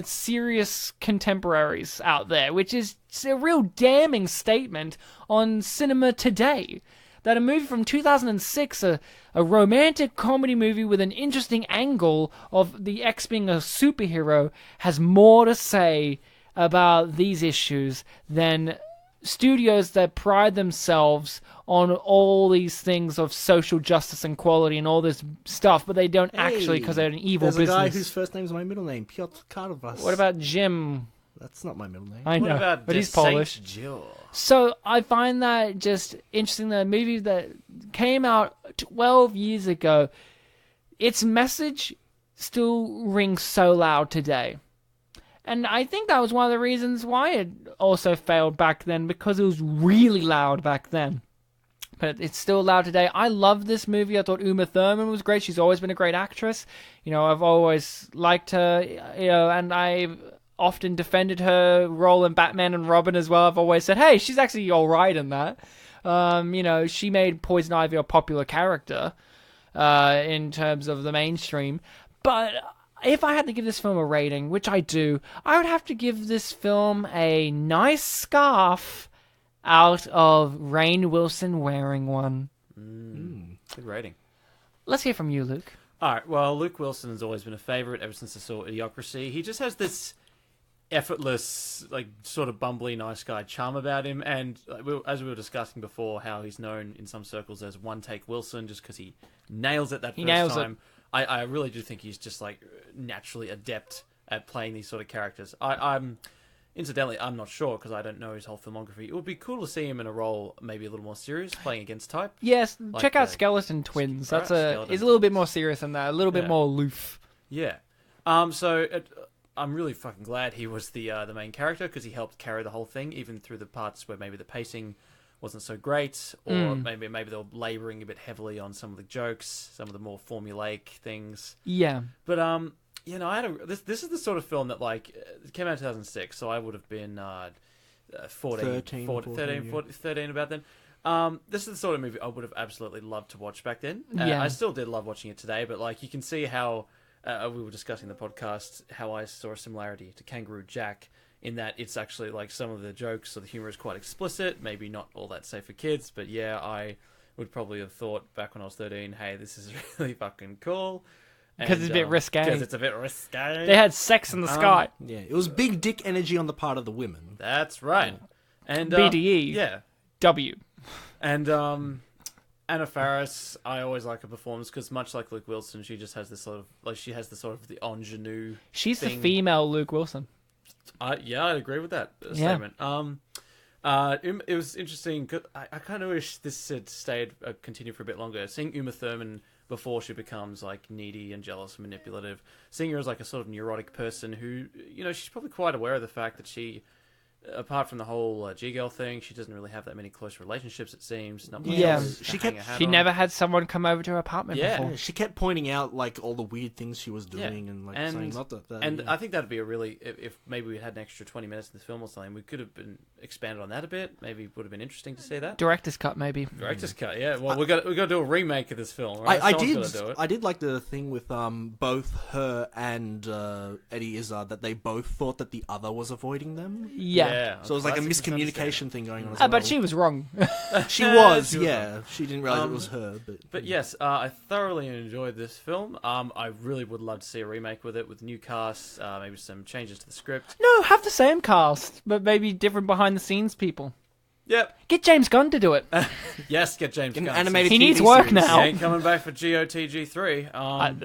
serious contemporaries out there, which is a real damning statement on cinema today. That a movie from 2006, a romantic comedy movie with an interesting angle of the X being a superhero, has more to say about these issues than studios that pride themselves on all these things of social justice and equality and all this stuff, but they don't actually, because they're an evil There's business. a guy whose first name's my middle name, Piotr Karvas. What about Jim? That's not my middle name. I know, What about but he's Saint Polish. Jill? So I find that just interesting. The movie that came out 12 years ago, its message still rings so loud today. And I think that was one of the reasons why it also failed back then, because it was really loud back then. But it's still loud today. I love this movie. I thought Uma Thurman was great. She's always been a great actress. I've always liked her, and I've often defended her role in Batman and Robin as well. I've always said, hey, she's actually all right in that. She made Poison Ivy a popular character in terms of the mainstream. But if I had to give this film a rating, which I do, I would have to give this film a nice scarf out of Rainn Wilson wearing one. Good rating. Let's hear from you, Luke. All right, well, Luke Wilson has always been a favourite ever since I saw Idiocracy. He just has this effortless, sort of bumbly, nice guy charm about him. And as we were discussing before, how he's known in some circles as One Take Wilson, just because he nails it that first time. I really do think he's just naturally adept at playing these sort of characters. Incidentally, I'm not sure because I don't know his whole filmography. It would be cool to see him in a role maybe a little more serious, playing against type. Yes, check out the Skeleton Twins. Right, He's Skeleton. a little bit more serious than that, a little bit more aloof. Yeah. I'm really fucking glad he was the main character because he helped carry the whole thing, even through the parts where maybe the pacing wasn't so great, or maybe they were labouring a bit heavily on some of the jokes, some of the more formulaic things. Yeah. But I had this is the sort of film that it came out in 2006, so I would have been 13, 14, 13, yeah. 14, 13 about then. This is the sort of movie I would have absolutely loved to watch back then. Yeah. I still did love watching it today, but like you can see how we were discussing in the podcast how I saw a similarity to Kangaroo Jack in that it's actually like some of the jokes or the humor is quite explicit, maybe not all that safe for kids, but yeah, I would probably have thought back when I was 13, hey, this is really fucking cool. Because it's a bit risque. Because it's a bit risque. They had sex in the sky. Yeah, it was big dick energy on the part of the women. That's right. And BDE. Yeah. W. And Anna Faris, I always like her performance because much like Luke Wilson, she just has this sort of the ingenue. She's thing. the female Luke Wilson. Yeah, I agree with that statement. It was interesting. 'Cause I kind of wish this had continued for a bit longer. Seeing Uma Thurman before she becomes like needy and jealous and manipulative, seeing her as like a sort of neurotic person who, she's probably quite aware of the fact that she, apart from the whole G-girl thing, she doesn't really have that many close relationships, it seems. Not much Yeah. else to She hang kept- her hat She on. never had someone come over to her apartment Yeah. before. Yeah, she kept pointing out like all the weird things she was Yeah. doing and like And- saying not that. And yeah. I think that'd be a really, if maybe we had an extra 20 minutes in the film or something, we could have been expanded on that a bit. Maybe it would have been interesting to see that. Director's cut, maybe. Director's cut, yeah. Well, we got to do a remake of this film. Right? I Someone's gotta do it. I did like the thing with both her and Eddie Izzard that they both thought that the other was avoiding them. Yeah. So it was like a classic miscommunication thing going on. As well. But she was wrong. She was, She was yeah. She didn't realize it was her, But yes, I thoroughly enjoyed this film. I really would love to see a remake with it, with new casts, maybe some changes to the script. No, have the same cast, but maybe different behind the scenes people. Yep. Get James Gunn to do it. Yes, get James An Gunn. animated He TV needs work series. now. He ain't coming back for GOTG 3.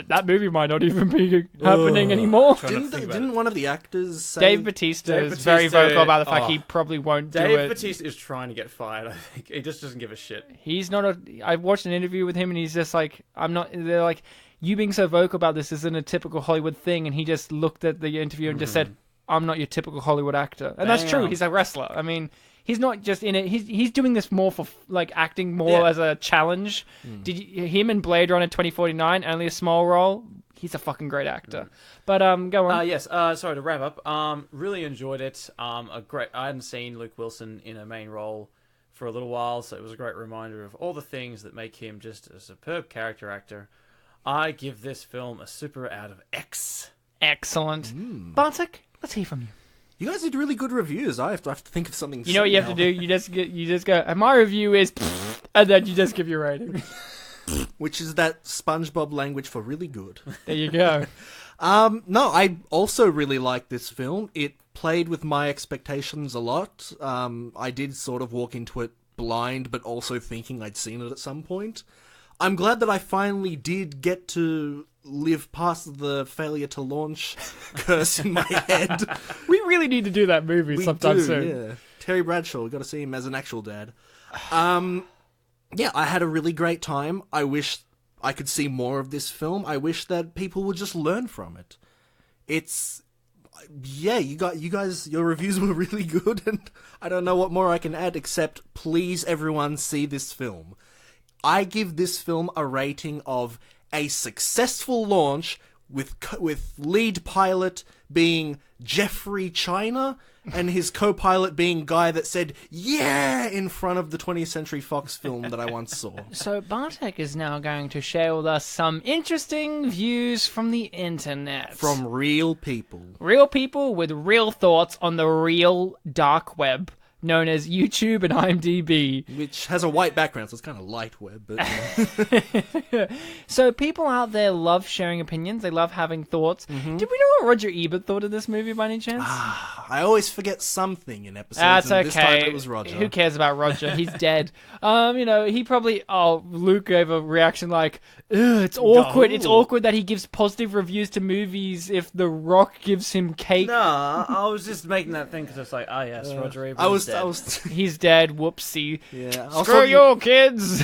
That movie might not even be happening anymore. Didn't one of the actors say... Dave Bautista Dave is very Bautista- vocal about the fact oh. he probably won't do Dave it. Bautista is trying to get fired, I think. He just doesn't give a shit. He's not a. I watched an interview with him, and he's just like, "I'm not." They're like, "You being so vocal about this isn't a typical Hollywood thing," and he just looked at the interview and just said, "I'm not your typical Hollywood actor," and that's true. Damn. He's a wrestler. I mean, he's not just in it. He's doing this more for like acting more Yeah. as a challenge. Did you, him in Blade Runner 2049 only a small role? He's a fucking great actor. But go on. Yes, sorry to wrap up. Really enjoyed it. I hadn't seen Luke Wilson in a main role for a little while, so it was a great reminder of all the things that make him just a superb character actor. I give this film a super out of X. Excellent. Bartek, let's hear from you. You guys did really good reviews. I have to think of something. You know what you have to do? You just go, and my review is, and then you just give your rating. Which is that SpongeBob language for really good. There you go. No, I also really like this film. It played with my expectations a lot. I did sort of walk into it blind, but also thinking I'd seen it at some point. I'm glad that I finally did get to live past the failure to launch curse in my head. We really need to do that movie We sometime do, soon. yeah. Terry Bradshaw, we got to see him as an actual dad. Yeah, I had a really great time. I wish I could see more of this film. I wish that people would just learn from it. It's... Yeah, you guys, your reviews were really good, and I don't know what more I can add, except please everyone see this film. I give this film a rating of a successful launch with lead pilot being Jeffrey China and his co-pilot being guy that said "yeah" in front of the 20th Century Fox film that I once saw. So Bartek is now going to share with us some interesting views from the internet. From real people. real people with real thoughts on the real dark web, known as YouTube and IMDb. Which has a white background, so it's kind of light web, but... So people out there love sharing opinions. They love having thoughts. Did we know what Roger Ebert thought of this movie by any chance? I always forget something in episodes, That's and this time okay. it was Roger. Who cares about Roger? He's dead. He probably... Oh, Luke gave a reaction like, "Ugh, it's awkward. It's Oh. awkward that he gives positive reviews to movies if The Rock gives him cake." No, I was just making that thing because it's like, oh yes, Roger Ebert is dead. I was... He's dead. Whoopsie. Yeah, I was Screw talking- you, kids.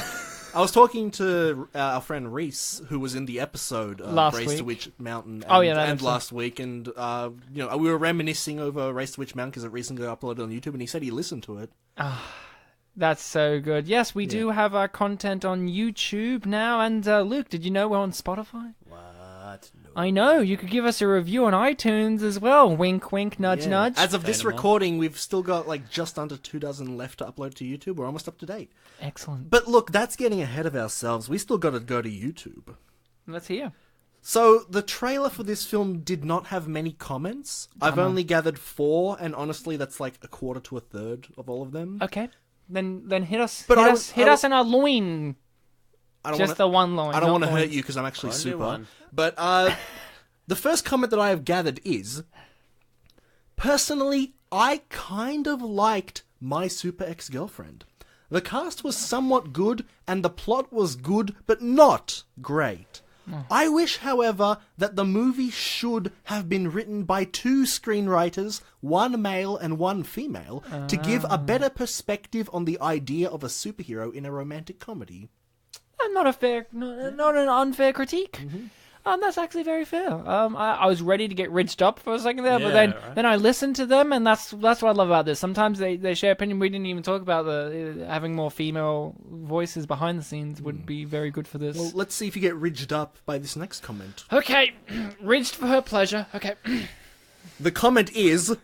I was talking to our friend Reese, who was in the episode Last Race to week. Witch Mountain and, Oh, yeah, that and episode. last week, and we were reminiscing over Race to Witch Mountain because it recently got uploaded on YouTube, and he said he listened to it. That's so good. Yes, we do have our content on YouTube now. And Luke, did you know we're on Spotify? What? No. I know. You could give us a review on iTunes as well. Wink, wink, nudge, nudge. As of this Sustainable. recording, we've still got like just under 24 left to upload to YouTube. We're almost up to date. Excellent. But look, that's getting ahead of ourselves. We still got to go to YouTube. Let's hear. So, the trailer for this film did not have many comments. I've only gathered 4, and honestly, that's like a quarter to a third of all of them. Okay. Then hit us. But Hit us in our loin. I don't Just wanna, the one line. I don't not want to hurt loins. you because I'm actually Only super. one. But the first comment that I have gathered is, personally, I kind of liked My Super Ex-Girlfriend. The cast was somewhat good, and the plot was good, but not great. I wish, however, that the movie should have been written by 2 screenwriters, one male and one female, to give a better perspective on the idea of a superhero in a romantic comedy. Not an unfair critique. That's actually very fair. I was ready to get ridged up for a second there, but then I listened to them, and that's what I love about this. Sometimes they share opinion. We didn't even talk about the having more female voices behind the scenes would be very good for this. Well, let's see if you get ridged up by this next comment. Okay, ridged for her pleasure. Okay. The comment is,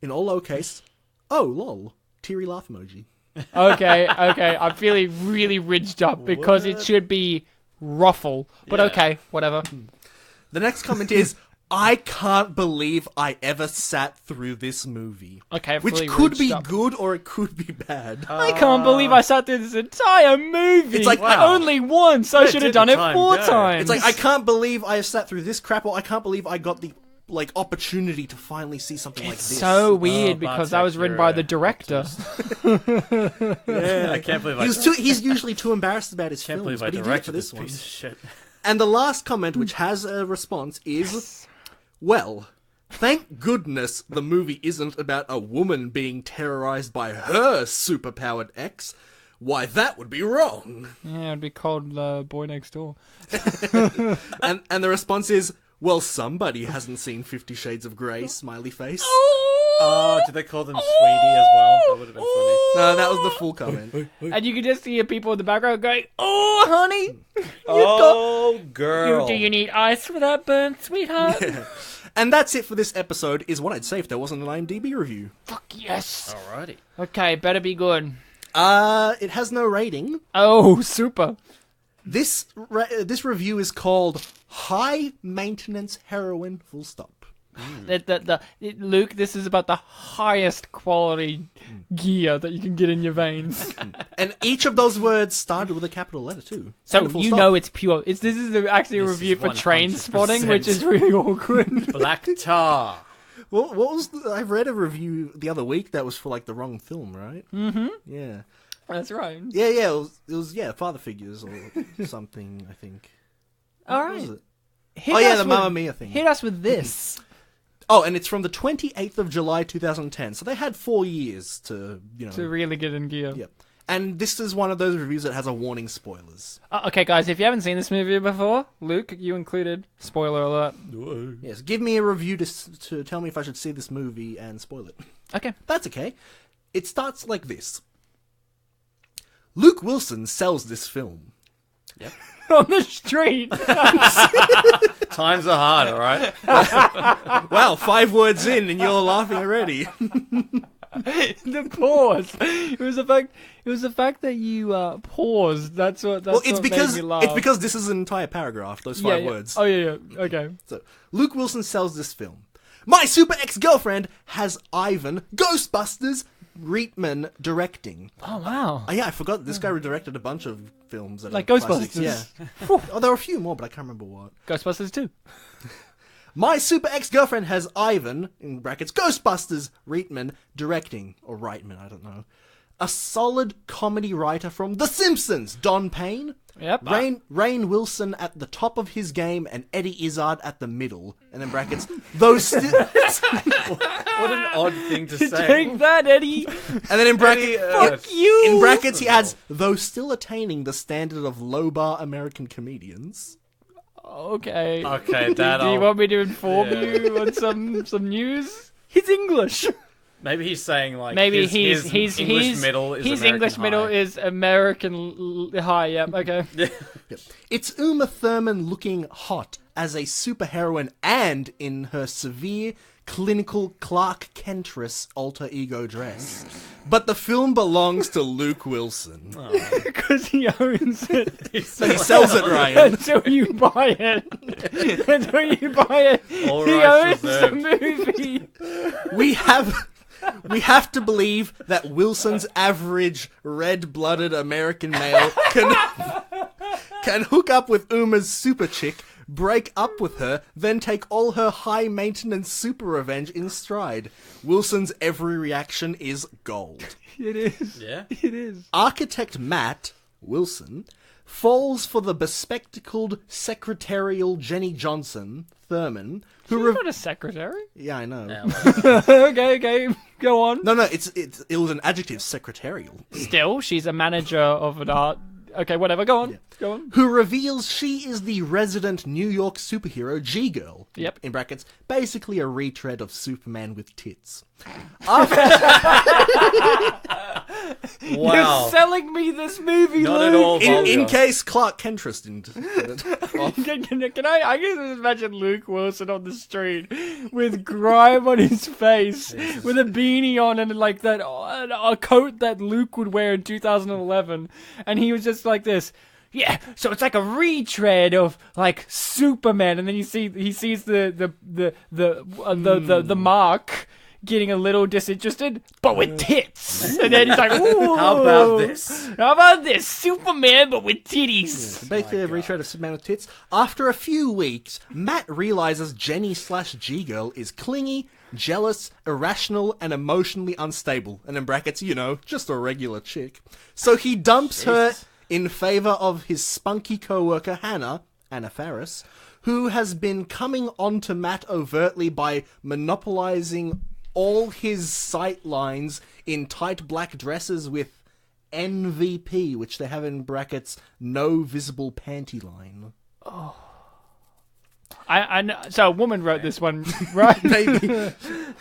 in all lowercase, oh lol, teary laugh emoji. Okay. I'm feeling really ridged up because it should be ruffle. But Yeah. okay, whatever. The next comment is, I can't believe I ever sat through this movie. Okay, Which fully could ridged be up. good or it could be bad. I can't believe I sat through this entire movie. It's like, wow. only once. I Where should have did done the it time 4 go? times. It's like, I can't believe I sat through this crap, or I can't believe I got the opportunity to finally see something like this. so weird Oh, because Bartek, that was written you're by a the director. I can't believe He's usually too embarrassed about his can't films, believe I but he did it directed for this this one. piece of shit. And the last comment, which has a response, is, well, thank goodness the movie isn't about a woman being terrorized by her superpowered ex. Why, that would be wrong. Yeah, it'd be called Boy Next Door. And the response is, well, somebody hasn't seen 50 Shades of Grey, smiley face. Oh, did they call them Sweetie as well? That would have been funny. No, that was the full comment. And you can just hear people in the background going, "Oh, honey, Oh, girl. do you need ice for that burn, sweetheart?" And that's it for this episode, is what I'd say if there wasn't an IMDb review. Fuck yes. Alrighty. Okay, better be good. It has no rating. Oh, super. This review is called High Maintenance Heroin, full stop. Luke, this is about the highest quality gear that you can get in your veins. And each of those words started with a capital letter, too. So And a full you stop. know it's pure. This is actually a This review is for Train 100%. Spotting, which is really awkward. Black Tar. What was I read a review the other week that was for, like, the wrong film, right? Mm-hmm. Yeah. That's right. Yeah, it was Father Figures or something, I think. All What was right. it? Hit Oh, yeah, us the with- Mamma Mia thing. Hit us with this. Oh, and it's from the 28th of July, 2010. So they had 4 years to, To really get in gear. Yep. And this is one of those reviews that has a warning spoilers. Okay, guys, if you haven't seen this movie before, Luke, you included. Spoiler alert. Yes, give me a review to tell me if I should see this movie and spoil it. Okay. That's okay. It starts like this. Luke Wilson sells this film. On the street. Times are hard, alright? Wow, 5 words in and you're laughing already. The pause. It was the fact that you paused. That's what Well, it's what because made me laugh. it's because this is an entire paragraph, those 5 yeah. words. Oh yeah. Okay. So, Luke Wilson sells this film. My super ex-girlfriend has Ivan Ghostbusters Reitman directing. Oh wow. Oh yeah, I forgot this guy directed a bunch of films that Like are classics. Ghostbusters. Yeah. Oh, there were a few more, but I can't remember what. Ghostbusters 2. My super ex-girlfriend has Ivan, in brackets, Ghostbusters Reitman directing, or Reitman, I don't know. A solid comedy writer from The Simpsons, Don Payne. Yep. Rainn Wilson at the top of his game and Eddie Izzard at the middle. And then brackets, those still... What an odd thing to say. Take that, Eddie. And then in brackets, Fuck you. in brackets he adds, though still attaining the standard of low-bar American comedians. Okay. Okay, that Do you I'll... want me to inform Yeah. you on some news? He's English. Maybe he's saying like Maybe his English middle is his American English middle high. is American high. Yep. Okay. It's Uma Thurman looking hot as a superheroine and in her severe clinical Clark Kentress alter ego dress. But the film belongs to Luke Wilson. Because he owns it. He sells it, Ryan. Until you buy it. Until you buy it. All He rights owns the reserved. movie. We have to believe that Wilson's average red-blooded American male can hook up with Uma's super chick, break up with her, then take all her high-maintenance super revenge in stride. Wilson's every reaction is gold. It is. Yeah. It is. Architect Matt Wilson falls for the bespectacled secretarial Jenny Johnson Thurman, who She's not a secretary. yeah, I know. Yeah, Okay, go on. No, it was an adjective, secretarial. Still, she's a manager of an art. Okay, whatever. Go on. Go on. Who reveals she is the resident New York superhero G-Girl. Yep. In brackets, basically a retread of Superman with tits. Wow. You're selling me this movie, Not Luke. at all. In vulgar. case Clark Kentress didn't. Can I can just imagine Luke Wilson on the street with grime on his face, with a beanie on and like that a coat that Luke would wear in 2011, and he was just like this. Yeah, so it's like a retread of like Superman, and then he sees the Mark getting a little disinterested, but with tits, and then he's like, "Ooh, How about this? How about this Superman, but with titties?" Basically a retread of Superman with tits. After a few weeks, Matt realizes Jenny/G-Girl is clingy, jealous, irrational, and emotionally unstable. And in brackets, just a regular chick. So he dumps her in favor of his spunky co-worker Anna Faris, who has been coming on to Matt overtly by monopolizing all his sight lines in tight black dresses with NVP, which they have in brackets, no visible panty line. I know. So a woman wrote this one, right? Maybe.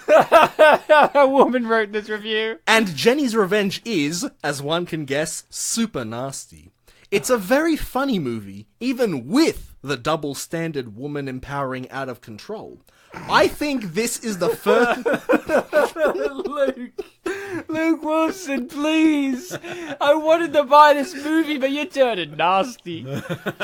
A woman wrote this review. And Jenny's revenge is, as one can guess, super nasty. It's a very funny movie, even with the double standard woman empowering out of control. I think this is the first... Luke Wilson, please. I wanted to buy this movie, but you turned it nasty.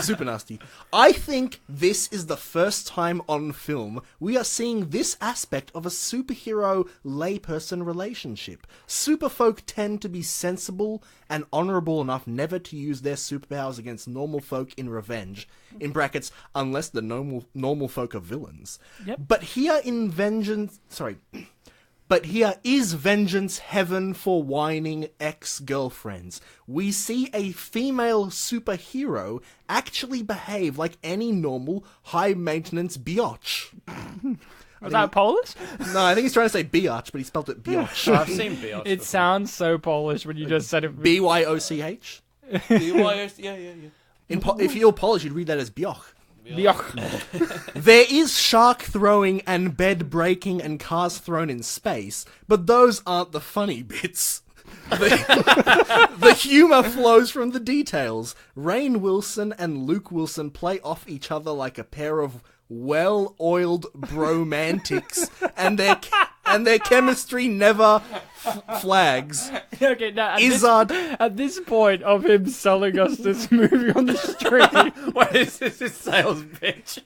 Super nasty. I think this is the first time on film we are seeing this aspect of a superhero layperson relationship. Superfolk tend to be sensible and honorable enough never to use their superpowers against normal folk in revenge. In brackets, unless the normal folk are villains. Yep. But here is vengeance heaven for whining ex-girlfriends. We see a female superhero actually behave like any normal, high-maintenance biatch. Was that Polish? No, I think he's trying to say biatch, but he spelled it biatch. I've seen Biatch. It sounds so Polish when you just said it. B-Y-O-C-H? Yeah. If you're Polish, you'd read that as bioch. Yuck. There is shark throwing and bed breaking and cars thrown in space, but those aren't the funny bits. The humor flows from the details. Rainn Wilson and Luke Wilson play off each other like a pair of well-oiled bromantics, and their chemistry never flags. Okay, now Izzard, at this point of him selling us this movie on the street, What is this? His sales pitch?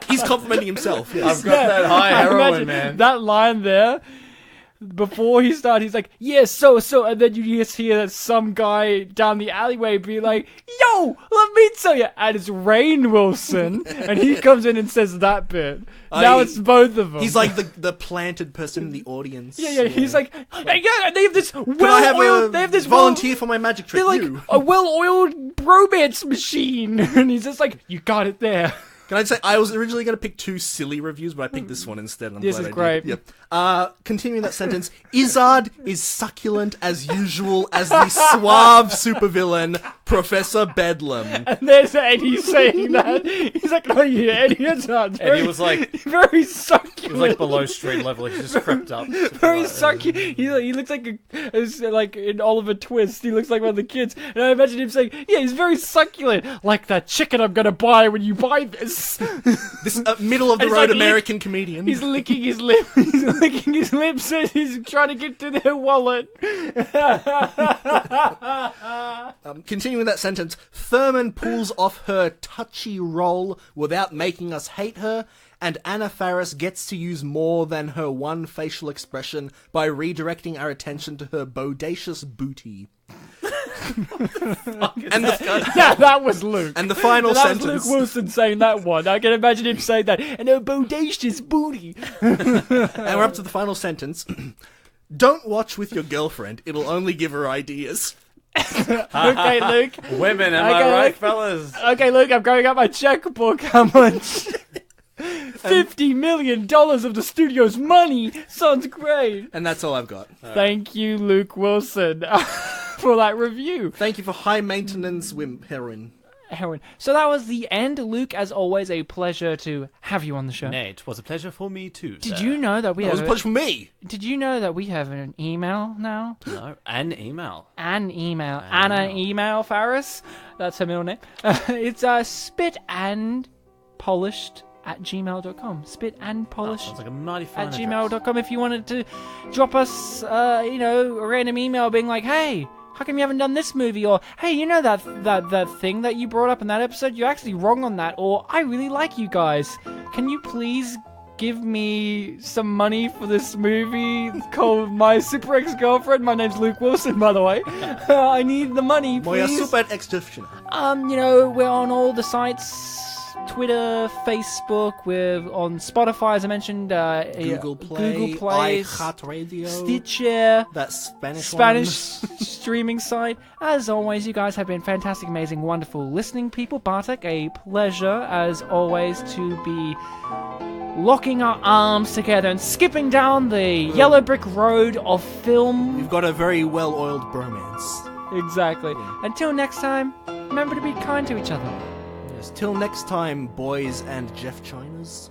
he's complimenting himself. Yes. I've got that high I heroin, imagine man. that line there. Before he started, he's like, yes, so, and then you just hear some guy down the alleyway be like, yo, let me tell you, and it's Rainn Wilson, and he comes in and says that bit. Now it's both of them. He's like the planted person in the audience. yeah, he's like, hey, yeah, they have this Can I have well-oiled, a they have this volunteer for my magic trick? they're like You. a well-oiled bromance machine, and he's just like, you got it there. Can I say, I was originally going to pick two silly reviews, but I picked this one instead. I'm This glad is I did. great. Yep. Continuing that sentence, Izzard is succulent as usual as the suave supervillain, Professor Bedlam. And there's Eddie saying that. He's like, oh yeah, Eddie Izzard's And he was like, very succulent. he was like below street level. He just crept up. Very succulent. He looks like in Oliver Twist. He looks like one of the kids. And I imagine him saying, yeah, he's very succulent. Like that chicken I'm going to buy when you buy this. This middle of the And it's road like American comedian. He's licking his lip. He's licking his lips as he's trying to get to their wallet. Continuing that sentence, Thurman pulls off her touchy role without making us hate her, and Anna Faris gets to use more than her one facial expression by redirecting our attention to her bodacious booty. And Yeah, that was Luke. and the final That sentence. was Luke Wilson saying that one. I can imagine him saying that. And her bodacious booty. And we're up to the final sentence. Don't watch with your girlfriend. It'll only give her ideas. Okay, Luke. Women, am Okay, I right, Luke. fellas? Okay, Luke, I'm going up my checkbook. How much? $50 million of the studio's money. Sounds great. And that's all I've got. Thank you, Luke Wilson, for that review. Thank you for high maintenance heroin. So that was the end, Luke. As always, a pleasure to have you on the show. Nay, it was a pleasure for me too. Did sir. you know that we That was have? a push for me. Did you know that we have an email now? No, an email. An email. Anna email Faris. That's her middle name. It's spitandpolished@gmail.com. Spitandpolished. Sounds like a mighty At fine address. gmail.com if you wanted to drop us, a random email being like, hey, how come you haven't done this movie? Or, hey, you know that thing that you brought up in that episode? You're actually wrong on that. Or, I really like you guys. Can you please give me some money for this movie called My Super Ex-Girlfriend? My name's Luke Wilson, by the way. I need the money, Moja please. super ex-Definition. We're on all the sites. Twitter, Facebook, we're on Spotify, as I mentioned, Google Play, iHeartRadio, Stitcher, that Spanish streaming site. As always, you guys have been fantastic, amazing, wonderful listening people. Bartek, a pleasure, as always, to be locking our arms together and skipping down the yellow brick road of film. We've got a very well-oiled bromance. Exactly. Until next time, remember to be kind to each other. Yes, till next time, boys and Jeff Chinas.